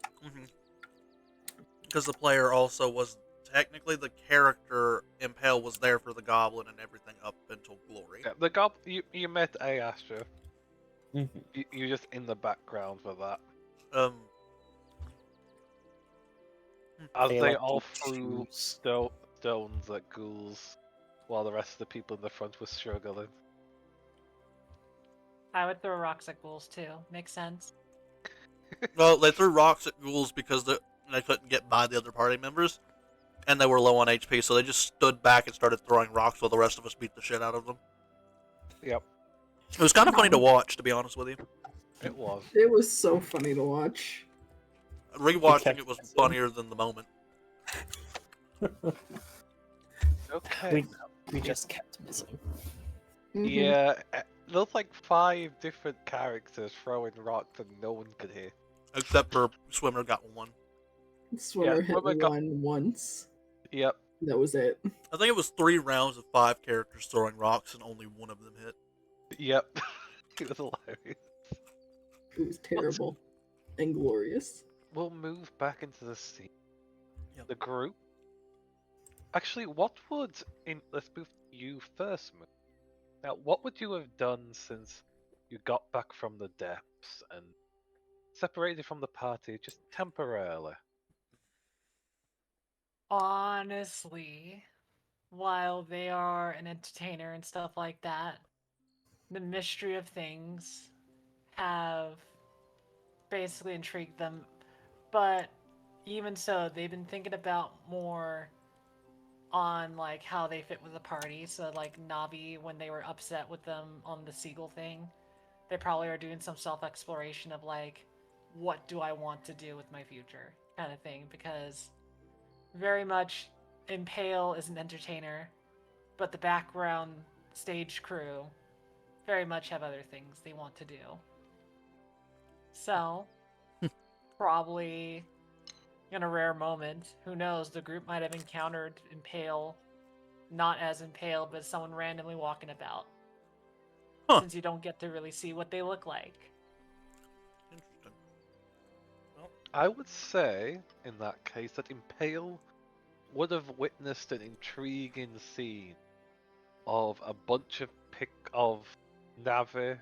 Because the player also was technically the character. Impale was there for the goblin and everything up until Glory. Yeah, you met Ayasha. You're just in the background for that. As they all threw stones at ghouls, while the rest of the people in the front were struggling. I would throw rocks at ghouls too. Makes sense. Well, they threw rocks at ghouls because they couldn't get by the other party members, and they were low on HP, so they just stood back and started throwing rocks while the rest of us beat the shit out of them. Yep. It was kind of funny to watch, to be honest with you. It was. It was so funny to watch. Rewatching it was funnier than the moment. Okay. We just kept missing. Yeah, there's like 5 different characters throwing rocks and no one could hit. Except for Swimmer got one. Swimmer hit Swimmer got- one once. Yep. That was it. I think it was 3 rounds of 5 characters throwing rocks and only one of them hit. Yep. It was hilarious. It was terrible and glorious. We'll move back into the scene. Yep. The group. Actually, let's move to you first, Moon. Now, what would you have done since you got back from the depths and separated from the party just temporarily? Honestly, while they are an entertainer and stuff like that, the mystery of things have basically intrigued them. But even so, they've been thinking about more on like how they fit with the party. So like Navi, when they were upset with them on the seagull thing, they probably are doing some self-exploration of like, what do I want to do with my future kind of thing, because very much Impale is an entertainer, but the background stage crew very much have other things they want to do. So, probably in a rare moment, who knows, the group might have encountered Impale, not as Impale, but someone randomly walking about. Huh. Since you don't get to really see what they look like. Interesting. I would say, in that case, that Impale would have witnessed an intriguing scene of a bunch of Navi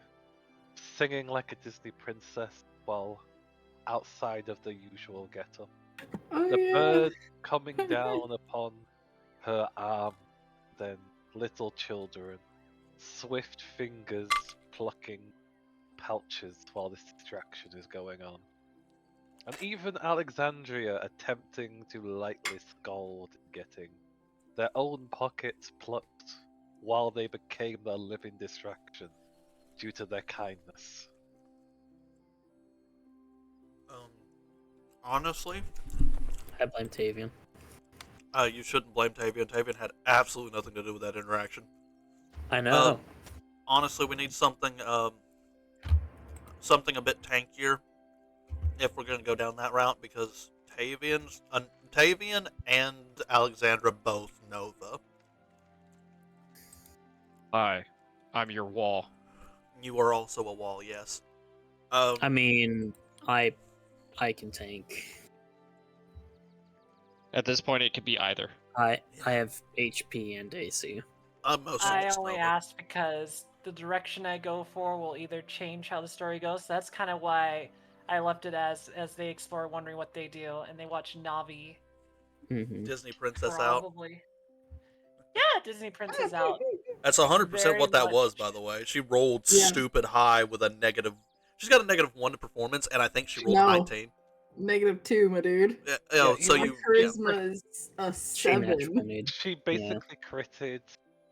singing like a Disney princess while outside of the usual getup. Oh, The yeah. bird coming down upon her arm, then little children, swift fingers plucking pouches while this distraction is going on. And even Alexandria attempting to lightly scold, getting their own pockets plucked while they became a living distraction due to their kindness. Honestly, I blame Tavian. you shouldn't blame Tavian. Tavian had absolutely nothing to do with that interaction. I know. Honestly, we need something a bit tankier if we're going to go down that route, because Tavian and Alexandra both Nova. Hi, I'm your wall. You are also a wall, yes. I mean, I can tank. At this point, it could be either. I have HP and AC. I'm mostly I just only Nova. asked because the direction I go for will either change how the story goes. So that's kind of why I left it as they explore, wondering what they do, and they watch Navi Mm-hmm. Disney Princess out. Probably. Yeah, Disney Princess out. That's 100% Very what that was, much. by the way. She rolled Yeah. stupid high with a negative. She's got a -1 to performance, and I think she rolled No. 19. -2, my dude. Yeah, Yeah, so you- My you. charisma is a She natural 7. made. She basically critted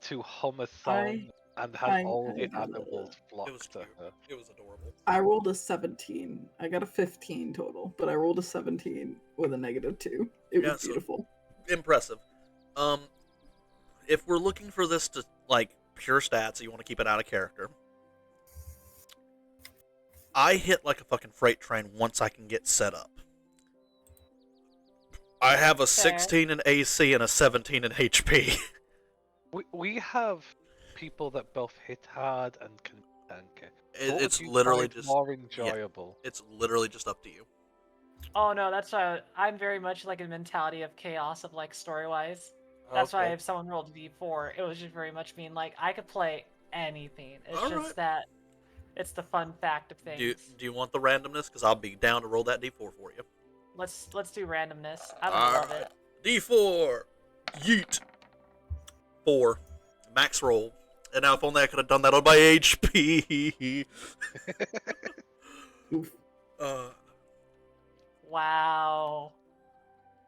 to hum a song and had I- all the I- animals It flock was to cute. her. It was adorable. I rolled a 17. I got a 15 total, but I rolled a 17 with a -2. It Yeah, was so- beautiful. Impressive. If we're looking for this to like pure stats, so you want to keep it out of character. I hit like a fucking freight train once I can get set up. I have a 16 in AC and a 17 in HP. We have people that both hit hard and can tank it. What would It's you literally find just more enjoyable. it's literally just up to you. Oh no, that's why I'm very much like a mentality of chaos of like story wise. That's why Okay. if someone rolled a d4, it was just very much being like I could play anything. It's All just right. that it's the fun fact of things. Do you want the randomness? Because I'll be down to roll that D4 for you. Let's do randomness. I would All love right. it. D4. Yeet. 4. Max roll. And now if only I could have done that on my HP. Oof. Wow.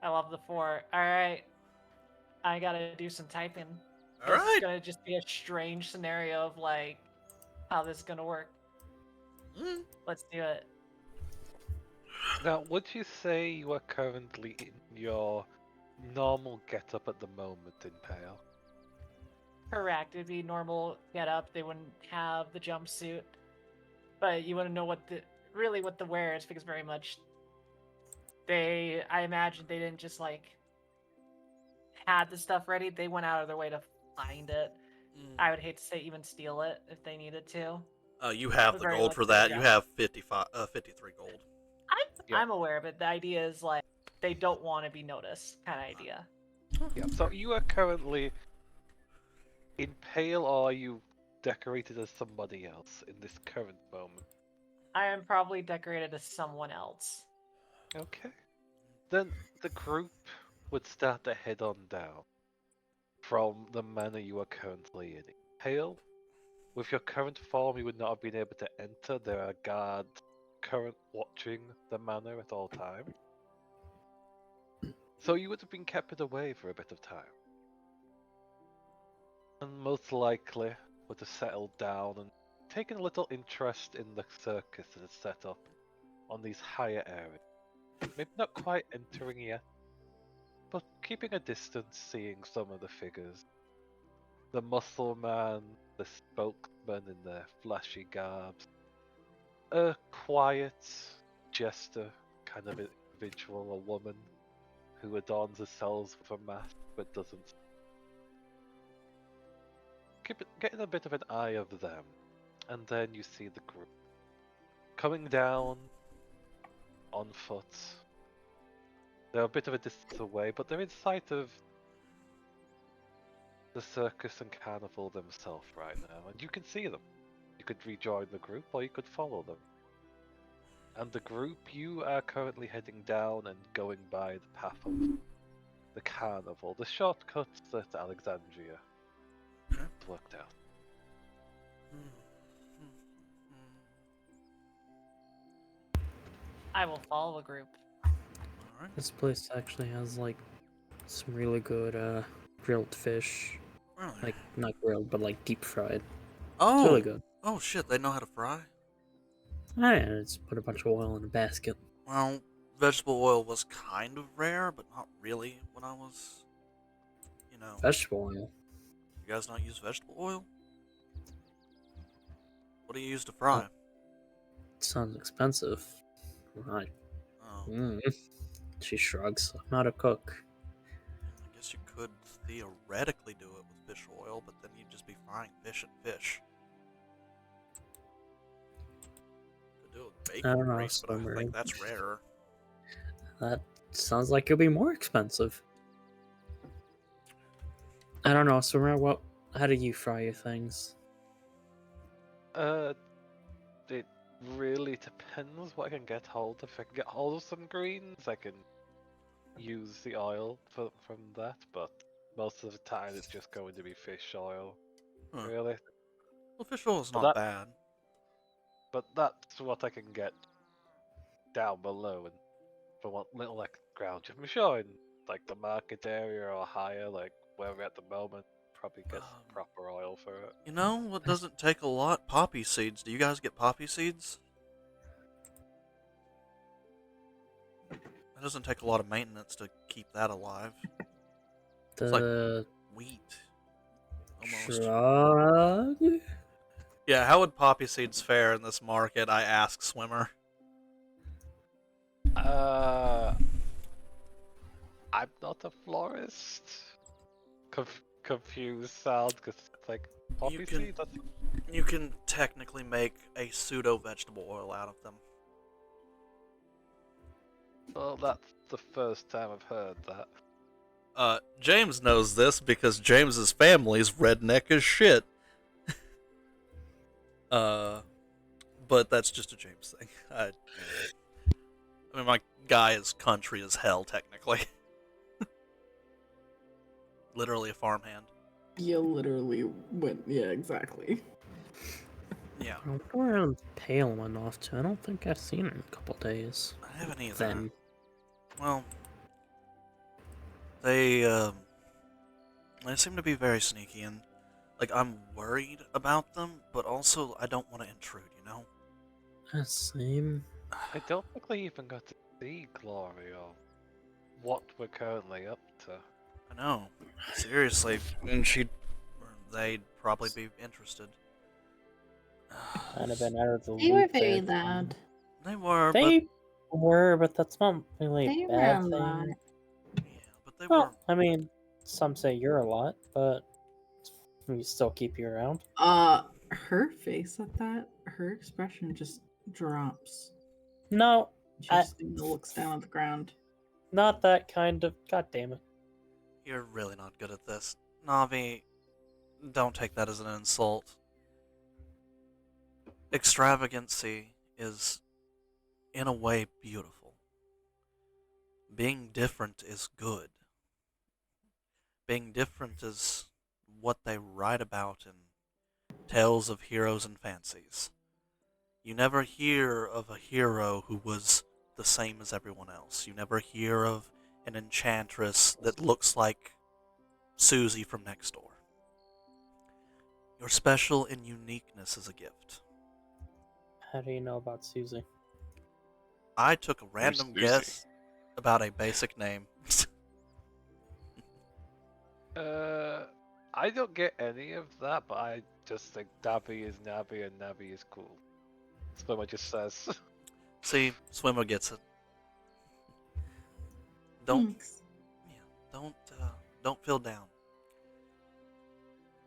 I love the 4. All right. I gotta do some typing. All right. It's gonna just be a strange scenario of like how this is gonna work. Mm. Let's do it. Now, would you say you are currently in your normal getup at the moment in Pale? Correct. It'd be normal get up. They wouldn't have the jumpsuit, but you wouldn't know what the wear is because very much I imagine they didn't just like had the stuff ready. They went out of their way to find it. I would hate to say even steal it if they needed to. You have But the very gold much for so, that. yeah. You have 53 gold. Yeah. I'm aware of it. The idea is like they don't want to be noticed kind of idea. Yeah. So you are currently in Pale, or are you decorated as somebody else in this current moment? I am probably decorated as someone else. Okay. Then the group would start to head on down from the manor you are currently in. Pale, with your current form, you would not have been able to enter. There are guards current watching the manor at all times. So you would have been kept away for a bit of time. And most likely would have settled down and taken a little interest in the circus that is set up on these higher areas. Maybe not quite entering yet, but keeping a distance, seeing some of the figures. The muscle man, the spokesman in their flashy garbs. A quiet jester kind of individual, a woman who adorns herself with a mask but doesn't. Getting a bit of an eye of them, and then you see the group coming down on foot. They're a bit of a distance away, but they're in sight of the circus and carnival themselves right now, and you can see them. You could rejoin the group, or you could follow them. And the group, you are currently heading down and going by the path of the carnival, the shortcuts that Alexandria worked out. I will follow a group. Alright. This place actually has like some really good grilled fish. Really? Like not grilled, but like deep fried. Oh, It's really good. oh shit, they know how to fry? Oh yeah, just put a bunch of oil in a basket. Well, vegetable oil was kind of rare, but not really when I was, Vegetable oil. You guys not use vegetable oil? What do you use to fry? It sounds expensive. Right. Oh, She shrugs. I'm not a cook. I guess you could theoretically do it with fish oil, but then you'd just be frying fish and fish. Could do it with bacon I don't know, grease, but I Summer. think that's rare. That sounds like it'll be more expensive. I don't know, Summer, how do you fry your things? It really depends what I can get hold of. If I can get hold of some greens, I can use the oil from that, but most of the time it's just going to be fish oil, Huh. really. Well, fish oil is Well, not that- bad. But that's what I can get down below, and for what little I can ground. I'm sure in like the market area or higher, like where we're at the moment, probably get some proper oil for it. You know what doesn't take a lot? Poppy seeds. Do you guys get poppy seeds? It doesn't take a lot of maintenance to keep that alive. It's like The wheat. Almost. shrug. Yeah, how would poppy seeds fare in this market? I ask Swimmer. I'm not a florist. Confused sound because it's like poppy can- seed. That's You can technically make a pseudo vegetable oil out of them. well, that's the first time I've heard that. James knows this because James's family's redneck as shit. But that's just a James thing. I mean, my guy is country as hell, technically. Literally a farmhand. You literally went. Yeah, exactly. Yeah, I wonder where I'm pale enough to. I don't think I've seen it in a couple days. I haven't either. Then Well, they seem to be very sneaky, and like I'm worried about them, but also I don't want to intrude. You know. same. I don't think they even got to see Glory or what we're currently up to. I know. Seriously, and they'd probably be interested. Kind of been out of the They were loop very there. loud. They were, They were, but that's not really They a were bad a thing. lot. but yeah, but they Well, were. I mean, some say you're a lot, but we still keep you around. Her face at that, her expression just drops. No, She I- just looks down at the ground. not that kind of. God damn it. You're really not good at this, Navi. Don't take that as an insult. Extravagancy is, in a way, beautiful. Being different is good. Being different is what they write about in tales of heroes and fancies. You never hear of a hero who was the same as everyone else. You never hear of an enchantress that looks like Susie from next door. Your special and uniqueness is a gift. How do you know about Susie? I took a random Susie? guess about a basic name. I don't get any of that, but I just think Navi is Navi and Navi is cool. That's what it just says. See, Swimmer gets it. Don't Thanks. don't feel down.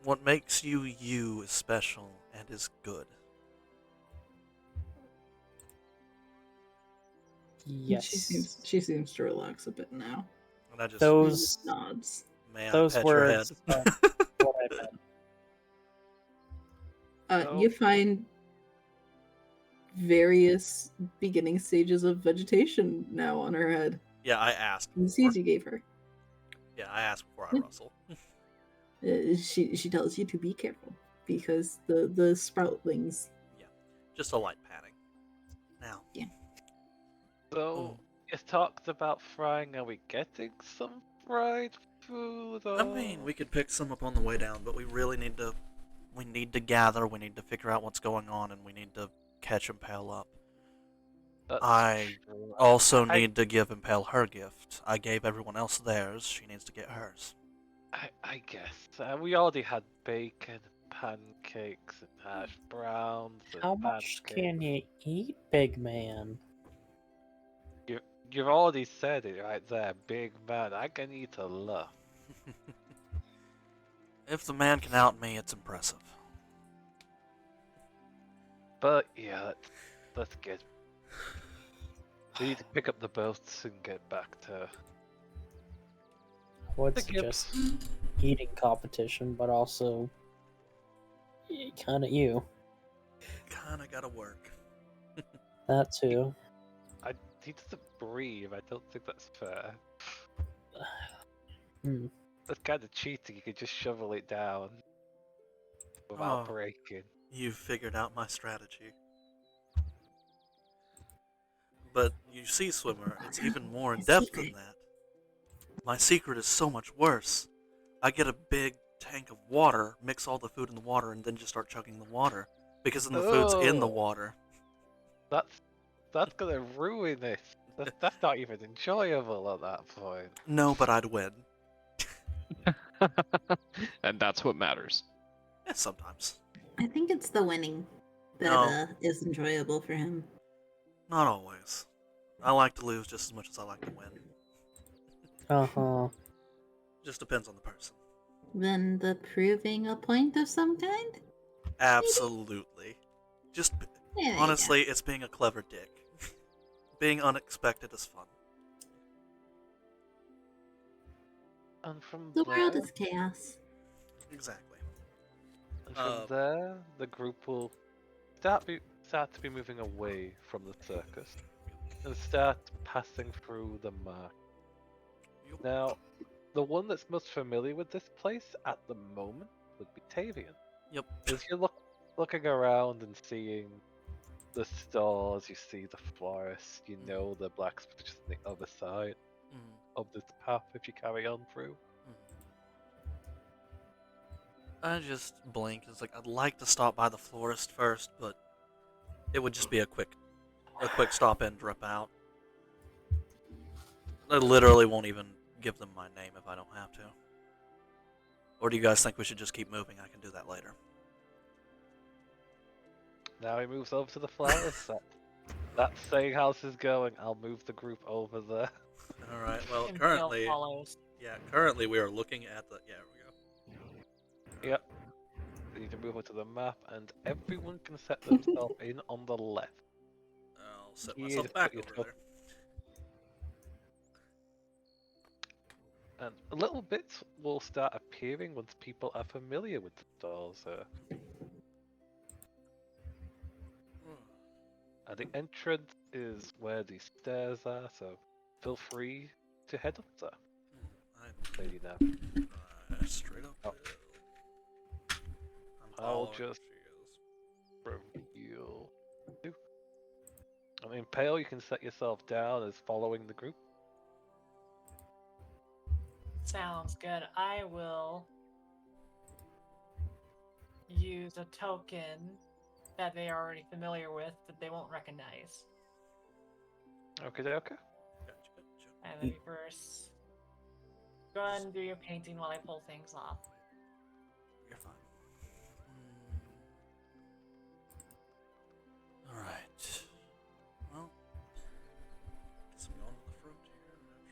What makes you you is special and is good. Yes. She seems to relax a bit now. And I just Those Nods. may I those pet your head? words are what I meant. Oh. You find various beginning stages of vegetation now on her head. Yeah, I asked. The seeds you gave her. Yeah, I asked before I Yeah. rustle. She tells you to be careful because the sproutlings. Just a light patting. Now, So, you talked about frying. Are we getting some fried food? Or... I mean, we could pick some up on the way down, but we really need to. We need to gather. We need to figure out what's going on, and we need to catch Impale up. That's I true. Also I- need to give Impale her gift. I gave everyone else theirs. She needs to get hers. I guess. We already had bacon, pancakes, and hash browns. And How much pancakes. can you eat, big man? You've already said it right there, big man. I can eat a lot. If the man can out me, it's impressive. But yeah, let's get. We need to pick up the boats and get back to. I would The suggest eating competition, but also kind of you. Kinda gotta work. That too. He doesn't breathe. I don't think that's fair. That's kind of cheating. You could just shovel it down without Oh. breaking. You've figured out my strategy. But you see, Swimmer, it's even more in His depth secret. than that. My secret is so much worse. I get a big tank of water, mix all the food in the water, and then just start chugging the water. Because then the food's in the Oh. water. That's gonna ruin it. That's not even enjoyable at that point. No, but I'd win. And that's what matters. Yeah, sometimes. I think it's the winning that No. is enjoyable for him. Not always. I like to lose just as much as I like to win. Uh-huh. Just depends on the person. Then the proving a point of some kind? Absolutely. Just Yeah, there you go. honestly, it's being a clever dick. Being unexpected is fun. And from The world there, is chaos. Exactly. the group will start to be moving away from the circus and start passing through the mark. Yup. Now, the one that's most familiar with this place at the moment would be Tavian. Yep. As you're looking around and seeing the stores, you see the forest, you know the blacksmith just on the other side Mm, of this path if you carry on through. I just blink. It's like I'd like to stop by the florist first, but it would just be a quick stop in, drip out. I literally won't even give them my name if I don't have to. Or do you guys think we should just keep moving? I can do that later. Now he moves over to the flowers. That's saying how's this going. I'll move the group over there. All right. Well, And Bill currently, follows. currently we are looking at the. Yeah, we go. Yep. You need to move onto the map, and everyone can set themselves in on the left. I'll set Yeah, myself just back put your over top- there. And a little bits will start appearing once people are familiar with the stores. And the entrance is where the stairs are, so feel free to head up there, Lady Nav. Straight up. Oh. I'm I'll following just- she is. Reveal. I mean, Pale, you can set yourself down as following the group. Sounds good. I will use a token that they are already familiar with that they won't recognize. Okay. Gotcha. And then reverse. Go ahead and do your painting while I pull things off. You're fine. All right. Well, guess I'm going to the front here. I'm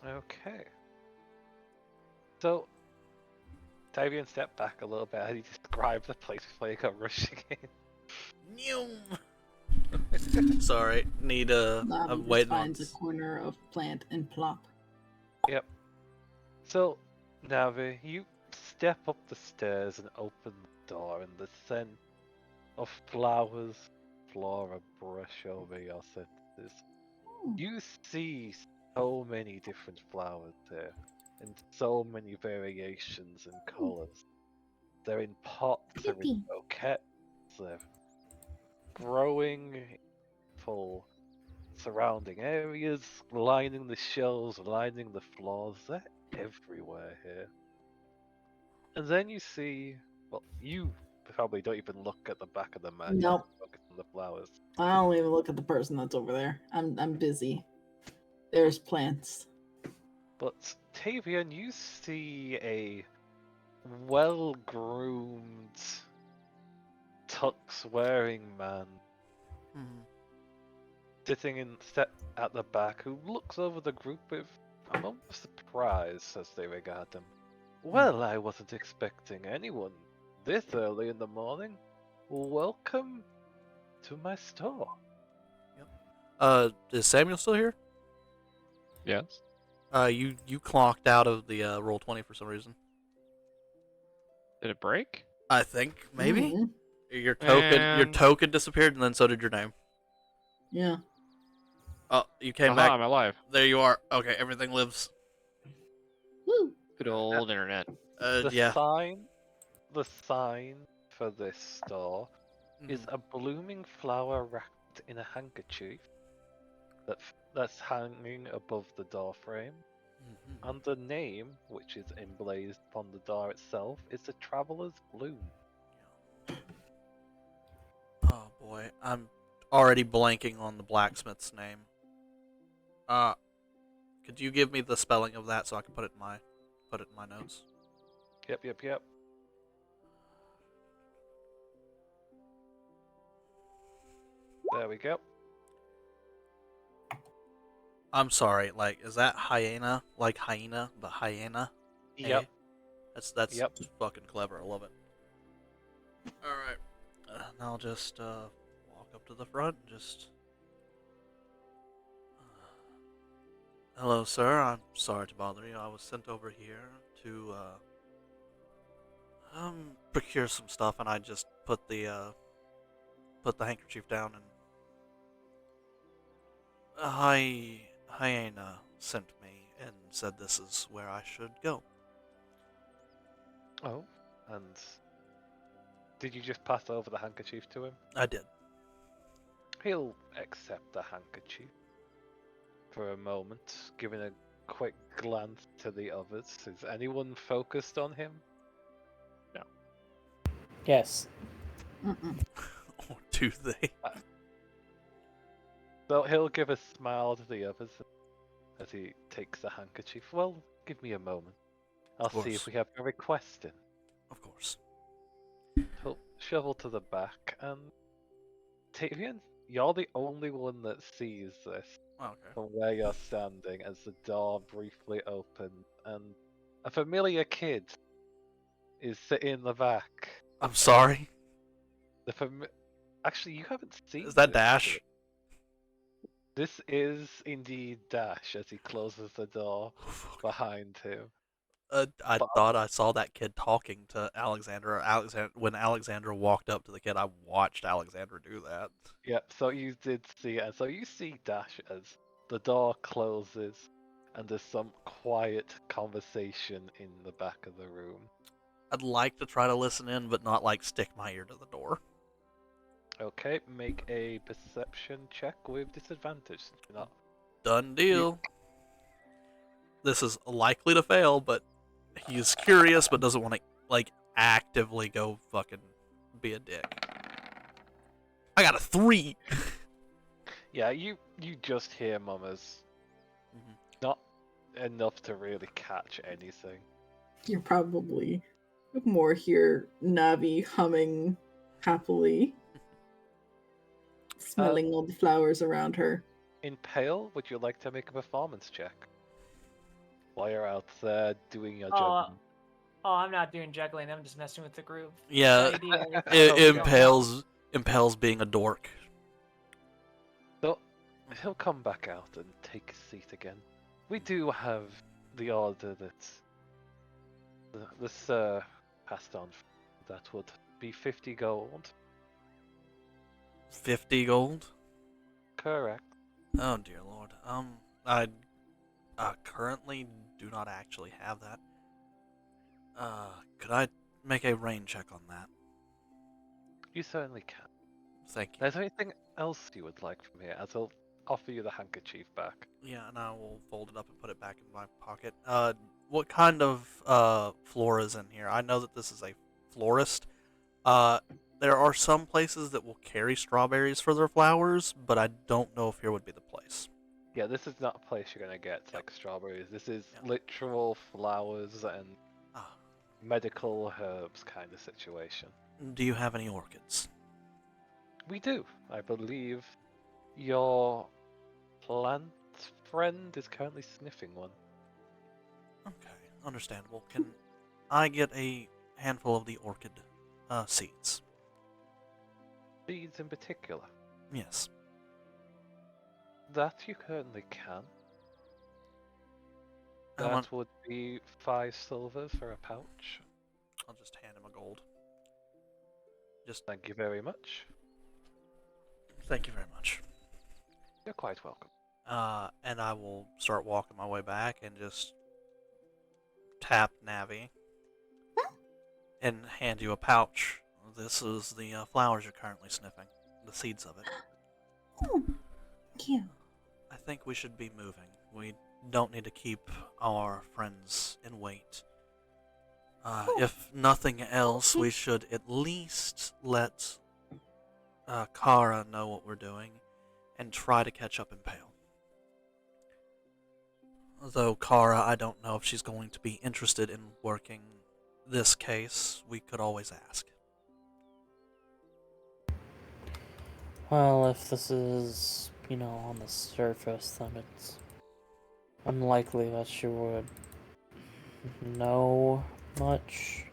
sure Okay. So, Tavian stepped back a little bit. How do you describe the place before you go rushing in? Noom. Sorry. Need Navi I'm just waiting on. finds a corner of plant and plop. Yep. So, Navi, you step up the stairs and open the door, and the scent of flowers, flora brush over your senses. You see so many different flowers here, and so many variations and colors. They're in pots, they're in Yippee. bouquets, they're growing full surrounding areas, lining the shelves, lining the floors. They're everywhere here. And then you see, well, you probably don't even look at the back of the map. You Nope. focus on the flowers. I don't even look at the person that's over there. I'm busy. There's plants. But Tavian, you see a well-groomed, tux-wearing man sitting at the back who looks over the group with a moment of surprise as they regard them. Well, I wasn't expecting anyone this early in the morning. Welcome to my store. Is Samuel still here? Yes. You clocked out of the roll 20 for some reason. Did it break? I think maybe Mhm. your And- token disappeared, and then so did your name. Yeah. Oh, you came Aha, back. I'm alive. There you are. Okay, everything lives. Woo. Good old internet. The Yeah. sign for this store is Mhm. a blooming flower wrapped in a handkerchief that's hanging above the door frame. Mhm. And the name, which is emblazed upon the door itself, is the Traveler's Bloom. Oh boy, I'm already blanking on the blacksmith's name. Could you give me the spelling of that so I can put it in my notes? Yep. There we go. I'm sorry. Like, is that hyena? Like hyena, but hyena? Yep. That's Yep. fucking clever. I love it. All right. And I'll just walk up to the front and just. Hello, sir. I'm sorry to bother you. I was sent over here to procure some stuff, and I just put the handkerchief down, and a hyena sent me and said this is where I should go. Oh, and did you just pass over the handkerchief to him? I did. He'll accept the handkerchief for a moment, giving a quick glance to the others. Is anyone focused on him? Yes. Mm-mm. Or do they? So he'll give a smile to the others as he takes the handkerchief. Well, give me a moment. I'll see if course. we have a request in. Of course. He'll shovel to the back, and Tavian, you're the only one that sees this Okay. from where you're standing as the door briefly opens, and a familiar kid is sitting in the back. I'm sorry. Actually, you haven't seen Is that this Dash? kid. This is indeed Dash as he closes the door behind him. I But- thought I saw that kid talking to Alexandra. When Alexandra walked up to the kid, I watched Alexandra do that. Yep, so you did see it. So you see Dash as the door closes and there's some quiet conversation in the back of the room. I'd like to try to listen in, but not like stick my ear to the door. Okay, make a perception check with disadvantage. Since you're not... Done deal. This is likely to fail, but he's curious, but doesn't want to like actively go fucking be a dick. I got a 3. Yeah, you just hear murmurs. Mhm. Not enough to really catch anything. You're probably more here, Navi humming happily, smelling all the flowers around her. In Pale, would you like to make a performance check? While you're out there doing your job. Oh, I'm not doing juggling. I'm just messing with the group. Yeah, The idea is- impales being a dork. So he'll come back out and take a seat again. We do have the order that the sir passed on. That would be 50 gold. 50 gold. Correct. Oh dear lord. I currently do not actually have that. Could I make a rain check on that? You certainly can. Thank you. Is there anything else you would like from here? As I'll offer you the handkerchief back. Yeah, and I will fold it up and put it back in my pocket. What kind of flora is in here? I know that this is a florist. There are some places that will carry strawberries for their flowers, but I don't know if here would be the place. Yeah, this is not a place you're gonna get like strawberries. This is Yep. literal flowers and Ah, medical herbs kind of situation. do you have any orchids? We do. I believe your plant friend is currently sniffing one. Okay, understandable. Can I get a handful of the orchid seeds? Seeds in particular. Yes. That you currently can. I That want- would be 5 silvers for a pouch. I'll just hand him a gold. Just Thank you very much. thank you very much. You're quite welcome. And I will start walking my way back and just tap Navi and hand you a pouch. This is the flowers you're currently sniffing, the seeds of it. Oh, cute. I think we should be moving. We don't need to keep our friends in wait. If nothing else, we should at least let Kara know what we're doing and try to catch up in Pale. Though Kara, I don't know if she's going to be interested in working this case. We could always ask. Well, if this is, on the surface, then it's unlikely that she would know much.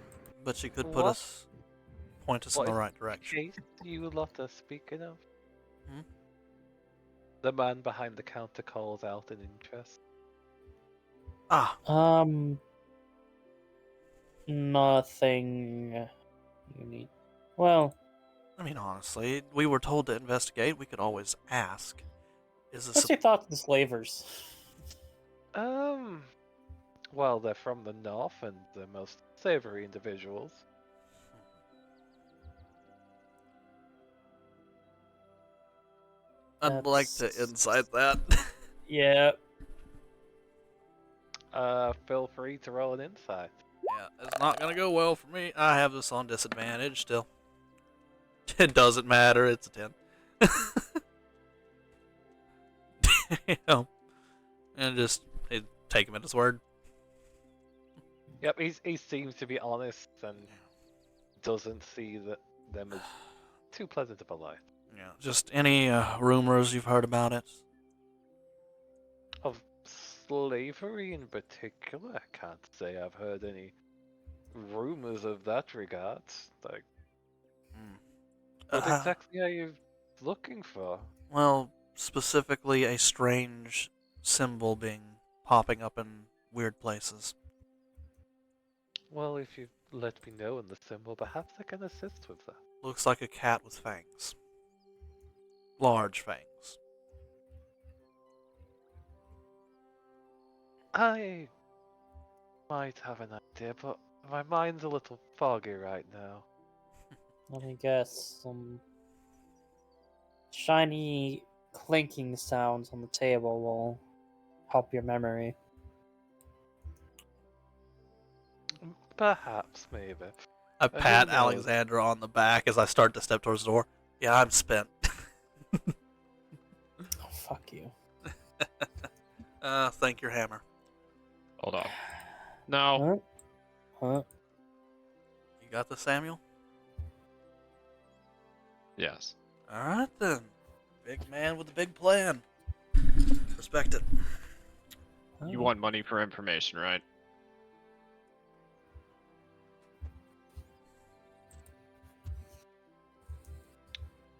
But she could What? point us in What the is right direction. Case you lot are speaking of? Hmm? The man behind the counter calls out in interest. Nothing unique. Well, I mean, honestly, we were told to investigate. We could always ask. Is this what's your thoughts on the slavers? Well, they're from the north and the most savory individuals. I'd like to That's- insight that. Yeah. Feel free to roll an insight. Yeah, it's not gonna go well for me. I have this on disadvantage still. It doesn't matter. It's a 10. And just take him at his word. Yep, he seems to be honest and doesn't see them as too pleasant of a life. Yeah, just any rumors you've heard about it? Of slavery in particular, I can't say I've heard any rumors of that regard. Like, what exactly are you looking for? Well, specifically a strange symbol popping up in weird places. Well, if you let me know in the symbol, perhaps I can assist with that. Looks like a cat with fangs. Large fangs. I might have an idea, but my mind's a little foggy right now. Let me guess. Some shiny clinking sounds on the table will help your memory. Perhaps, maybe. I who pat knows? Alexandra on the back as I start to step towards the door. Yeah, I'm spent. Oh, fuck you. Thank your hammer. Hold on. No. Huh? You got this, Samuel? Yes. Alright then. Big man with a big plan. Respect it. You want money for information, right?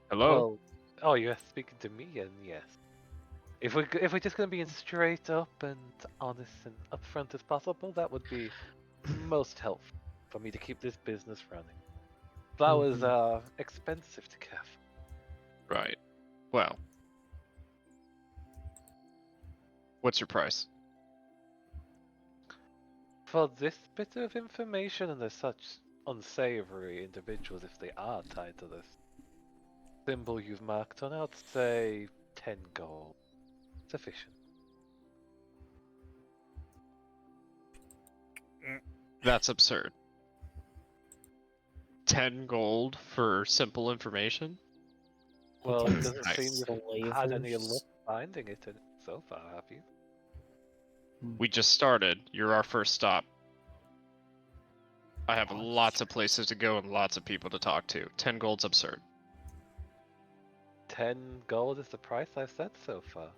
Hello? Well, oh, you're speaking to me, and yes. If we're just gonna be as straight up and honest and upfront as possible, that would be most helpful for me to keep this business running. Flowers are expensive to care for. Right. Well. What's your price? For this bit of information, and there's such unsavory individuals if they are tied to this symbol you've marked on, I'd say 10 gold. Sufficient. That's absurd. 10 gold for simple information? Well, it doesn't Nice. seem you've had any luck Slavers? finding it so far, have you? We just started. You're our first stop. I have lots of places to go and lots of people to talk to. 10 gold's absurd. 10 gold is the price I've set so far.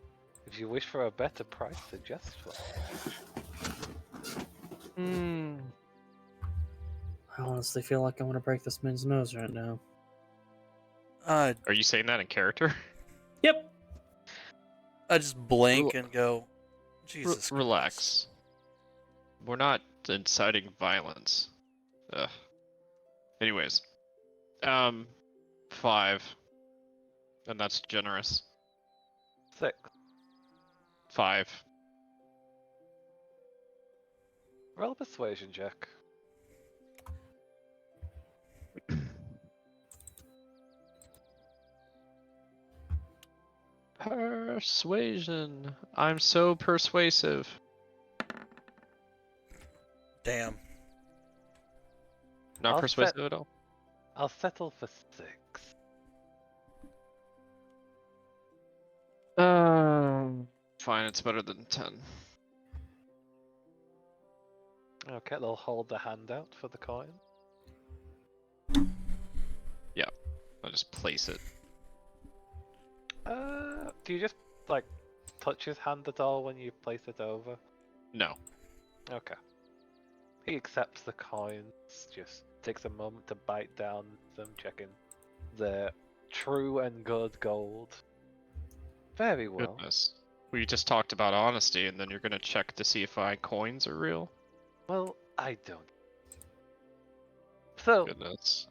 If you wish for a better price, suggest one. I honestly feel like I want to break this man's nose right now. I Are you saying that in character? Yep. just blink and go, Jesus Christ. Relax. We're not inciting violence. Ugh. Anyways, 5, and that's generous. 6. 5. Roll a persuasion check. Persuasion. I'm so persuasive. Damn. Not I'll persuasive at all. I'll settle for 6. Fine, it's better than 10. Okay, they'll hold the hand out for the coin. I'll just place it. Do you just like touch his hand at all when you place it over? No. Okay. He accepts the coins, just takes a moment to bite down them, checking they're true and good gold. Very well. Goodness. We just talked about honesty, and then you're gonna check to see if my coins are real? Well, I don't. So, Goodness.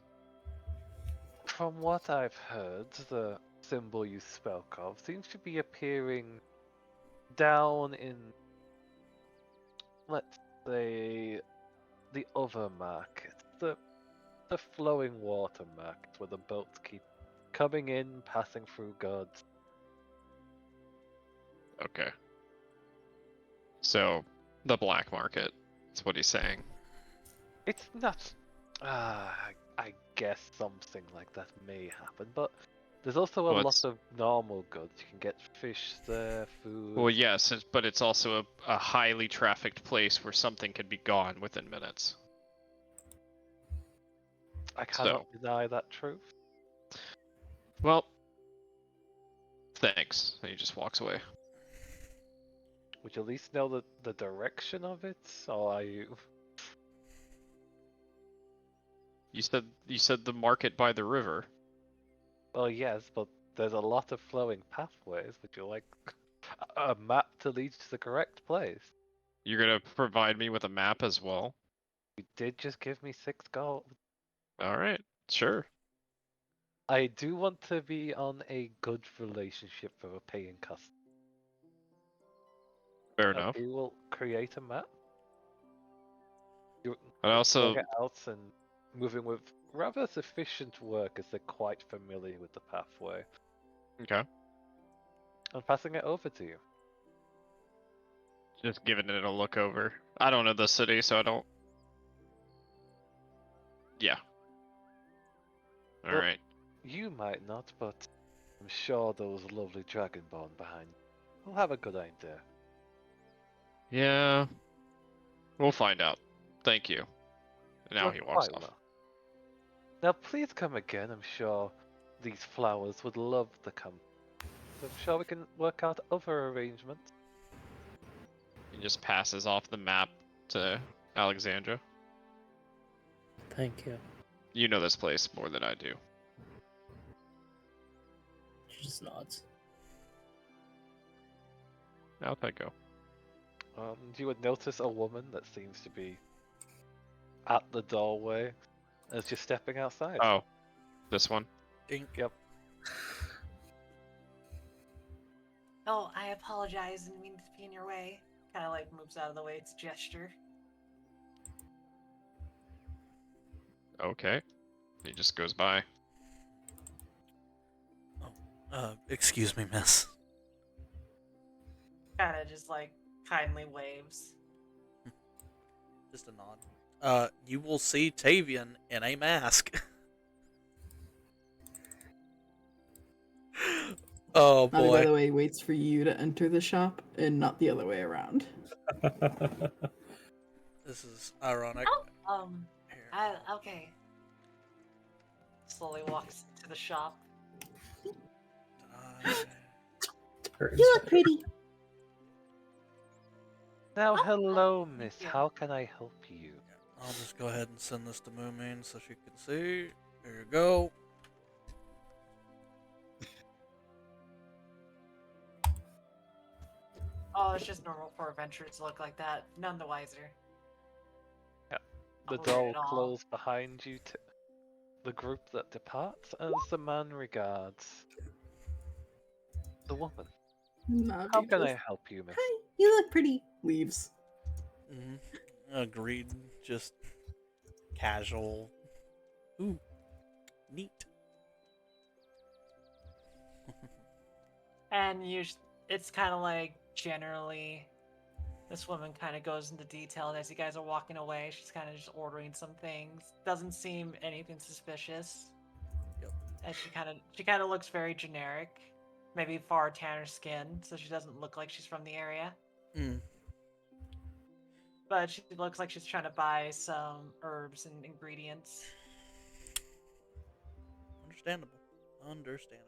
from what I've heard, the symbol you spoke of seems to be appearing down in, let's say, the other market, the flowing water market, where the boats keep coming in, passing through goods. Okay. So, the black market. That's what he's saying. It's not. I guess something like that may happen, but there's also a Well, lot it's- of normal goods. You can get fish there, food. Well, yes, but it's also a highly trafficked place where something could be gone within minutes. I cannot so- deny that truth. Well, thanks. And he just walks away. Would you at least know the direction of it, or are you? You said the market by the river. Well, yes, but there's a lot of flowing pathways. Would you like a map to lead to the correct place? You're gonna provide me with a map as well? You did just give me 6 gold. Alright, sure. I do want to be on a good relationship for a paying customer. Fair enough. We will create a map. And also, Log it out and moving with rather sufficient work as they're quite familiar with the pathway. okay. I'm passing it over to you. Just giving it a look over. I don't know the city, so I don't. Yeah. Well- Alright. You might not, but I'm sure those lovely Dragonborn behind will have a good idea. Yeah. We'll find out. Thank you. And now Well, he walks quite off. well. Now please come again. I'm sure these flowers would love the company. I'm sure we can work out other arrangements. He just passes off the map to Alexandra. Thank you. You know this place more than I do. She just nods. How'd that go? You would notice a woman that seems to be at the doorway as just stepping outside. Oh, this one? Dink. Yep. Oh, I apologize. Didn't mean to be in your way. Kind of like moves out of the way. It's a gesture. Okay. He just goes by. Excuse me, miss. Kind of just like kindly waves. Just a nod. You will see Tavian in a mask. Oh Navi, by the boy. way, waits for you to enter the shop and not the other way around. This is ironic. Here. Okay. Slowly walks into the shop. Turns You look pretty. Now, Oh, hello, thank miss. you. How can I help you? I'll just go ahead and send this to Moomin so she can see. There you go. Oh, it's just normal for adventurers to look like that. None the wiser. the Not door at all. close behind you to the group that departs as the man regards the woman. Navi How can I just, help you, miss? Hi, you look pretty. Leaves. Agreed. Just casual. Ooh, neat. And it's kind of like generally, this woman kind of goes into detail as you guys are walking away. She's kind of just ordering some things. Doesn't seem anything suspicious. Yep. And she kind of looks very generic. Maybe far tanner skin, so she doesn't look like she's from the area. Mm. But she looks like she's trying to buy some herbs and ingredients. Understandable. Understandable.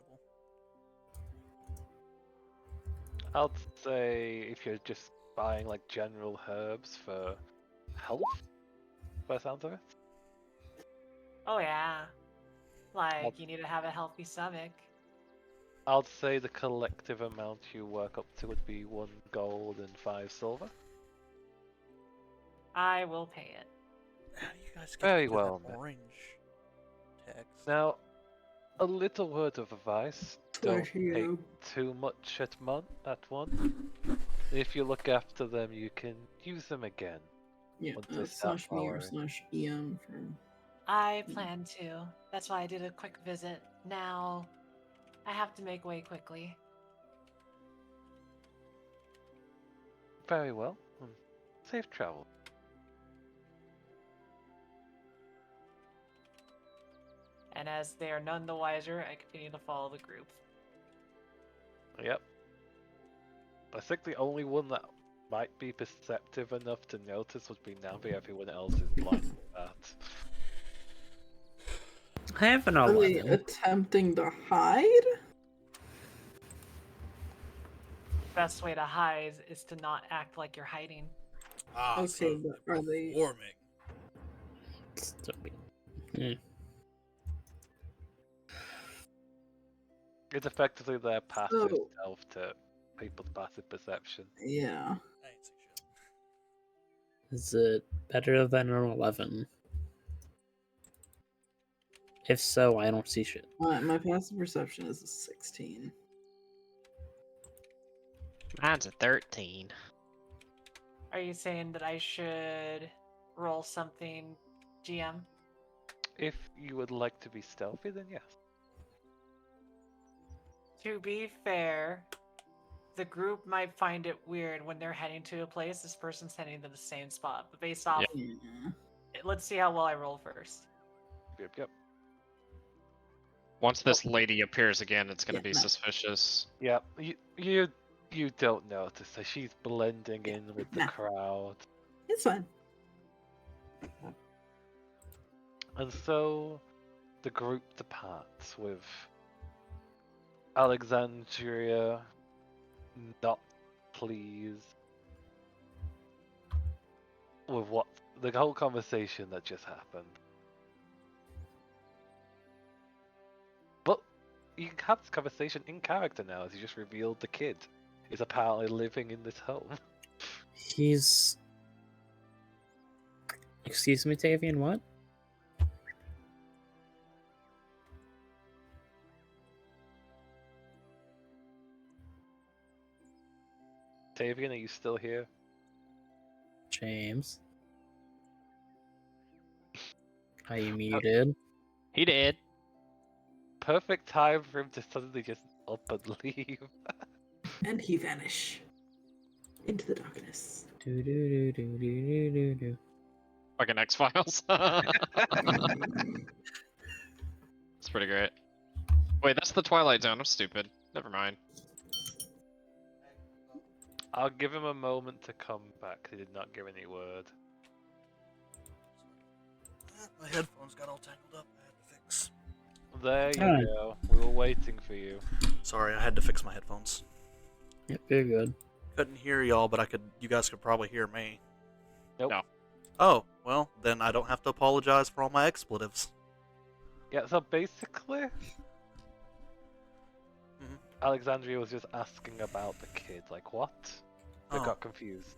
I'd say if you're just buying like general herbs for health, by the sounds of it. Oh yeah. Like, Well- you need to have a healthy stomach. I'd say the collective amount you work up to would be 1 gold and 5 silver. I will pay it. How do you guys get Very into well, that then. orange text? Now, a little word of advice: don't Slash pay you. too much at one. If you look after them, you can use them again. Yeah, Once they start slash me or flowering. slash EM for. I plan to. That's why I did a quick visit. Now, I have to make way quickly. Very well. Safe travel. And as they are none the wiser, I continue to follow the group. Yep. I think the only one that might be perceptive enough to notice would be Navi. Everyone else is blind to that. I have an Are they 11. attempting to hide? Best way to hide is to not act like you're hiding. Ah, Okay, but are they- performing? Stupid. Hmm. It's effectively their passive So- stealth to people's passive perception. Yeah. I ain't see shit. Is it better than an 11? If so, I don't see shit. My passive perception is a 16. Mine's a 13. Are you saying that I should roll something, GM? If you would like to be stealthy, then yes. To be fair, the group might find it weird when they're heading to a place, this person's heading to the same spot. But based off, Yeah. let's see how well I roll first. Yep. Once this lady appears again, it's gonna Yeah, be no. suspicious. Yep. You don't notice that she's blending in with the Nah. crowd. It's fine. And so the group departs with Alexandria not pleased with what the whole conversation that just happened. But you can have this conversation in character now, as you just revealed the kid is apparently living in this home. He's. Excuse me, Tavian, what? Tavian, are you still here? James? Are you muted? He did. Perfect time for him to suddenly just up and leave. And he vanish into the darkness. Do do do do do do do. Fucking X Files. It's pretty great. Wait, that's the Twilight Zone. I'm stupid. Never mind. I'll give him a moment to come back. He did not give any word. My headphones got all tangled up. I had to fix. There you Alright. go. We were waiting for you. Sorry, I had to fix my headphones. Yep, you're good. Couldn't hear y'all, but you guys could probably hear me. Nope. No. Oh, well, then I don't have to apologize for all my expletives. Yeah, so basically, Mhm. Alexandria was just asking about the kid. Like, what? I Oh. got confused.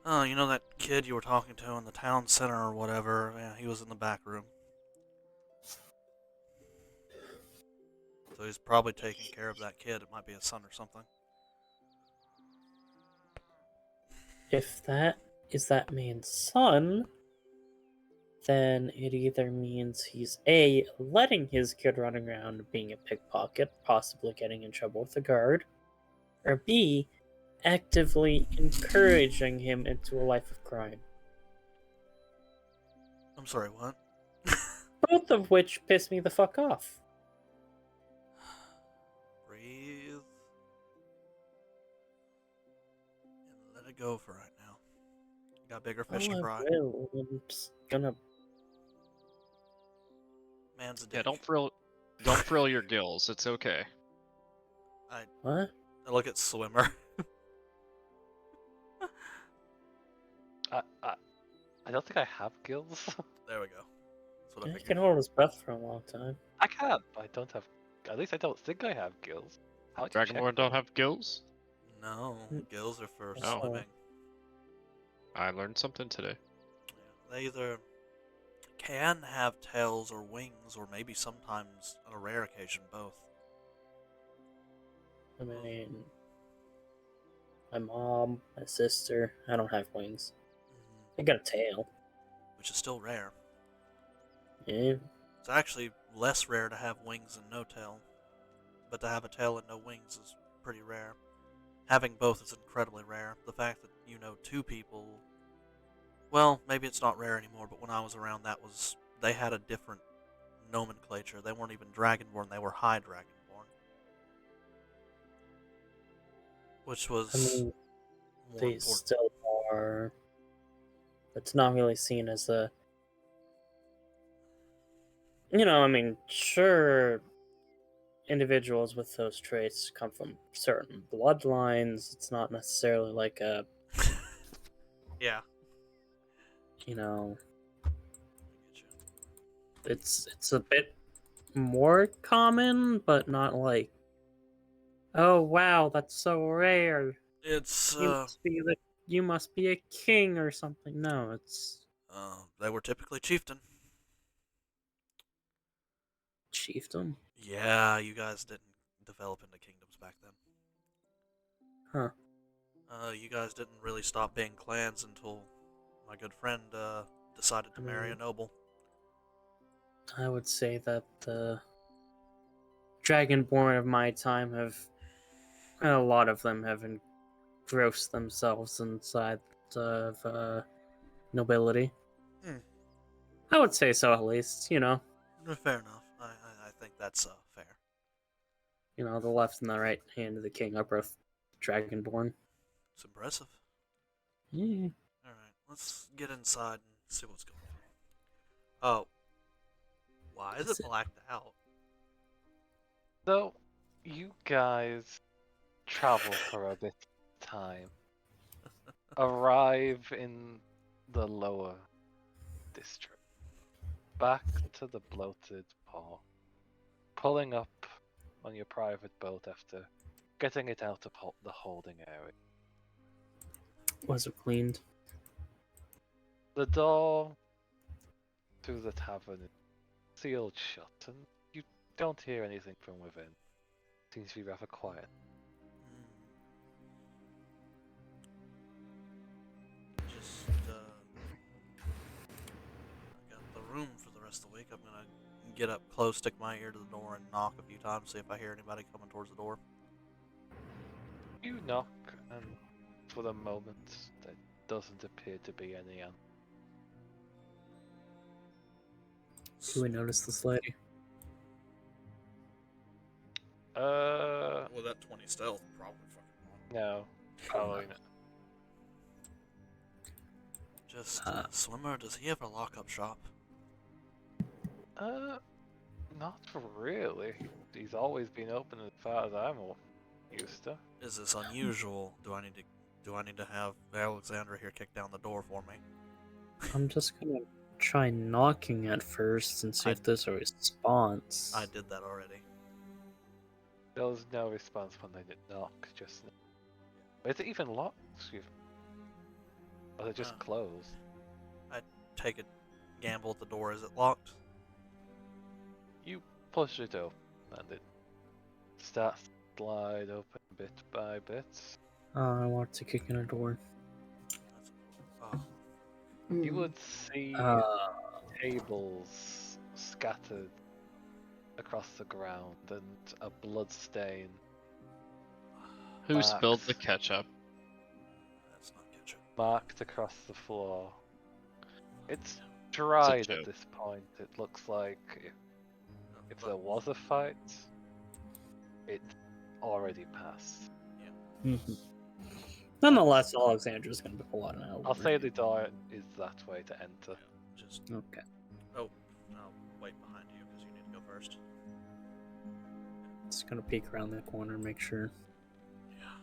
Oh, you know that kid you were talking to in the town center or whatever? Yeah, he was in the back room. So he's probably taking care of that kid. It might be his son or something. If that is that man's son, then it either means he's A, letting his kid run around being a pickpocket, possibly getting in trouble with the guard, or B, actively encouraging him into a life of crime. I'm sorry, what? Both of which piss me the fuck off. Breathe. And let it go for right now. You got bigger fish to I fry. will. I'm just gonna. Man's a dick. Yeah, don't frill your gills. It's okay. What? I look at Swimmer. I don't think I have gills. There we go. That's what I He figured. can hold his breath for a long time. I can, but I don't have. At least I don't think I have gills. How would you check Dragonborn don't have gills? No, gills are for Oh. swimming. I learned something today. Yeah, they either can have tails or wings, or maybe sometimes, on a rare occasion, both. I mean, my mom, my sister, I don't have wings. I got a tail. Which is still rare. Yeah. It's actually less rare to have wings and no tail, but to have a tail and no wings is pretty rare. Having both is incredibly rare. The fact that you know two people, well, maybe it's not rare anymore, but when I was around, they had a different nomenclature. They weren't even Dragonborn, they were High Dragonborn. Which was I mean, more they important. still are. It's not really seen as a. I mean, sure, individuals with those traits come from certain bloodlines. It's not necessarily like a, Yeah, you know, I get you. it's a bit more common, but not like, oh wow, that's so rare. It's, You must be a king or something. No, it's they were typically chieftain. chieftain. Yeah, you guys didn't develop into kingdoms back then. Huh. You guys didn't really stop being clans until my good friend decided to marry a noble. I would say that the Dragonborn of my time a lot of them have engrossed themselves inside of nobility. Hmm. I would say so, at least. Fair enough. I think that's fair. The left and the right hand of the king are both Dragonborn. It's impressive. Yeah. Alright, let's get inside and see what's going on. Oh. Why is it blacked out? So, you guys travel for a bit of time. Arrive in the lower district. Back to the bloated paw. Pulling up on your private boat after getting it out of the holding area. Was it cleaned? The door to the tavern is sealed shut, and you don't hear anything from within. Seems to be rather quiet. Just, I got the room for the rest of the week. I'm gonna get up close, stick my ear to the door, and knock a few times, see if I hear anybody coming towards the door. You knock, and for the moment, there doesn't appear to be any answer. Do we notice this lady? With that 20 stealth, probably fucking won't. No, probably not. Just, Swimmer, does he have a lock-up shop? Not really. He's always been open as far as I'm used to. Is this unusual? Do I need to have Alexandra here kick down the door for me? I'm just gonna try knocking at first and see if there's a response. I did that already. There was no response when they did knock just now. Is it even locked? Excuse me. Or they're just Ah. closed. Take a gamble at the door. Is it locked? You push it open, and it starts to slide open bit by bit. I want to kick in a door. That's, oh, You Hmm. would see tables scattered across the ground and a blood stain Who spilled the marked, ketchup? that's not ketchup. marked across the floor. It's dried at joke. this point. It looks like if But there was a fight, it already passed. Mhm. Nonetheless, Alexandra's gonna pull out an elbow. I'll say the door is that way to enter. just Okay. oh, I'll wait behind you because you need to go first. Just gonna peek around the corner, make sure. Yeah.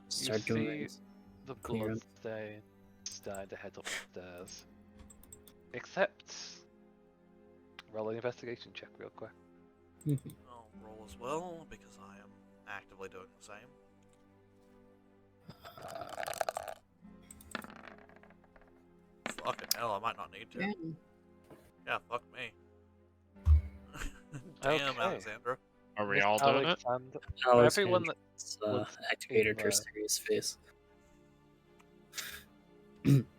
Start doing see things. The Clear blood it. stain starting to head upstairs. Except roll an investigation check real quick. I'll roll as well because I am actively doing the same. Fucking hell, I might not need to. Damn. Yeah, fuck me. Damn, Okay. Alexandra. Are we Miss all doing it? Alexander, Alexandra's everyone that was activated in her the- serious face.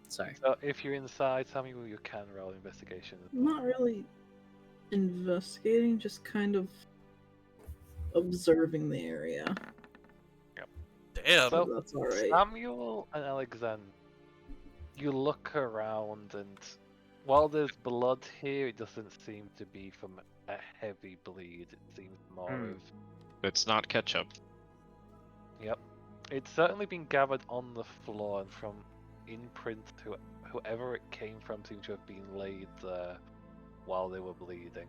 Sorry. So if you're inside, tell me you can roll investigation. Not really investigating, just kind of observing the area. Damn. So- That's alright. Samuel and Alexander, you look around, and while there's blood here, it doesn't seem to be from a heavy bleed. It seems more Hmm. of It's not ketchup. Yep. It's certainly been gathered on the floor, and from imprints, whoever it came from seems to have been laid there while they were bleeding.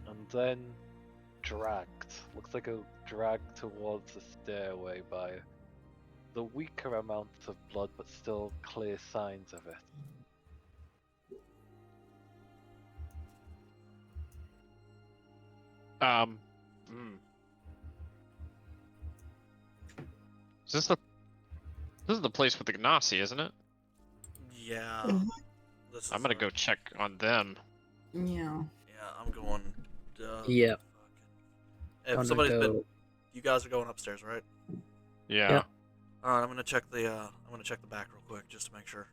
And then dragged. Looks like a drag towards the stairway by the weaker amounts of blood, but still clear signs of it. Hmm. Is this is the place with the Gnassi, isn't it? Yeah. Mhm. This I'm is, gonna go check on them. Yeah. Yeah, I'm going. Yep. If Gonna somebody's go. been, you guys are going upstairs, right? Yeah. Yep. All right, I'm gonna check the back real quick just to make sure.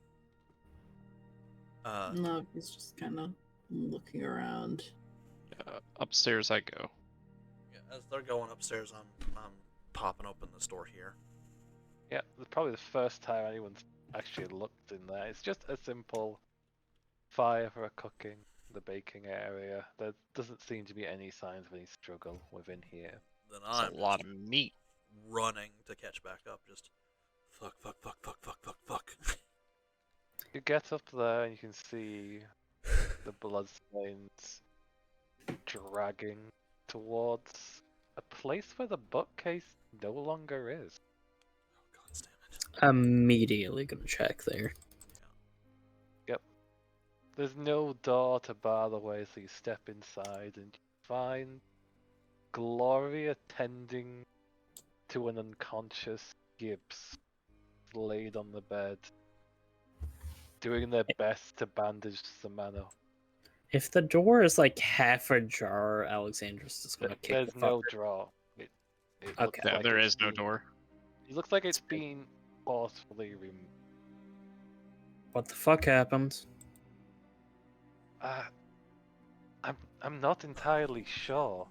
No, he's just kind of looking around. Upstairs I go. Yeah, as they're going upstairs, I'm popping open this door here. Yeah, it's probably the first time anyone's actually looked in there. It's just a simple fire for cooking, the baking area. There doesn't seem to be any signs of any struggle within here. Then That's I'm a lot of meat. running to catch back up. Just fuck. You get up there and you can see the bloodstains dragging towards a place where the bookcase no longer is. Oh, God damn it. Immediately gonna check there. There's no door to bar the way, so you step inside and you find Gloria tending to an unconscious Gibbs laid on the bed, doing their best to bandage the man up. If the door is like half ajar, Alexandra's just gonna kick There's the no fucker. draw. It Okay. looks Yeah, like there it's is no been- door. It looks like it's been forcefully removed. What the fuck happened? I'm not entirely sure.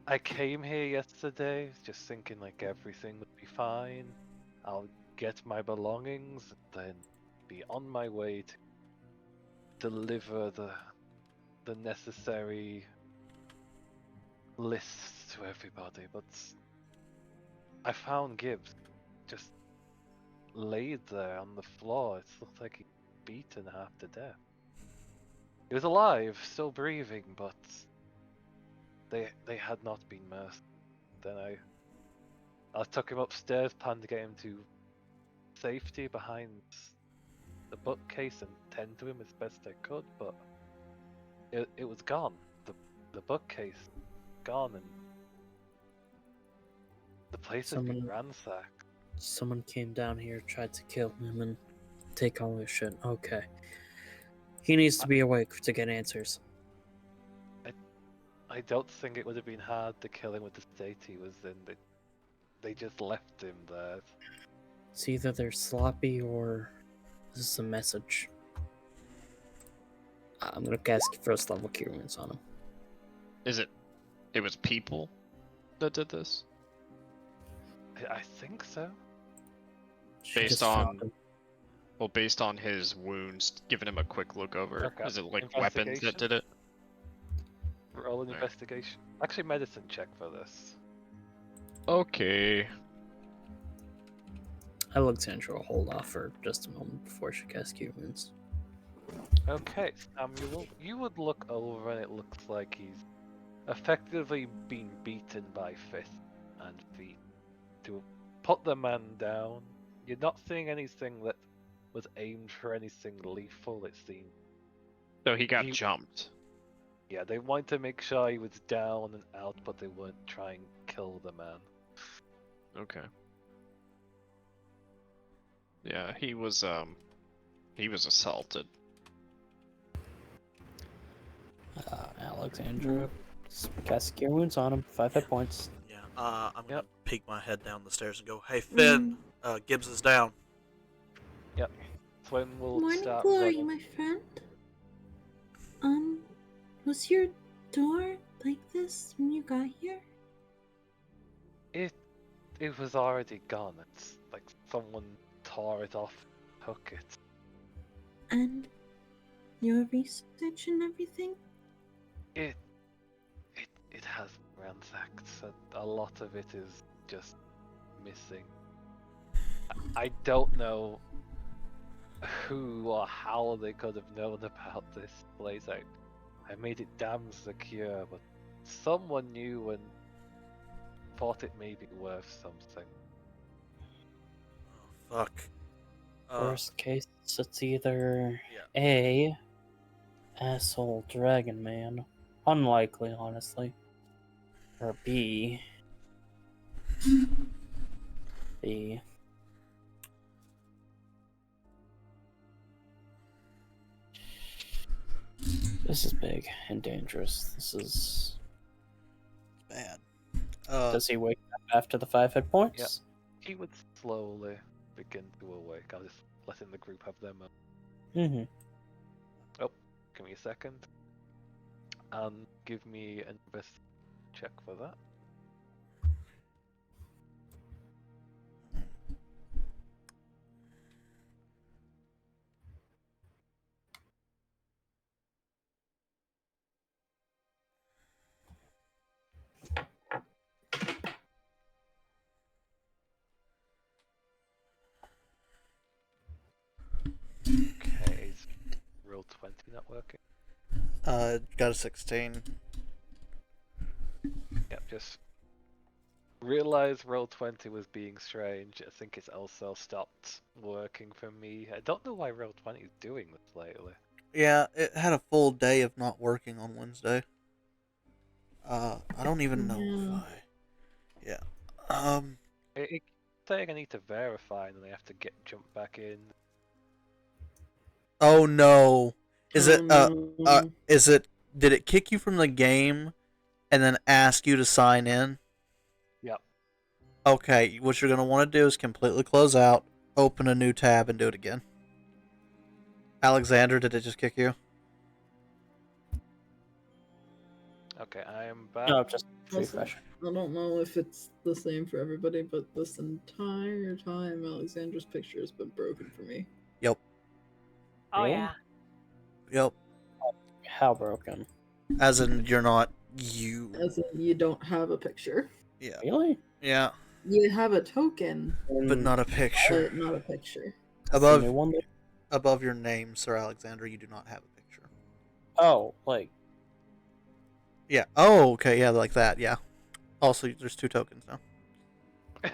I came here yesterday just thinking like everything would be fine. I'll get my belongings and then be on my way to deliver the necessary lists to everybody, but I found Gibbs just laid there on the floor. It looked like he'd beaten half to death. He was alive, still breathing, but they had not been merciful. Then I took him upstairs, planned to get him to safety behind the bookcase and tend to him as best I could, but it was gone. The bookcase gone, and the place had been Someone- ransacked. Someone came down here, tried to kill him, and Take Evolution. Okay. He needs to be awake to get answers. I don't think it would have been hard to kill him with the state he was in. They just left him there. It's either they're sloppy or this is a message. I'm gonna cast first level Cure Wounds on him. Is it? It was people that did this? I think so. She Based just found on- him. Well, based on his wounds, giving him a quick look over. Okay. Is it like weapons that did it? Roll an Alright. investigation. Actually, medicine check for this. Okay. Alexandra will hold off for just a moment before she casts Cure Wounds. Okay, Samuel, you would look over and it looks like he's effectively been beaten by fist and feet to put the man down. You're not seeing anything that was aimed for anything lethal, it seems. So he got He- jumped. Yeah, they wanted to make sure he was down and out, but they weren't trying to kill the man. Okay. Yeah, he was assaulted. Alexandra cast Cure Wounds on him. 5 hit points. Yeah. I'm gonna Yep. peek my head down the stairs and go, "Hey Finn, Gibbs is down." Flynn will Morning start glory, running. my friend. Was your door like this when you got here? It was already gone. It's like someone tore it off, took it. And your research and everything? It has ransacked. So a lot of it is just missing. I don't know who or how they could have known about this place. I made it damn secure, but someone knew and thought it may be worth something. Oh, fuck. Worst case, it's either Yeah. A, asshole dragon man, unlikely honestly, or B, this is big and dangerous. This is. Bad. Does he wake up after the 5 hit points? Yep. He would slowly begin to awake. I'll just letting the group have them. Mm-hmm. Give me a second. And give me an invest check for that. Okay, is roll 20 not working? Got a 16. Yep, just realize roll 20 was being strange. I think it's also stopped working for me. I don't know why roll 20 is doing this lately. Yeah, it had a full day of not working on Wednesday. I don't even know Yeah. why. Yeah. It keeps saying I need to verify and then I have to jump back in. Oh no. Is it no. did it kick you from the game and then ask you to sign in? Yep. Okay, what you're gonna want to do is completely close out, open a new tab, and do it again. Alexander, did it just kick you? Okay, I am back. No, just Also, refresh. I don't know if it's the same for everybody, but this entire time Alexandra's picture has been broken for me. Oh Really? yeah. Yep. How broken? As in, you're not you. As in, you don't have a picture. Yeah. Really? Yeah. You have a token, But not a picture. but not a picture. above. Above New one. above your name, Sir Alexander, you do not have a picture. Oh, like Yeah. Oh, okay. Yeah, like that. Yeah. Also, there's 2 tokens now.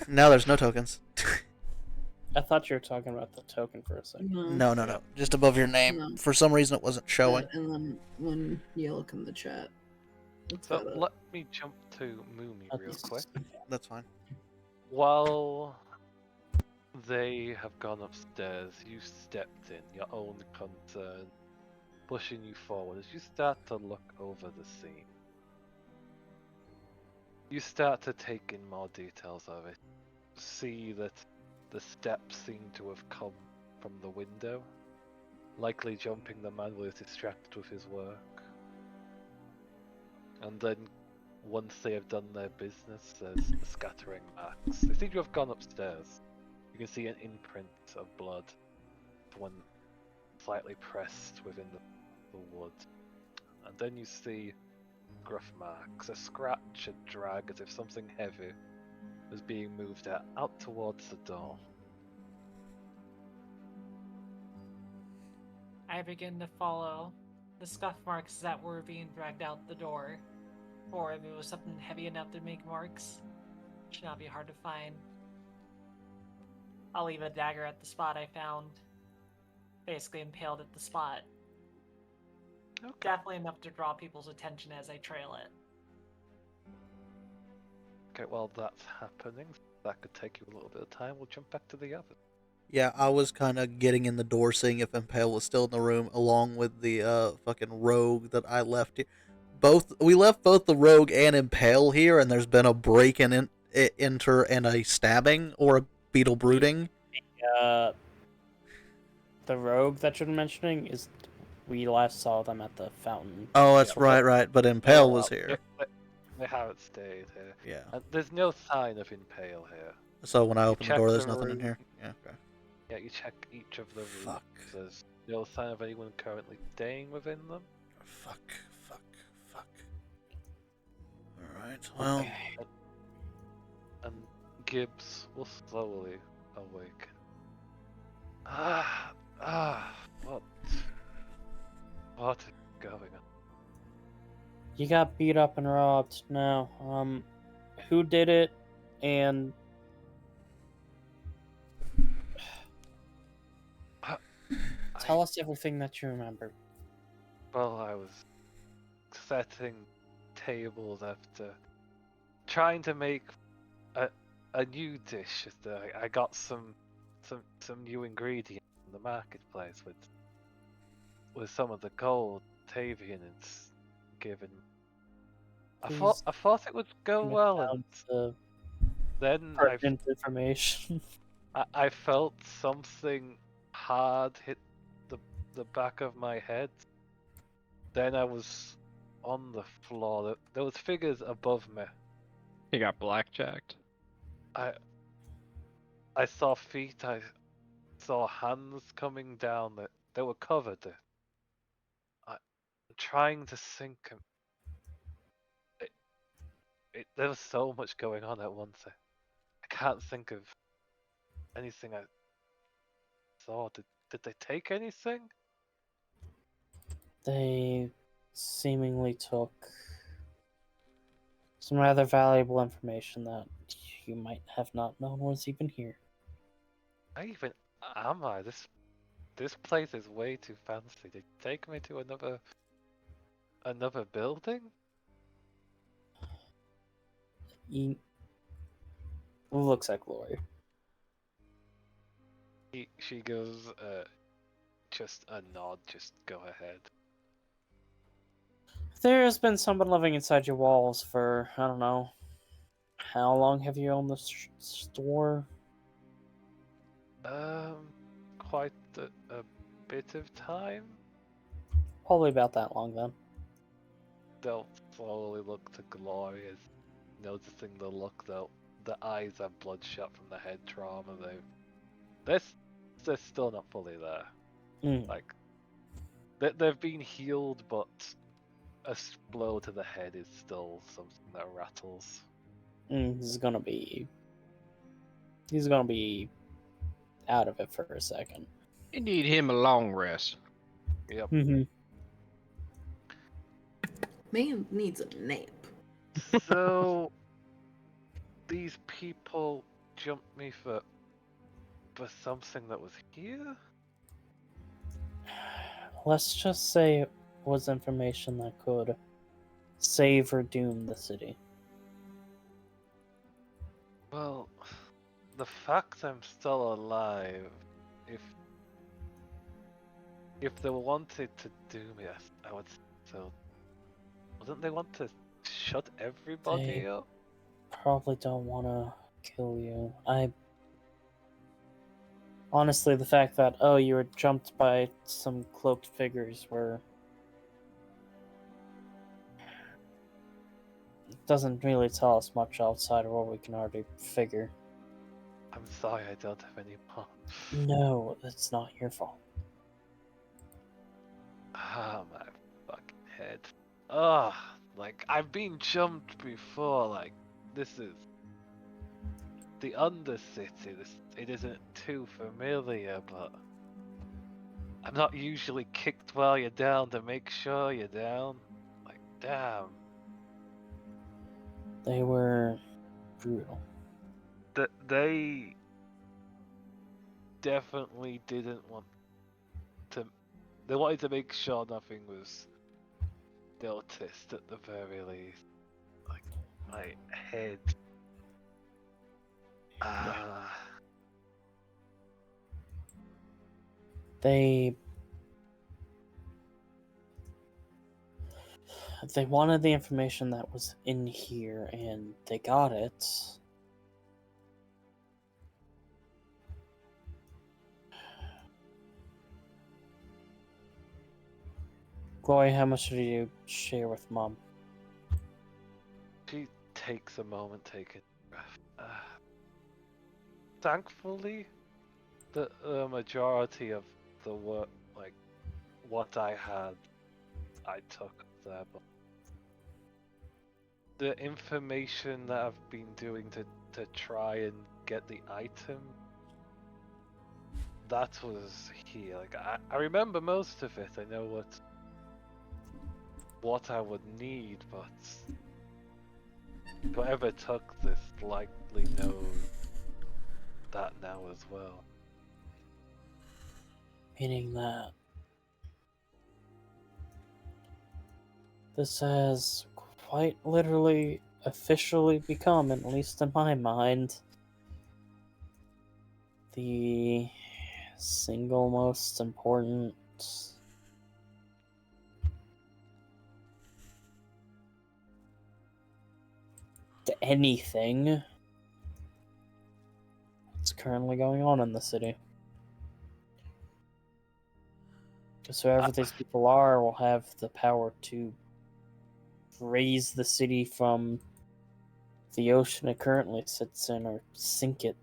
Now there's no tokens. I thought you were talking about the token for a second. No. Just above your name. No. For some reason, it wasn't showing. And then when you look in the chat, it's So got a- let me jump to Moomy real quick. That's fine. While They have gone upstairs. You stepped in, your own concern pushing you forward as you start to look over the scene. You start to take in more details of it. See that the steps seem to have come from the window, likely jumping the man was distracted with his work. And then, once they have done their business, there's scattering marks. They seem to have gone upstairs. You can see an imprint of blood, one slightly pressed within the wood. And then you see gruff marks, a scratch, a drag, as if something heavy was being moved out towards the door. I begin to follow the scuff marks that were being dragged out the door, or if it was something heavy enough to make marks, should not be hard to find. I'll leave a dagger at the spot I found, basically impaled at the spot. Okay. Definitely enough to draw people's attention as I trail it. Okay, while that's happening, that could take you a little bit of time. We'll jump back to the oven. Yeah, I was kind of getting in the door, seeing if Impale was still in the room, along with the fucking rogue that I left here. We left both the rogue and Impale here, and there's been a break and enter and a stabbing or a beetle brooding. The rogue that you're mentioning is we last saw them at the fountain. Oh, that's Yeah. right. But Impale was here. They haven't stayed here. Yeah. And there's no sign of Impale here. So when I open the check door, there's the nothing in room. here. Yeah. Okay. Yeah, you check each of the rooms. Fuck. There's no sign of anyone currently staying within them. Fuck. Alright, well. And Gibbs will slowly awaken. What is going on? You got beat up and robbed. Now, who did it? And tell us everything that you remember. Well, I was setting tables after trying to make a new dish. I got some new ingredients in the marketplace with some of the gold Tavian has given. I thought it would go well, and then Pertinent information. I felt something hard hit the back of my head. Then I was on the floor. There was figures above me. He got blackjacked. I saw feet. I saw hands coming down that they were covered. I'm trying to sink him. There was so much going on at once. I can't think of anything I saw. Did they take anything? They seemingly took some rather valuable information that you might have not known was even here. Am I? This place is way too fancy. They take me to another building? Looks like Lori. She goes, just a nod, just go ahead. There's been someone living inside your walls for, I don't know, how long have you owned this store? Quite a bit of time. Probably about that long then. They'll slowly look to Glory as noticing the look though. The eyes are bloodshot from the head trauma. They're still not fully there. Like they've been healed, but a blow to the head is still something that rattles. He's gonna be out of it for a second. You need him a long rest. Yep. Man needs a nap. So these people jumped me for something that was here? Let's just say it was information that could save or doom the city. Well, the fact I'm still alive, if they wanted to do me, I would still. Wouldn't they want to shut everybody They- up? Probably don't want to kill you. Honestly, the fact that, oh, you were jumped by some cloaked figures doesn't really tell us much outside of what we can already figure. I'm sorry, I don't have any mom. No, that's not your fault. Ah, my fucking head. Ugh, like, I've been jumped before, like, this is... The Undercity, it isn't too familiar, but... I'm not usually kicked while you're down to make sure you're down. Like, damn. They were brutal. They definitely didn't want to... They wanted to make sure nothing was noticed at the very least. Like, my head. They wanted the information that was in here, and they got it. Glory, how much did you share with Mom? She takes a moment, take a breath. Thankfully, the majority of the work, like what I had, I took there. But the information that I've been doing to try and get the item, that was here. Like I remember most of it. I know what I would need, but whoever took this likely knows that now as well. Meaning that this has quite literally officially become, at least in my mind, the single most important to anything that's currently going on in the city. Because whoever these people are will have the power to raise the city from the ocean it currently sits in or sink it.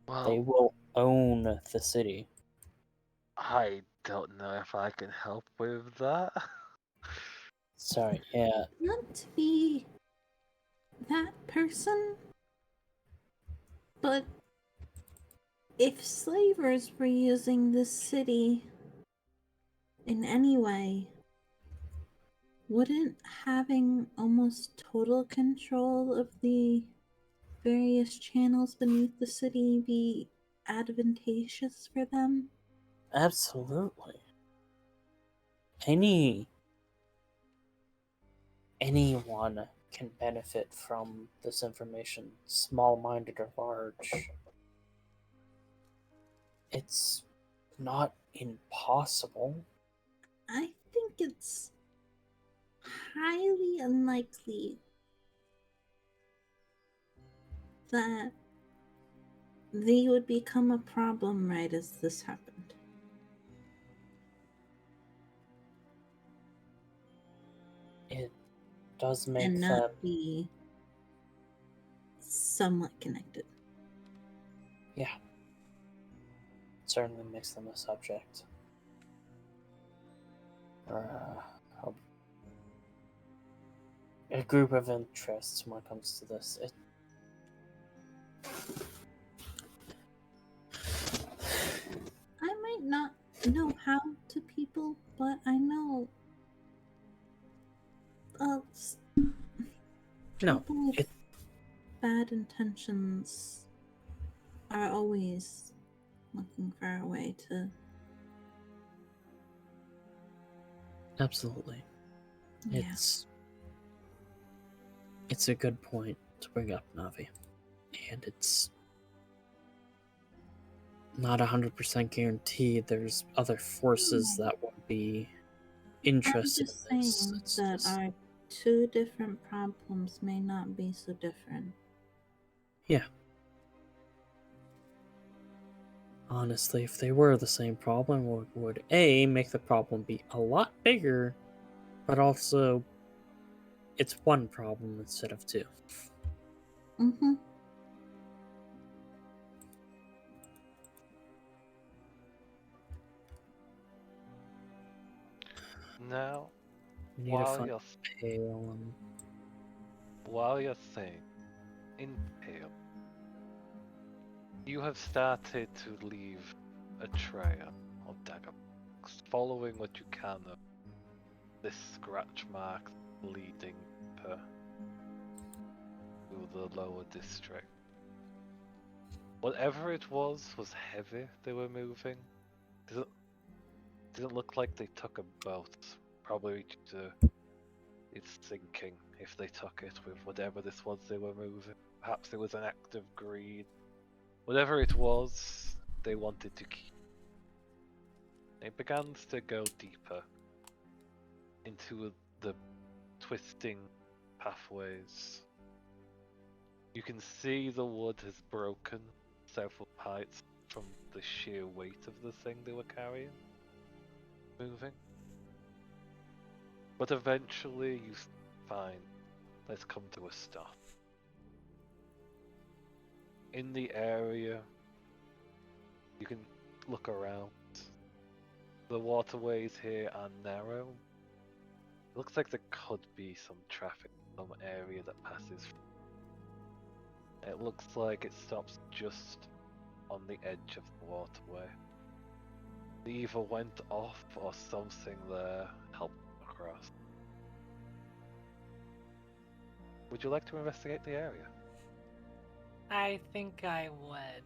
Well, They will own the city. I don't know if I can help with that. Sorry, yeah. Not to be that person, but if slavers were using this city in any way, wouldn't having almost total control of the various channels beneath the city be advantageous for them? Absolutely. Anyone can benefit from this information, small-minded or large. It's not impossible. I think it's highly unlikely that they would become a problem right as this happened. It does make And them not be somewhat connected. certainly makes them a subject. Or a group of interests when it comes to this. I might not know how to people, but I know No, people with bad intentions are always looking for a way to. absolutely. It's a good point to bring up, Navi. and it's not 100% guaranteed there's other forces that would be I'm interested just in this. saying It's that just- our two different problems may not be so different. Honestly, if they were the same problem, would A, make the problem be a lot bigger, but also it's one problem instead of two. Mm-hmm. Now, We need to while find you're Pale and while you're saying in Pale, you have started to leave a trail of dagger marks, following what you can of this scratch mark leading to the lower district. Whatever it was heavy they were moving. Didn't look like they took a boat. Probably due to it's sinking if they took it with whatever this was they were moving. Perhaps it was an act of greed. Whatever it was, they wanted to keep. It began to go deeper into the twisting pathways. You can see the wood has broken several parts from the sheer weight of the thing they were carrying, moving. But eventually you find let's come to a stop. In the area, you can look around. The waterways here are narrow. It looks like there could be some traffic in some area that passes. It looks like it stops just on the edge of the waterway. They either went off or something there helped across. Would you like to investigate the area? I think I would.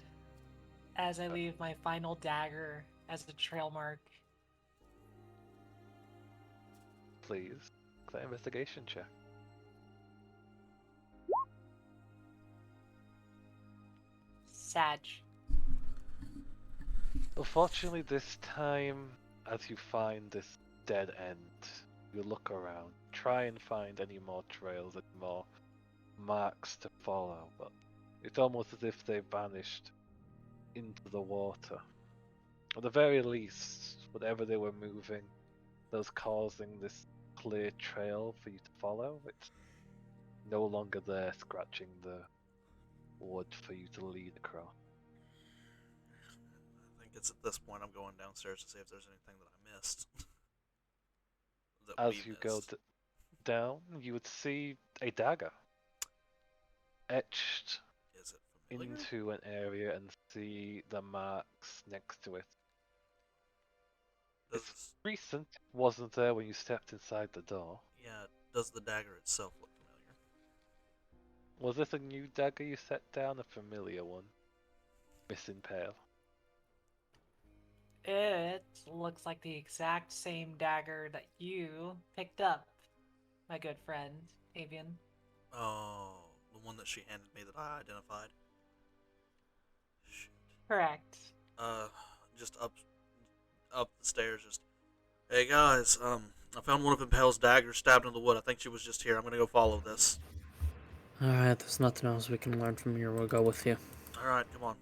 As I leave my final dagger as a trail mark. Please, make that investigation check. Sag. Unfortunately, this time, as you find this dead end, you look around, try and find any more trails and more marks to follow, but it's almost as if they vanished into the water. At the very least, whatever they were moving that was causing this clear trail for you to follow, it's no longer there scratching the wood for you to lead across. I think it's at this point I'm going downstairs to see if there's anything that I missed. that As we you go missed. down, you would see a dagger etched Is it familiar? into an area and see the marks next to it. Does It's recent, wasn't there when you stepped inside the door. yeah, does the dagger itself look familiar? Was this a new dagger you set down, a familiar one? Missing Pale. It looks like the exact same dagger that you picked up, my good friend, Avian. Oh, the one that she handed me that I identified. Shoot. Correct. Just up the stairs, just, hey guys, I found one of Impale's daggers stabbed in the wood. I think she was just here. I'm gonna go follow this. Alright, there's nothing else we can learn from here. We'll go with you. Alright, come on.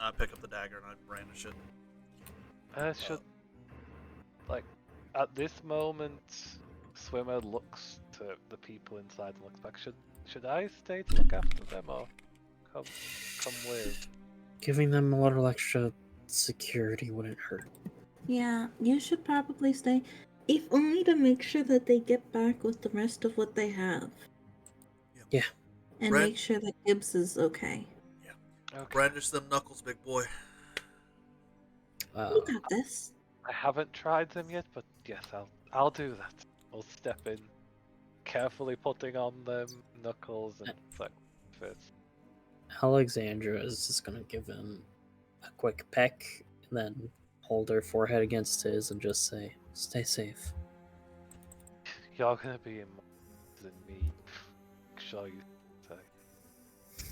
I pick up the dagger and I brandish it. Should, like, at this moment, Swimmer looks to the people inside and looks back. Should I stay to look after them or come with? Giving them a little extra security wouldn't hurt. Yeah, you should probably stay, if only to make sure that they get back with the rest of what they have. Yeah. And Brent? make sure that Gibbs is okay. Okay. Brandish them knuckles, big boy. You got this. I haven't tried them yet, but yes, I'll do that. I'll step in, carefully putting on them knuckles and fists. Alexandra is just gonna give him a quick peck and then hold her forehead against his and just say, "Stay safe." You're gonna be in more than me. Sure you say.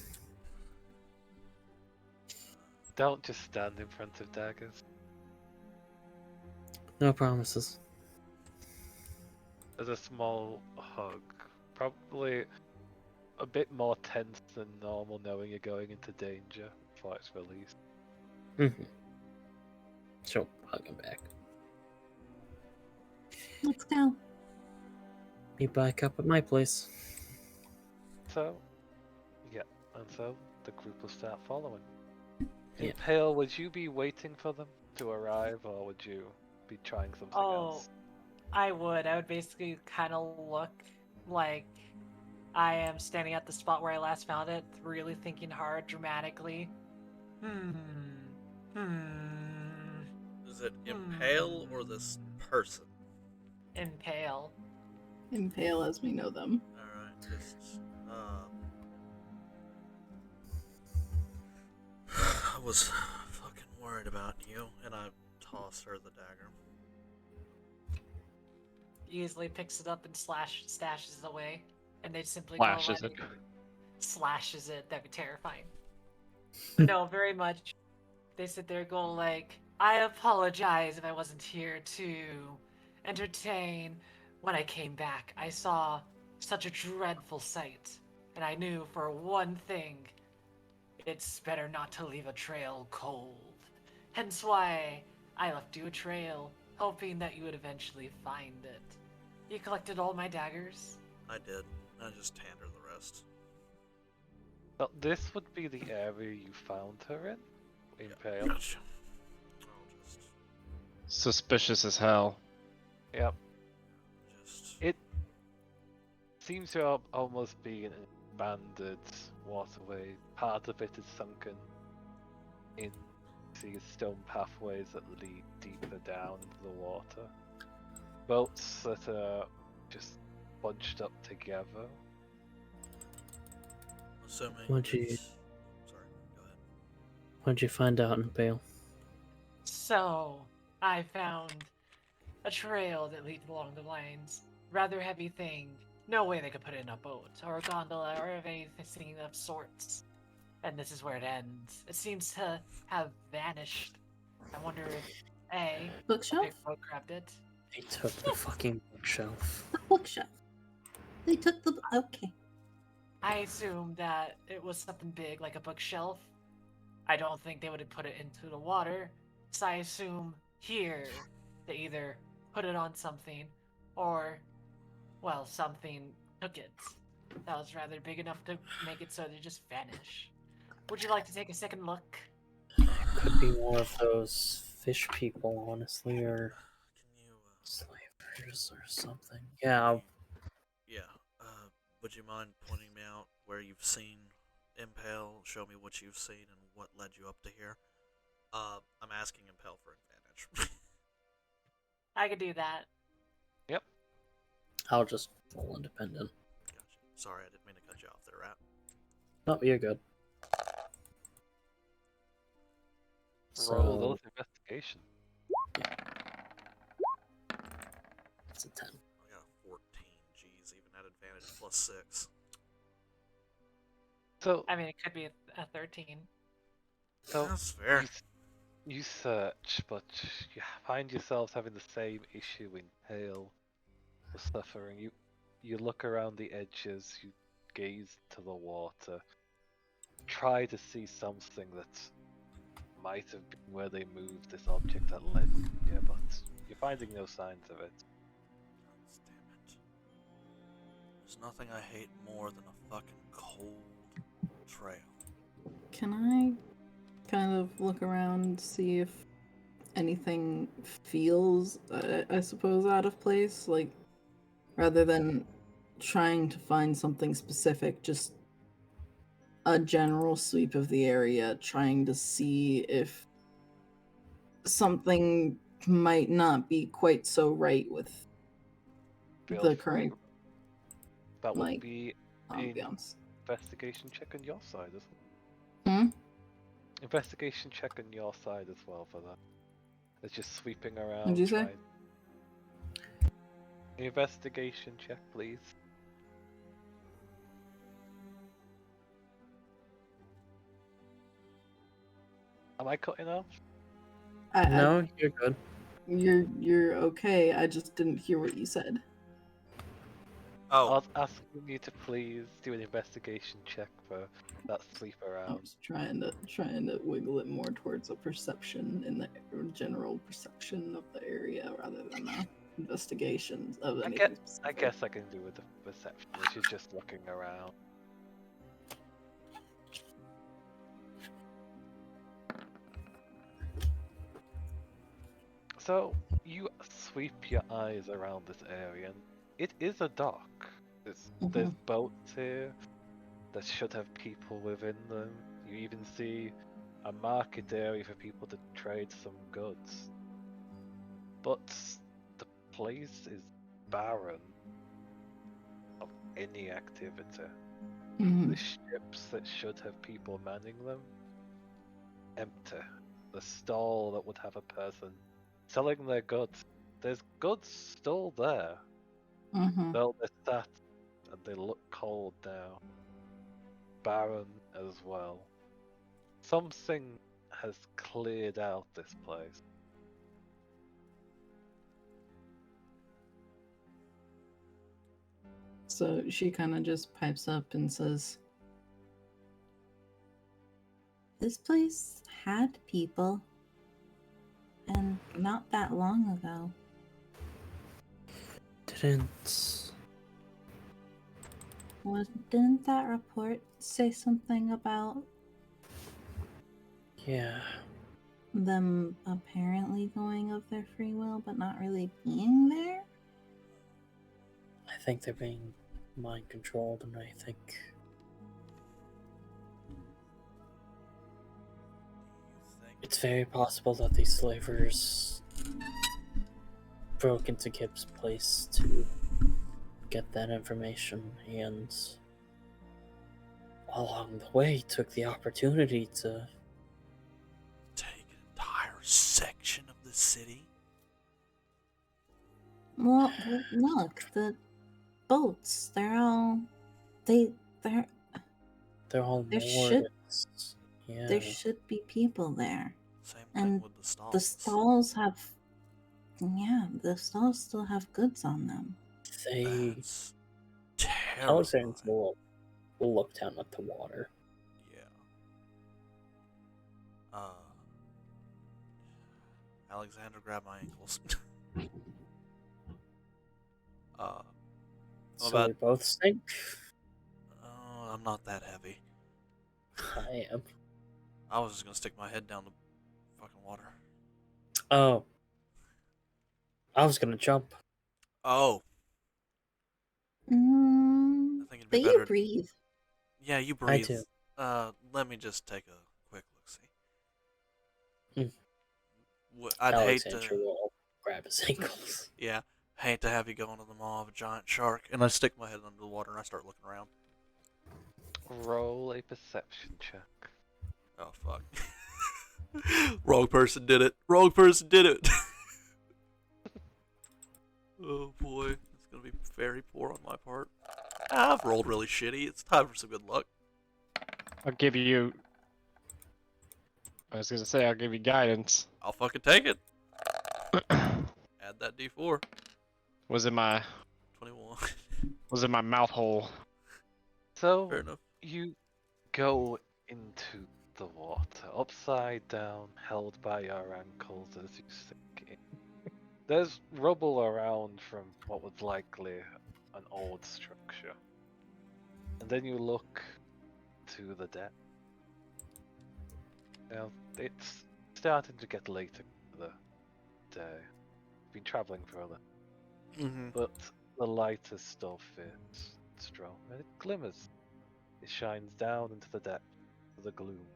Don't just stand in front of daggers. No promises. As a small hug, probably a bit more tense than normal, knowing you're going into danger before it's released. Mm-hmm. She'll hug him back. Let's go. Be back up at my place. So, yeah, and so the group will start following. Yeah. Impale, would you be waiting for them to arrive, or would you be trying something else? I would. I would basically kind of look like I am standing at the spot where I last found it, really thinking hard, dramatically. Is it Impale or this person? Impale. Impale as we know them. Alright, just, I was fucking worried about you, and I toss her the dagger. Easily picks it up and stashes it away, and they simply Flashes go it. slashes it. That'd be terrifying. No, very much. They sit there, go like, "I apologize if I wasn't here to entertain. When I came back, I saw such a dreadful sight, and I knew for one thing, it's better not to leave a trail cold. Hence why I left you a trail, hoping that you would eventually find it. You collected all my daggers?" I did. I just hand her the rest. Well, this would be the area you found her in, Impale. Gotcha. I'll just, Suspicious as hell. Yep. just. It seems to almost be an expanded waterway. Part of it is sunken in these stone pathways that lead deeper down into the water. Boats that are just bunched up together. Assuming. What'd you- it's- Sorry, go ahead. What'd you find out in Bale? So, I found a trail that leads along the lines. Rather heavy thing. No way they could put it in a boat, or a gondola, or anything of sorts. And this is where it ends. It seems to have vanished. I wonder if A, a Bookshelf? big boat grabbed it. They took the fucking bookshelf. The bookshelf. They took the. Okay. I assumed that it was something big, like a bookshelf. I don't think they would have put it into the water, so I assume here they either put it on something, or, well, something took it. That was rather big enough to make it so they just vanish. Would you like to take a second look? Could be more of those fish people, honestly, or Can you, slavers or something. Yeah, yeah, would you mind pointing me out where you've seen Impale? Show me what you've seen and what led you up to here. I'm asking Impale for advantage. I could do that. I'll just roll independent. Gotcha. Sorry, I didn't mean to cut you off there, Rat. No, you're good. Roll So those investigation. it's a 10. I got a 14. Jeez, even at advantage plus 6. So, I mean, it could be a 13. so That's fair. you search, but you find yourselves having the same issue in Pale was suffering. You look around the edges, you gaze to the water, try to see something that might have been where they moved this object that led you here, but you're finding no signs of it. God damn it. There's nothing I hate more than a fucking cold trail. Can I kind of look around, see if anything feels, I suppose, out of place? Like, rather than trying to find something specific, just a general sweep of the area, trying to see if something might not be quite so right with Feel the free. current That would like, be an ambiance. investigation check on your side as well. Hmm? Investigation check on your side as well for that. It's just sweeping around. What'd you say? trying- Investigation check, please. Am I cutting off? No, you're good. You're okay. I just didn't hear what you said. I Oh, was asking you to please do an investigation check for that sleep I around. was trying to wiggle it more towards a perception in the general perception of the area rather than a investigation of I anything I specific. guess I can do with the perception, which is just looking around. So you sweep your eyes around this area, and it is a dock. There's boats here that should have people within them. You even see a market area for people to trade some goods. But the place is barren of any activity. The ships that should have people manning them, empty. The stall that would have a person selling their goods, there's goods still there. Though they're sat and they look cold now. Barren as well. Something has cleared out this place. So she kind of just pipes up and says, This place had people, and not that long ago. Didn't that report say something about Yeah. them apparently going of their free will, but not really being there? I think they're being mind controlled, and I think it's very possible that these slavers broke into Kip's place to get that information, and along the way took the opportunity to take an entire section of the city. Well, look, the boats, they're all they're they're all There moored. should- Yeah. there should be people there. Same thing And with the stalls. The stalls have the stalls still have goods on them. They That's terrifying. Alexander's will look down at the water. Yeah. Alexander, grab my ankles. So about- we both sink. Oh, I'm not that heavy. I am. I was just gonna stick my head down the fucking water. Oh. I was gonna jump. Oh, Mm, I think it'd but be you better. breathe. Yeah, you I breathe. do. Let me just take a quick look-see. Hmm. I'd hate Alexander to. will grab his ankles. Yeah, hate to have you go into the maw of a giant shark. And I stick my head under the water and I start looking around. Roll a perception check. Oh, fuck. Wrong person did it. Wrong person did it. Oh, boy. It's going to be very poor on my part. I've rolled really shitty. It's time for some good luck. I'll give you. I was gonna say I'll give you guidance. I'll fucking take it. Add that D4. Was it my 21. mouth hole? So Fair enough. you go into the water, upside down, held by your ankles as you sink in. There's rubble around from what was likely an old structure. And then you look to the deck. Now, it's starting to get later in the day. Been traveling for a little, Mm-hmm. but the light is still fit, strong, and it glimmers. It shines down into the depth of the gloom.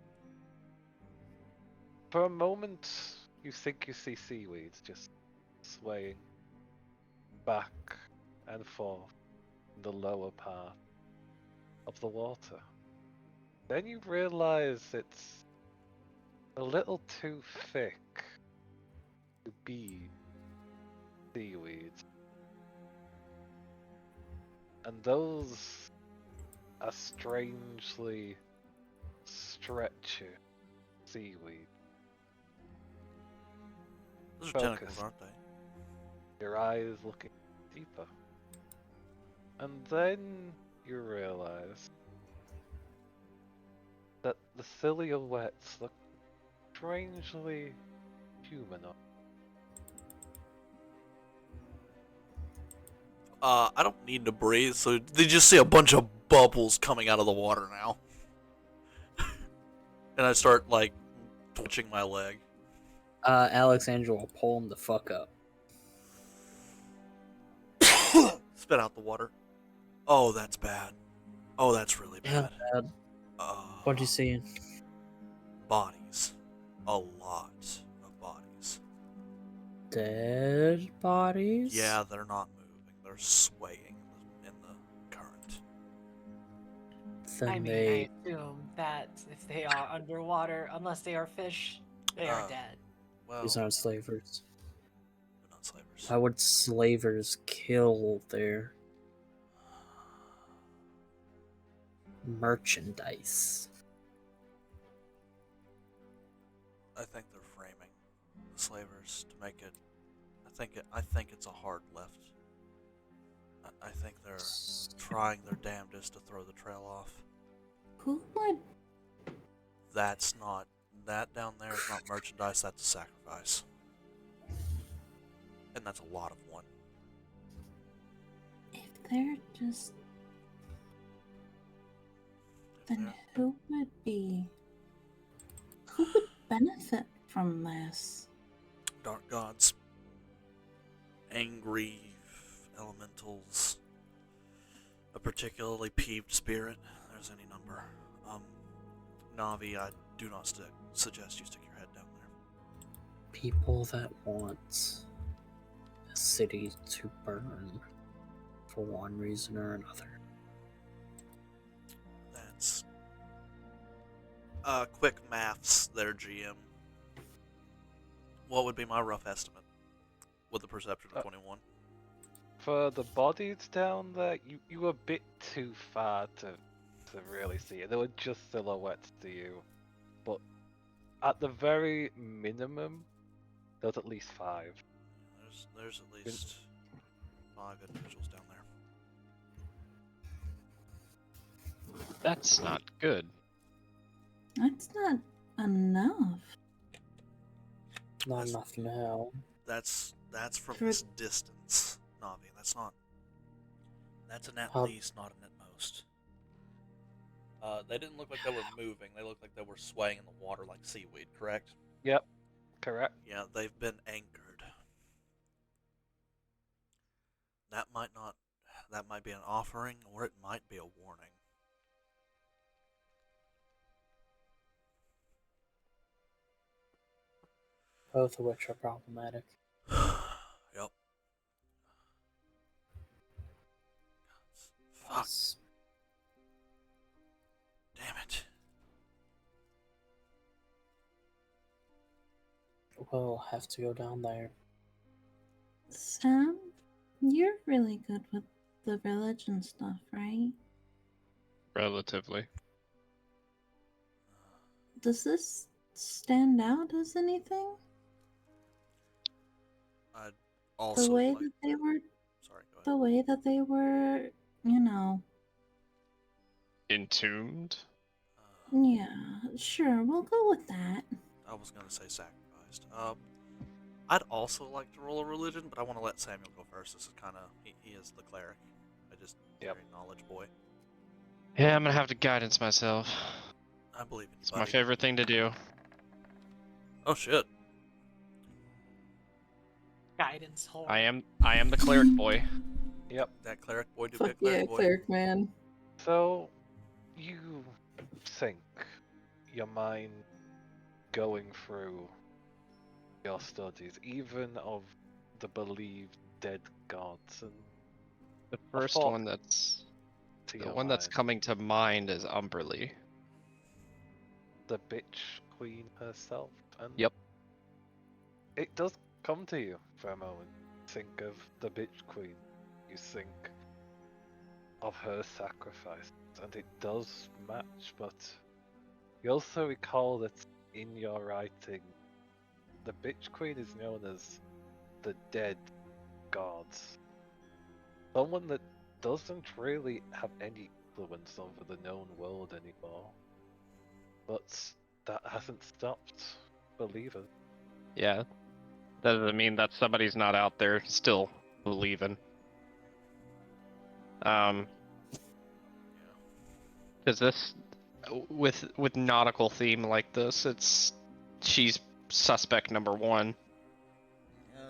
For a moment, you think you see seaweeds just swaying back and forth in the lower part of the water. Then you realize it's a little too thick to be seaweeds. And those are strangely stretchy seaweed. Those are Focus. tentacles, aren't they? Your eyes looking deeper. And then you realize that the silhouettes look strangely humanoid. I don't need to breathe, so they just see a bunch of bubbles coming out of the water now. And I start, like, twitching my leg. Alexandra will pull him the fuck up. Spit out the water. Oh, that's bad. Oh, that's really Yeah, bad. Dad. What'd you see? Bodies. A lot of bodies. Dead bodies? Yeah, they're not moving. They're swaying in the current. Then I mean, they. I assume that if they are underwater, unless they are fish, they are dead. Well, These aren't slavers. they're not slavers. Why would slavers kill their merchandise? I think they're framing the slavers to make it. I think it's a hard lift. I think they're trying their damnedest to throw the trail off. Who would? That's not. That down there is not merchandise. That's a sacrifice, and that's a lot of one. If they're just. If Then they're- who would be. Who would benefit from this? Dark gods, angry elementals, a particularly peeved spirit. There's any number. Navi, I do not suggest you stick your head down there. People that want a city to burn for one reason or another. That's quick maths there, GM. What would be my rough estimate with the perception of 21? For the bodies down there, you were a bit too far to really see it. They were just silhouettes to you. But at the very minimum, there's at least 5. There's at least 5 individuals down there. That's not good. That's not enough. Not That's- enough now. That's from For- this distance, Navi. That's not. That's an at How- least, not an at most. They didn't look like they were moving. They looked like they were swaying in the water like seaweed. Correct? Yep, correct. Yeah, they've been anchored. That might not. That might be an offering, or it might be a warning. Both of which are problematic. Yep. Fuck. Yes. Damn it. We'll have to go down there. Sam, you're really good with the religion stuff, right? Relatively. Does this stand out as anything? I'd also The way like. that they were, Sorry, go ahead. the way that they were, you know. Entombed? Yeah, sure, we'll go with that. I was gonna say sacrificed. I'd also like to roll a religion, but I want to let Samuel go first. This is kind of he is the cleric. Yep. Very knowledge boy. Yeah, I'm gonna have to guidance myself. I believe in you, It's my buddy. favorite thing to do. Oh shit. Guidance hole. I am the cleric boy. Yep. That cleric boy do Fuck get yeah, cleric boy. cleric man. So, you think your mind going through your studies, even of the believed dead gods, and The first thought one that's to the your one that's mind, coming to mind is Umberly. the bitch queen herself, and Yep. it does come to you for a moment. Think of the bitch queen. You think of her sacrifice, and it does match, but you also recall that in your writing, the Bitch Queen is known as the dead gods. Someone that doesn't really have any influence over the known world anymore. But that hasn't stopped believers. Yeah. That doesn't mean that somebody's not out there still believing. Because this, with nautical theme like this, she's suspect number one.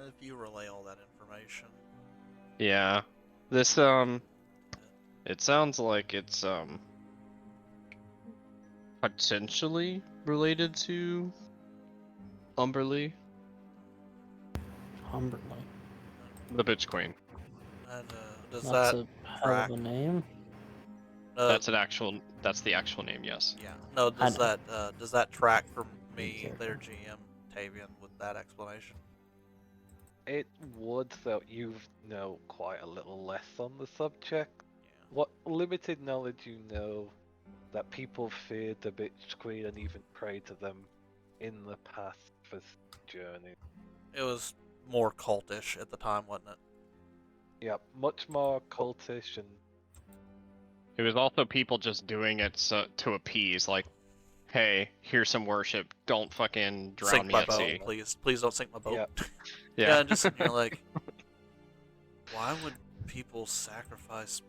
If you relay all that information. Yeah. This it sounds like it's potentially related to Umberly, Humberly. the Bitch Queen. And does That's that a hell track? of a name. That's the actual name, yes. Yeah. No, I does know. that track from Be me, careful. their GM, Tavian, with that explanation? It would, though you've know quite a little less on the subject. Yeah. What limited knowledge you know that people feared the Bitch Queen and even prayed to them in the past for this journey. It was more cultish at the time, wasn't it? Yeah, much more cultish and It was also people just doing it to appease, like, hey, here's some worship. Don't fucking drown Sink me my at boat, sea. please don't sink my boat. Yep. Yeah. And just sitting here like, why would people sacrifice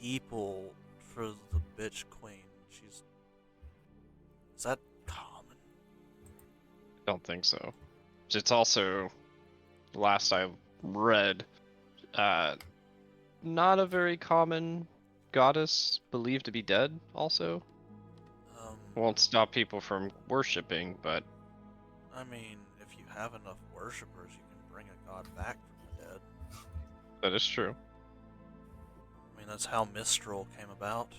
people for the Bitch Queen? Is that common? Don't think so. It's also, last I read, not a very common goddess believed to be dead. Also, won't stop people from worshiping, but I mean, if you have enough worshippers, you can bring a god back from the dead. that is true. I mean, that's how Mistral came about.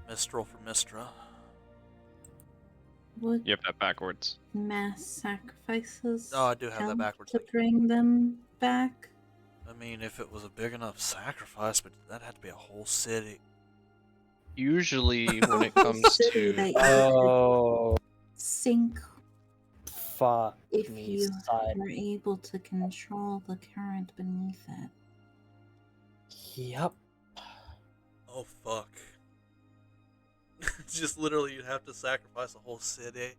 Mistral for Mistra. Would You have that backwards. mass sacrifices Oh, I do have that count backwards. to bring them back? I mean, if it was a big enough sacrifice, but that had to be a whole city. Usually, when it A whole comes city to that you Oh, sink fuck if me, you side. were able to control the current beneath it. Yep. Oh, fuck. Just literally, you'd have to sacrifice a whole city.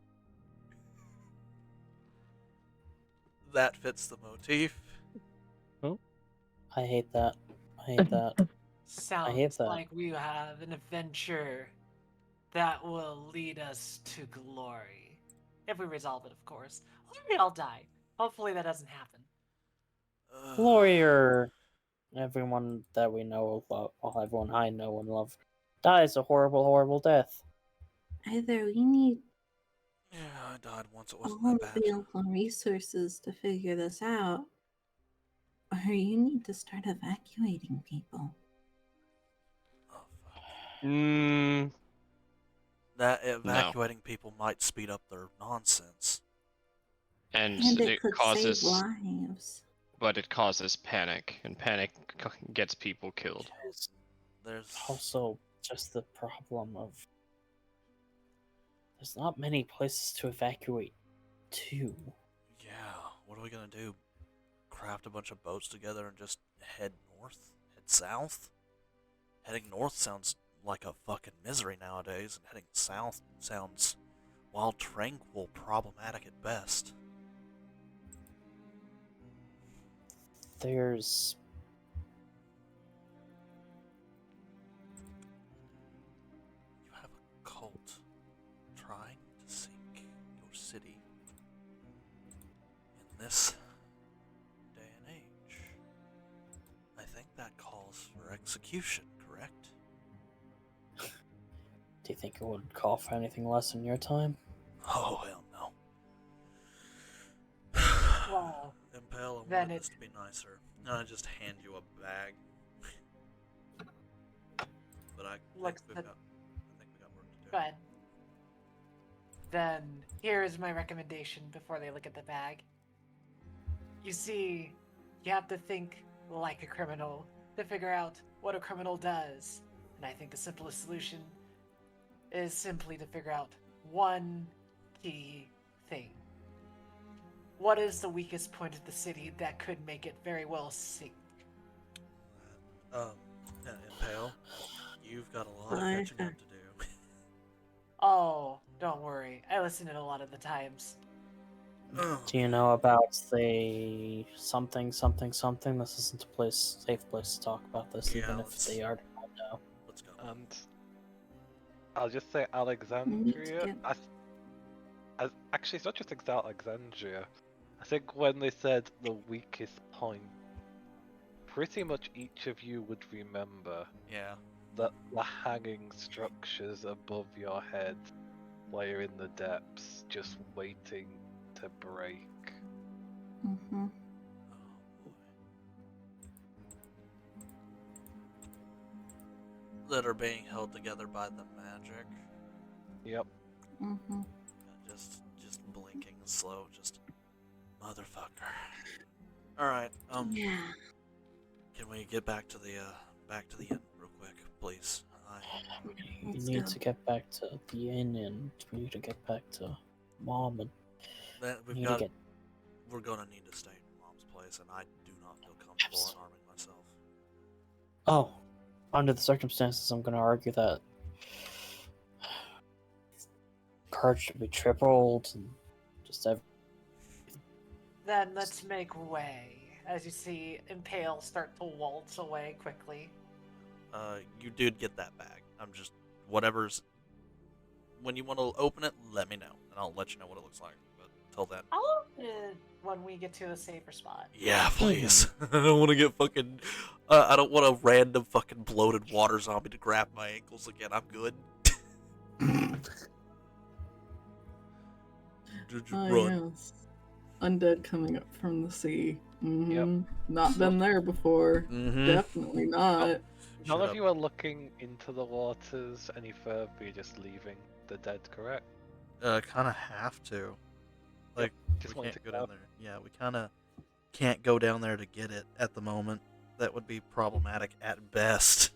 That fits the motif. I hate that. I hate that. Sounds that. like we have an adventure that will lead us to glory. If we resolve it, of course. Or we all die. Hopefully that doesn't happen. Glory or everyone that we know of, well, everyone I know and love, dies a horrible, horrible death. Either we need Yeah, I died once. It wasn't all that bad. available resources to figure this out, or you need to start evacuating people. Oh, fuck. That evacuating people might speed up their nonsense. And And it it could causes, save lives. but it causes panic, and panic gets people killed. There's Also, just the problem of there's not many places to evacuate to. Yeah, what are we gonna do? Craft a bunch of boats together and just head north? Head south? Heading north sounds like a fucking misery nowadays, and heading south sounds, while tranquil, problematic at best. There's You have a cult trying to sink your city in this day and age. I think that calls for execution, correct? Do you think it would call for anything less in your time? Oh, hell no. Well, Impale, I then wanted this to be nicer. And I just hand you a bag. But I think Looks we good. got work to do. Go ahead. Then here's my recommendation before they look at the bag. You see, you have to think like a criminal to figure out what a criminal does. And I think the simplest solution is simply to figure out one key thing. What is the weakest point of the city that could make it very well sink? Impale, you've got a lot of Fire catching up to do. Oh, don't worry. I listen in a lot of the times. Do you know about the something? This isn't a safe place to talk about this, Yeah, even if let's- they already know. Let's go. And I'll just say We need to Alexandria. get- Actually, it's not just Alexandria. I think when they said the weakest point, pretty much each of you would remember Yeah. that the hanging structures above your head, while you're in the depths, just waiting to break. Mm-hmm. Oh boy. That are being held together by the magic. Yep. Mm-hmm. Just blinking slow, just motherfucker. Alright, Yeah. can we get back to the inn real quick, please? You Let's need go. to get back to the inn, and we need to get back to Mom, and We've we need got to get. we're gonna need to stay in Mom's place, and I do not feel comfortable in arming myself. Oh, under the circumstances, I'm going to argue that courage should be tripled, and just every. Then let's make way. As you see Impale start to waltz away quickly. You did get that bag. I'm just whatever's. When you want to open it, let me know, and I'll let you know what it looks like. But until then, I'll open it when we get to a safer spot. yeah, please. I don't want to get fucking. I don't want a random fucking bloated water zombie to grab my ankles again. I'm good. Just Oh, run. yes. Undead coming up from the sea. Yep. Not been there before. Mm-hmm. Definitely not. None Shut of up. you are looking into the waters any further, you're just leaving the dead, correct? Kind of have to. Like, Just we wanted can't to go down there. Yeah, we kind of can't go down there to get it at the moment. That would be problematic at best.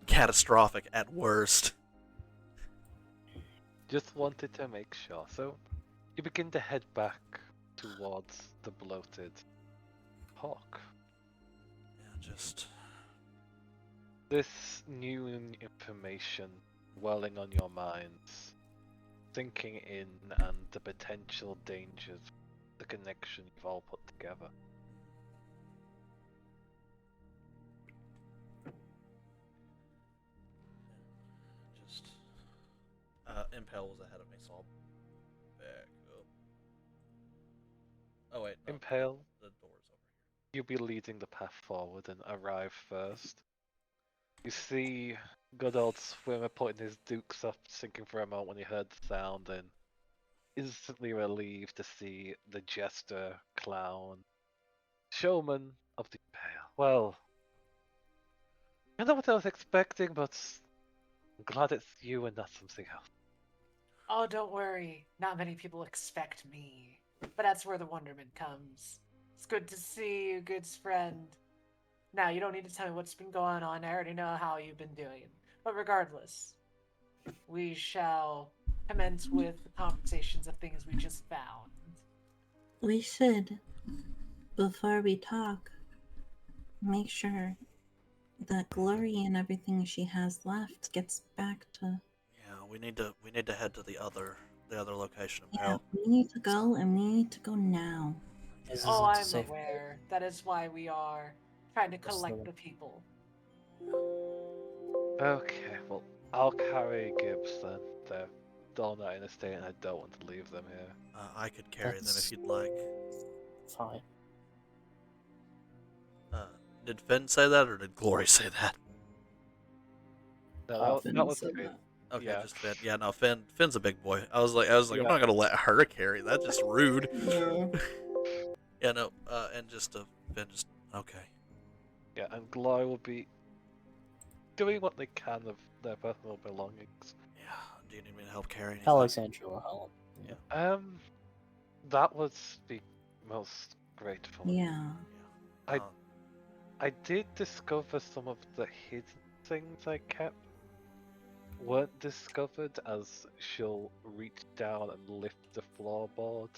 Catastrophic at worst. Just wanted to make sure. So, you begin to head back towards the bloated hawk. Yeah, just. This new information welling on your minds, sinking in, and the potential dangers, the connection you've all put together. Just. Impel was ahead of me, so I'll back up. Oh, wait. No, Impale, the door's over here. you'll be leading the path forward and arrive first. You see good old Swimmer putting his dukes up, sinking for a moment when he heard the sound, and instantly relieved to see the jester, clown, showman of the Impale. Well, I don't know what I was expecting, but I'm glad it's you and not something else. Oh, don't worry. Not many people expect me. But that's where the wonderment comes. It's good to see you, good friend. Now, you don't need to tell me what's been going on. I already know how you've been doing. But regardless, we shall commence with the conversations of things we just found. We should, before we talk, make sure that Glory and everything she has left gets back to. Yeah, we need to head to the other location. Yeah, Impel. we need to go, and we need to go now. This Oh, isn't a I'm safe aware. That is why we are trying to That's collect the- the people. Okay, well, I'll carry Gibbs then. They're all not in a state and I don't want to leave them here. I could carry them That's- if you'd like. Fine. Did Finn say that, or did Glory say that? No, Finn that was said great. that. Okay, Yeah. just Finn. Yeah, no, Finn's a big boy. I was like, I'm Yeah. not gonna let her carry. That's just rude. No. Yeah, no. And just Finn, just okay. Yeah, and Glory will be doing what they can of their personal belongings. Yeah. Do you need me to help carry anything? Alexandria will help. That was the most grateful. Yeah. I- Uh, I did discover some of the hidden things I kept. weren't discovered as she'll reach down and lift the floorboard,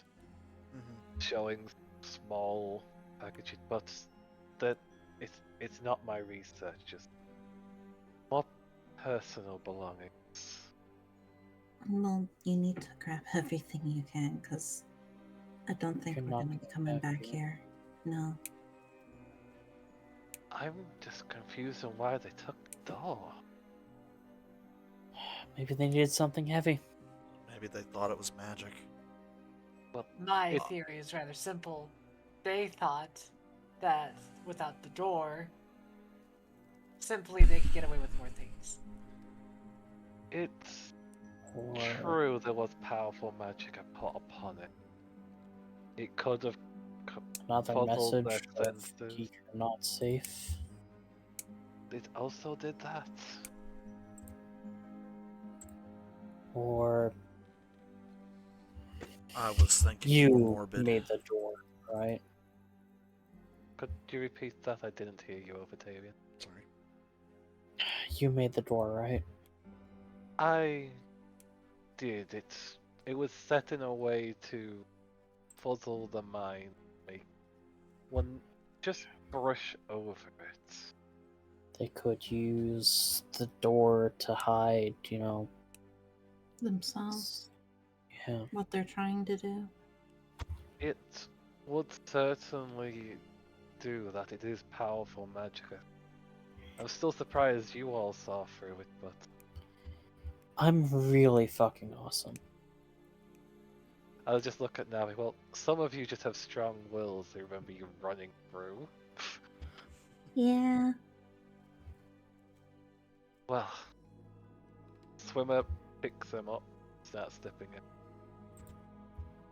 showing small packages. But that it's not my research, just more personal belongings. Well, you need to grab everything you can, because I don't think You're we're not going to be gonna coming have back to. here. No. I'm just confused on why they took the door. Maybe they needed something heavy. Maybe they thought it was magic. My It- theory is rather simple. They thought that without the door, simply they could get away with more things. It's Or true there was powerful magic I put upon it. It could have another puzzled message their of senses. geek are not safe. It also did that. Or I was thinking you more morbid. made the door, right? Could you repeat that? I didn't hear you, Overtavian. Sorry. You made the door, right? I did. It was set in a way to puzzle the mind, make one just brush over it. They could use the door to hide, Themselves, Yeah. what they're trying to do. It would certainly do that. It is powerful magic. I'm still surprised you all saw through it, but I'm really fucking awesome. I'll just look at Navi. Well, some of you just have strong wills. I remember you running through. Yeah. Well, Swimmer picks him up, starts stepping in.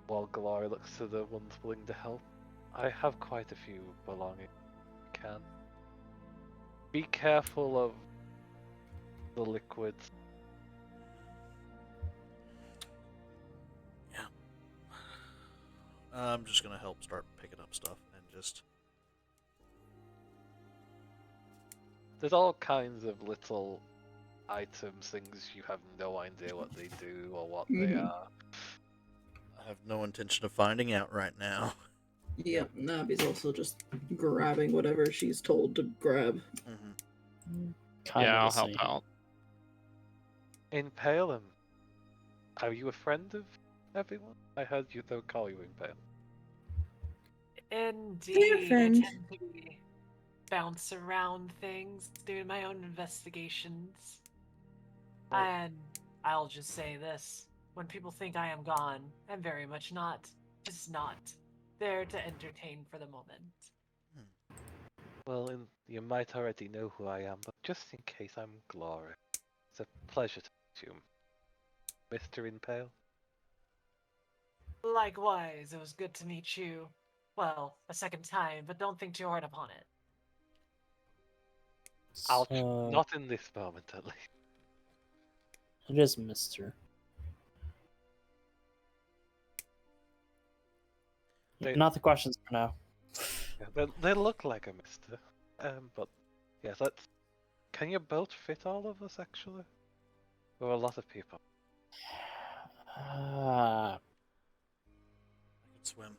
While Glory looks to the ones willing to help. I have quite a few belongings. Can. Be careful of the liquids. Yeah. I'm just gonna help start picking up stuff and just. There's all kinds of little items, things you have no idea what they do or what they Mhm. are. I have no intention of finding out right now. Yep, Nabi's also just grabbing whatever she's told to grab. Mm-hmm. Kind Yeah, I'll of the help same. out. Impale him. Are you a friend of everyone? I heard you though call you Impale. Indeed, I friend. tend to bounce around things, doing my own investigations. Well- And I'll just say this. When people think I am gone, I'm very much not. Just not. There to entertain for the moment. Well, you might already know who I am, but just in case, I'm Glory. It's a pleasure to meet you, Mr. Impale. Likewise, it was good to meet you. Well, a second time, but don't think too hard upon it. Ouch. So, Not in this moment, at least. it is Mister. They- Not the questions for now. Yeah, they look like a mister. But yes, let's. Can your boat fit all of us, actually? Or a lot of people? Ah, I can swim.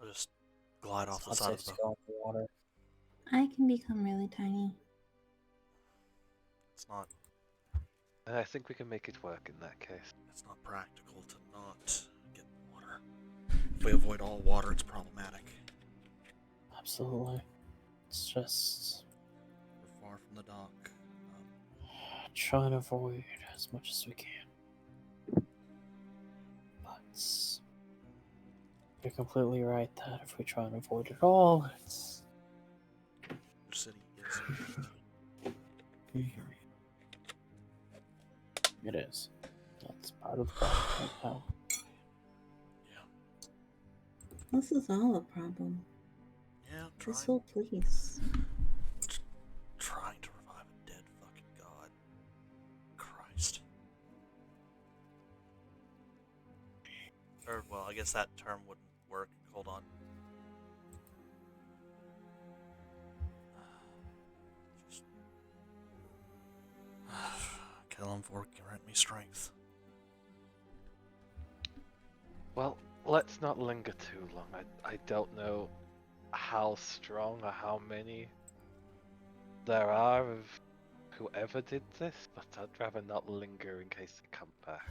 I'll just glide off the it's side not of safe the to go in the water. I can become really tiny. It's not. I think we can make it work in that case. It's not practical to not get water. If we avoid all water, it's problematic. Absolutely. It's just We're far from the dock. trying to avoid as much as we can. But you're completely right that if we try and avoid it all, it's Which city is? it is. That's part of the problem. Now. Yeah. This is all a problem. Yeah. This whole place. Trying to revive a dead fucking god. Christ. Or, well, I guess that term wouldn't work. Hold on. Just Kelemvor, grant me strength. Well, let's not linger too long. I don't know how strong or how many there are of whoever did this, but I'd rather not linger in case they come back.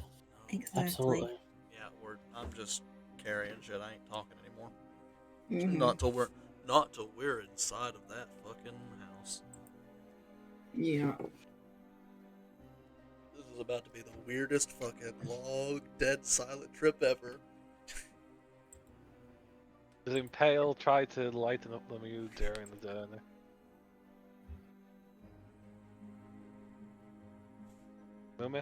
Exactly. Absolutely. Yeah, I'm just carrying shit. I ain't talking anymore. Mhm. Not till we're inside of that fucking house. Yeah. This is about to be the weirdest fucking long, dead, silent trip ever. Does Impale try to lighten up the mood during the journey? Mummy?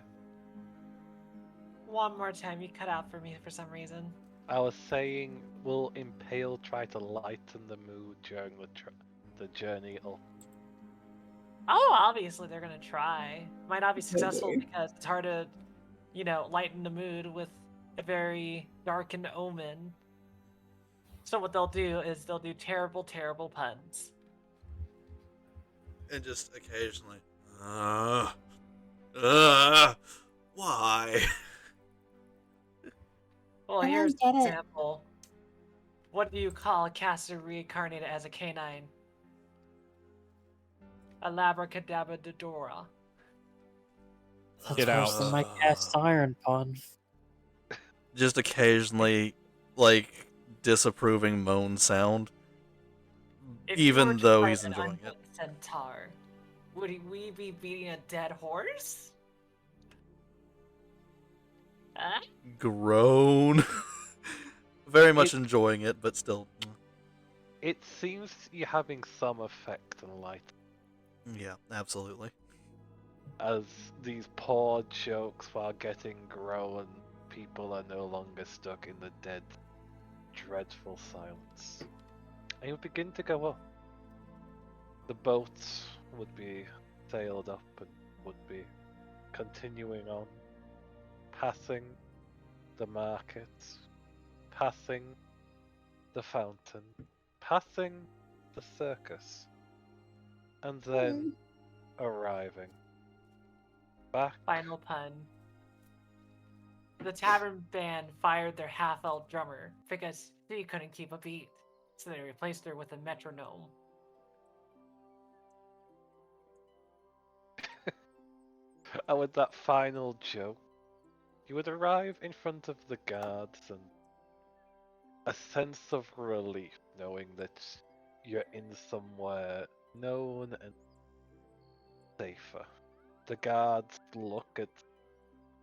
One more time, you cut out for me for some reason. I was saying, will Impale try to lighten the mood during the journey up? Oh, obviously they're gonna try. Might not be successful boy. because it's hard to, lighten the mood with a very darkened omen. So what they'll do is they'll do terrible, terrible puns. And just occasionally, why? Well, I don't here's get an it. example. What do you call a caster reincarnated as a canine? A labracadabradora. That's Get worse out. than my cast iron pun. Just occasionally, like, disapproving moan sound. If you were Even to though fight he's an enjoying it. undead centaur, would we be beating a dead horse? Huh? Groan. Very much enjoying it, but still. It seems you're having some effect on light, Yeah, absolutely. as these poor jokes, while getting grown, people are no longer stuck in the dead, dreadful silence. And you begin to go up. The boat would be sailed up and would be continuing on, passing the market, passing the fountain, passing the circus, and then arriving back. Final pun. The tavern band fired their half-elf drummer because she couldn't keep a beat, so they replaced her with a metronome. And with that final joke, you would arrive in front of the guards and a sense of relief knowing that you're in somewhere known and safer. The guards look at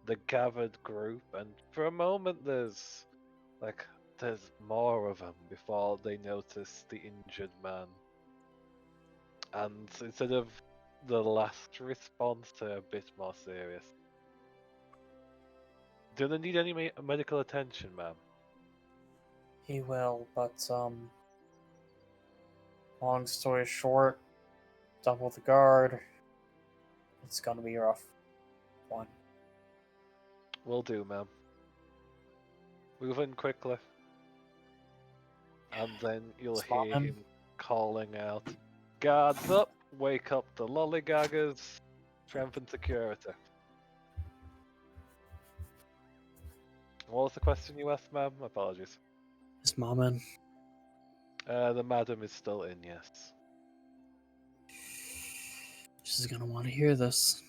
the gathered group, and for a moment there's more of them before they notice the injured man. And instead of the last response, they're a bit more serious. Do they need any medical attention, ma'am? He will, but long story short, double the guard. It's gonna be a rough one. Will do, ma'am. Move in quickly. And then you'll Spot hear him. him calling out, "Guards up! Wake up the lollygaggers! Strengthen security." What was the question you asked, ma'am? Apologies. Is mom in? The madam is still in, yes. She's gonna want to hear this.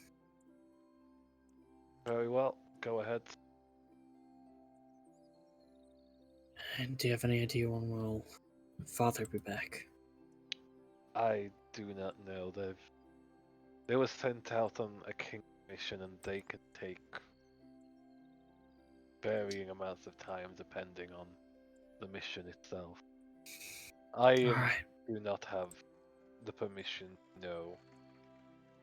Very well. Go ahead. And do you have any idea when will father be back? I do not know. They were sent out on a king mission, and they could take varying amounts of time depending on the mission itself. I Alright. do not have the permission to know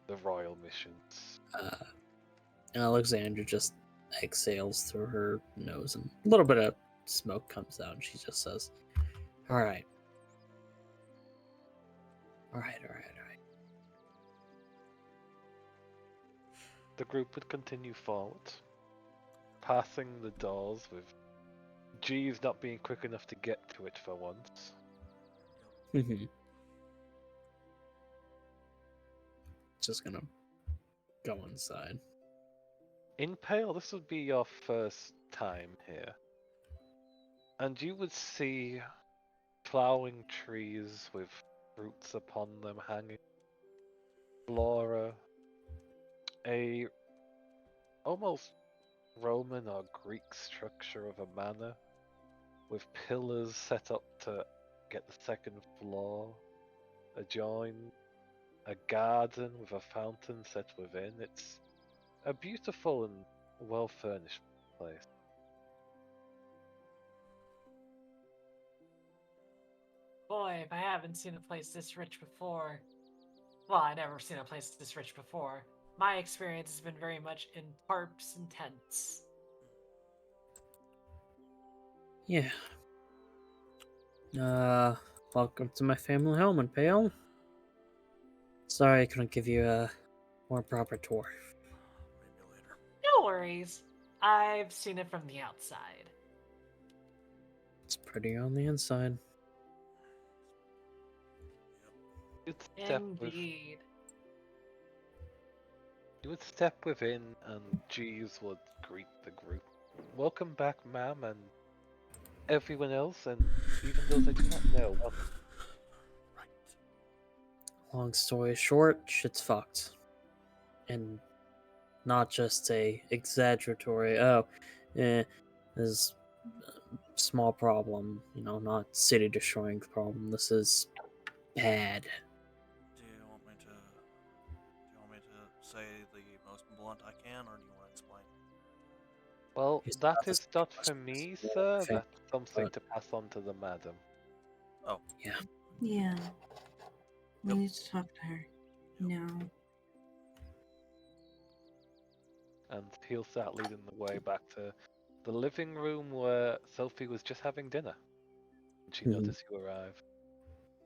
the royal missions. And Alexandra just exhales through her nose and a little bit of smoke comes out and she just says, Alright. Alright. The group would continue forward, passing the doors with Jeeves not being quick enough to get to it for once. Just gonna go inside. In Pale, this would be your first time here. And you would see flowering trees with fruits upon them hanging. Flora. A almost Roman or Greek structure of a manor with pillars set up to get the second floor adjoined, a garden with a fountain set within. It's a beautiful and well furnished place. Boy, if I haven't seen a place this rich before. Well, I never seen a place this rich before. My experience has been very much in tarps and tents. Yeah. Welcome to my family home in Pale. Sorry I couldn't give you a more proper tour. Maybe later. No worries. I've seen it from the outside. It's pretty on the inside. You'd step Indeed. You would step within, and Jeeves would greet the group. Welcome back, ma'am, and everyone else, and even those I do not know. Welcome. Long story short, shit's fucked. And not just a exaggeratory, there's a small problem, not city destroying problem. This is bad. Do you want me to say the most blunt I can, or do you want to explain? Well, He's that not the is not same for me, person. sir. Okay. That's something But- to pass on to the madam. Oh, Yeah. Yeah. We Yep. need to talk to her. No. And he'll start leading the way back to the living room where Sophie was just having dinner. And she Mhm. noticed you arrive.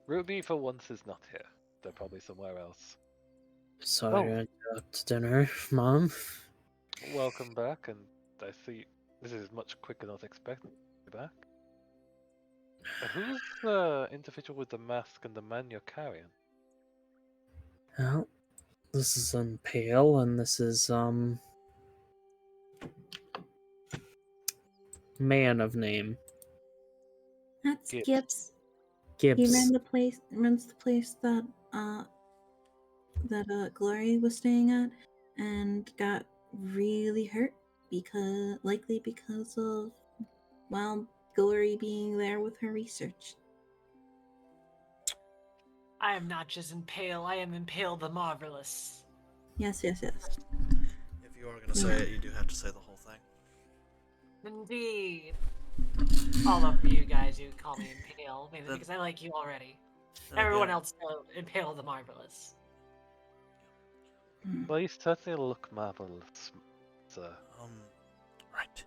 Ruby, for once, is not here. They're probably somewhere else. Sorry to interrupt dinner, Mom. Welcome back, and I see this is much quicker than I was expecting. You're back. Who's the individual with the mask and the man you're carrying? Well, this is Pale, and this is, man of name. That's Gibbs. Gibbs. Gibbs. He runs the place that Glory was staying at, and got really hurt likely because of Glory being there with her research. I am not just Impale, I am Impale the Marvelous. Yes. if you are going to say it, you do have to say the whole thing. Indeed. All of you guys, you call me Impale, mainly Then- because I like you already. Then Everyone again, else know Impale the Marvelous. Well, you certainly look marvelous, sir. Right.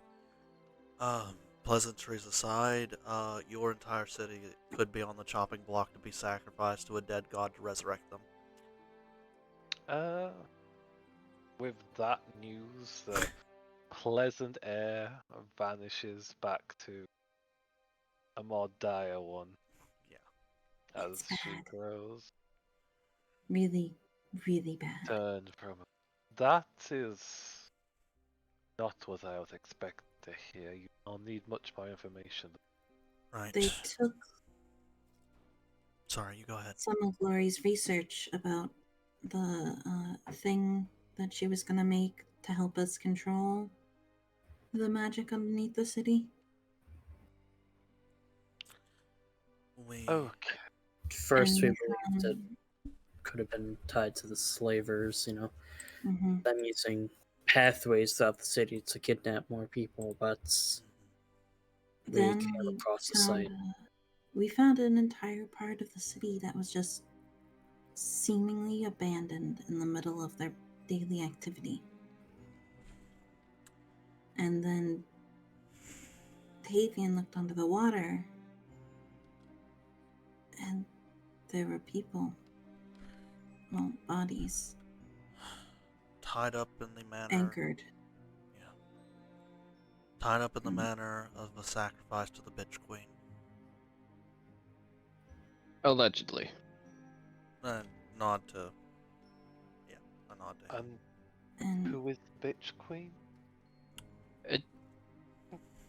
Pleasantries aside, your entire city could be on the chopping block to be sacrificed to a dead god to resurrect them. With that news, the pleasant air vanishes back to a more dire one. Yeah. As It's she bad. grows. Really, really bad. Turn from it. That is not what I was expecting to hear. I'll need much more information. Right. They took Sorry, you go ahead. some of Glory's research about the thing that she was gonna make to help us control the magic underneath the city. We. Okay. First, we And, believed it could have been tied to the slavers, mhm. them using pathways throughout the city to kidnap more people, but we Then came we across the found, site. we found an entire part of the city that was just seemingly abandoned in the middle of their daily activity. And then Tavian looked under the water, and there were people, bodies, Tied up in the manner. anchored. Yeah. Tied up in the Mm. manner of a sacrifice to the bitch queen. Allegedly. And nod to. Yeah, a nod to him. And And who is the bitch queen?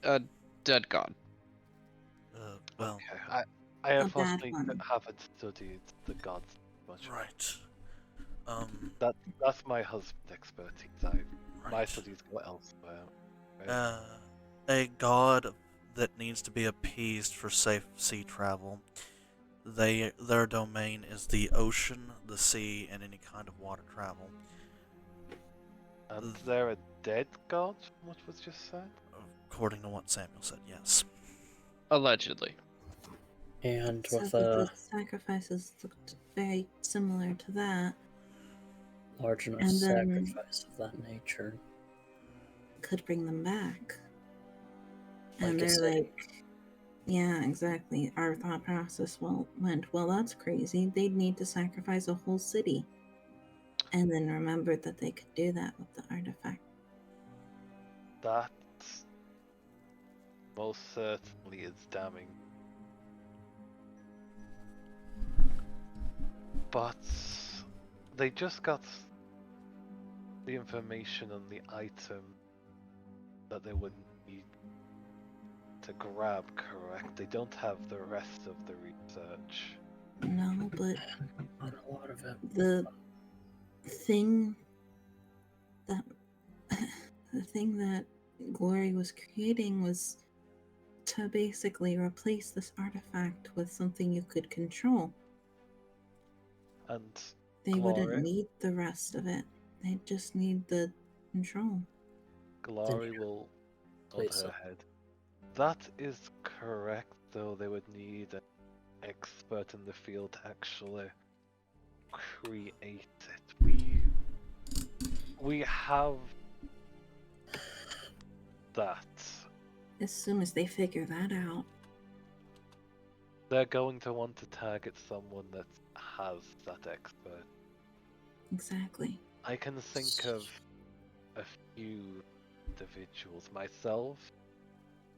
A dead god. Well, Okay, I A bad unfortunately one. haven't studied the gods much. right. That's my husband's expertise. My Right. studies go elsewhere. Right? A god that needs to be appeased for safe sea travel. Their domain is the ocean, the sea, and any kind of water travel. And they're a dead god, from what was just said? According to what Samuel said, yes. Allegedly. And So with the a sacrifices looked very similar to that. large enough And then- sacrifice of that nature, Could bring them back. like And a they're city. like, yeah, exactly. Our thought process went, well, that's crazy. They'd need to sacrifice a whole city. And then remembered that they could do that with the artifact. That most certainly is damning. But they just got the information on the item that they would need to grab, correct? They don't have the rest of the research. No, but Not a lot of it. the thing that the thing that Glory was creating was to basically replace this artifact with something you could control. And They Glory? wouldn't need the rest of it. They'd just need the control. Glory you will nod place her it. head. That is correct, though they would need an expert in the field to actually create it. We have that. As soon as they figure that out, They're going to want to target someone that has that expert. exactly. I can think of a few individuals myself.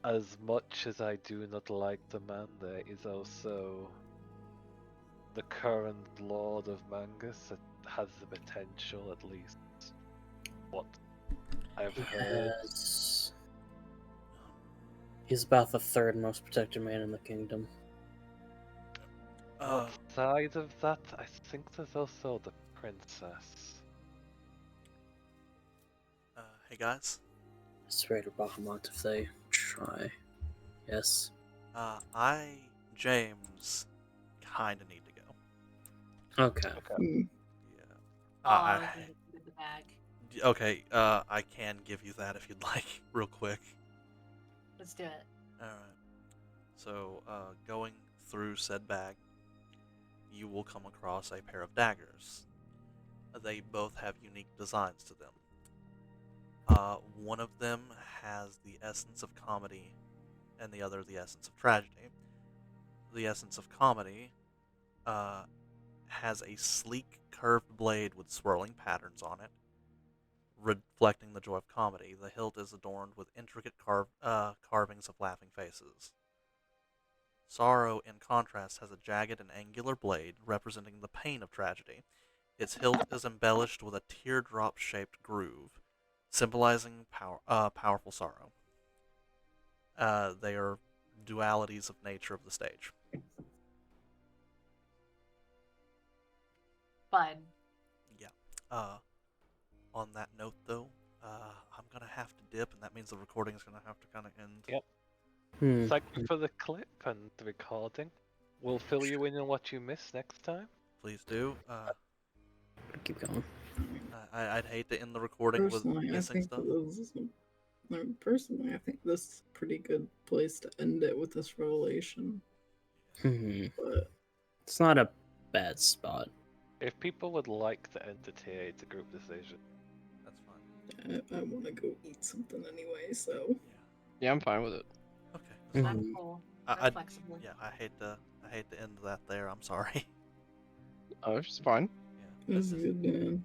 As much as I do not like the man, there is also the current Lord of Mangus that has the potential, at least what I've heard. He's about the third most protected man in the kingdom. Outside of that, I think there's also the princess. Hey guys. I swear to Bahamut if they try. Yes. James, kinda need to go. Okay. Hmm. Yeah. Oh, I was in the bag. Okay, I can give you that if you'd like, real quick. Let's do it. Alright. So, going through said bag, you will come across a pair of daggers. They both have unique designs to them. One of them has the essence of comedy, and the other the essence of tragedy. The essence of comedy has a sleek, curved blade with swirling patterns on it, reflecting the joy of comedy. The hilt is adorned with intricate carvings of laughing faces. Sorrow, in contrast, has a jagged and angular blade representing the pain of tragedy. Its hilt is embellished with a teardrop-shaped groove, symbolizing powerful sorrow. They are dualities of nature of the stage. Fun. Yeah. On that note, though, I'm gonna have to dip, and that means the recording is gonna have to kind of end. Yep. Hmm. Thank you for the clip and the recording. We'll fill you in on what you missed next time. Please do. Keep going. I'd hate to end the recording with Personally, I missing think stuff. personally, I think this is a pretty good place to end it with this revelation. But It's not a bad spot. If people would like to entertain the group decision, That's fine. I want to go eat something anyway, so. Yeah, I'm fine with it. Okay. That's fine. I'm cool. I- I'm I- flexible. Yeah, I hate to end that there. I'm sorry. Oh, it's fine. Yeah. That's good, man.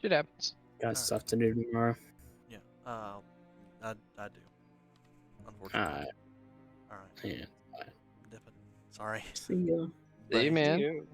Shit happens. Got Alright. stuff to do tomorrow. Yeah. I do. Unfortunately. Alright. All right. Yeah. Dipping. Sorry. See ya. Hey, man. you.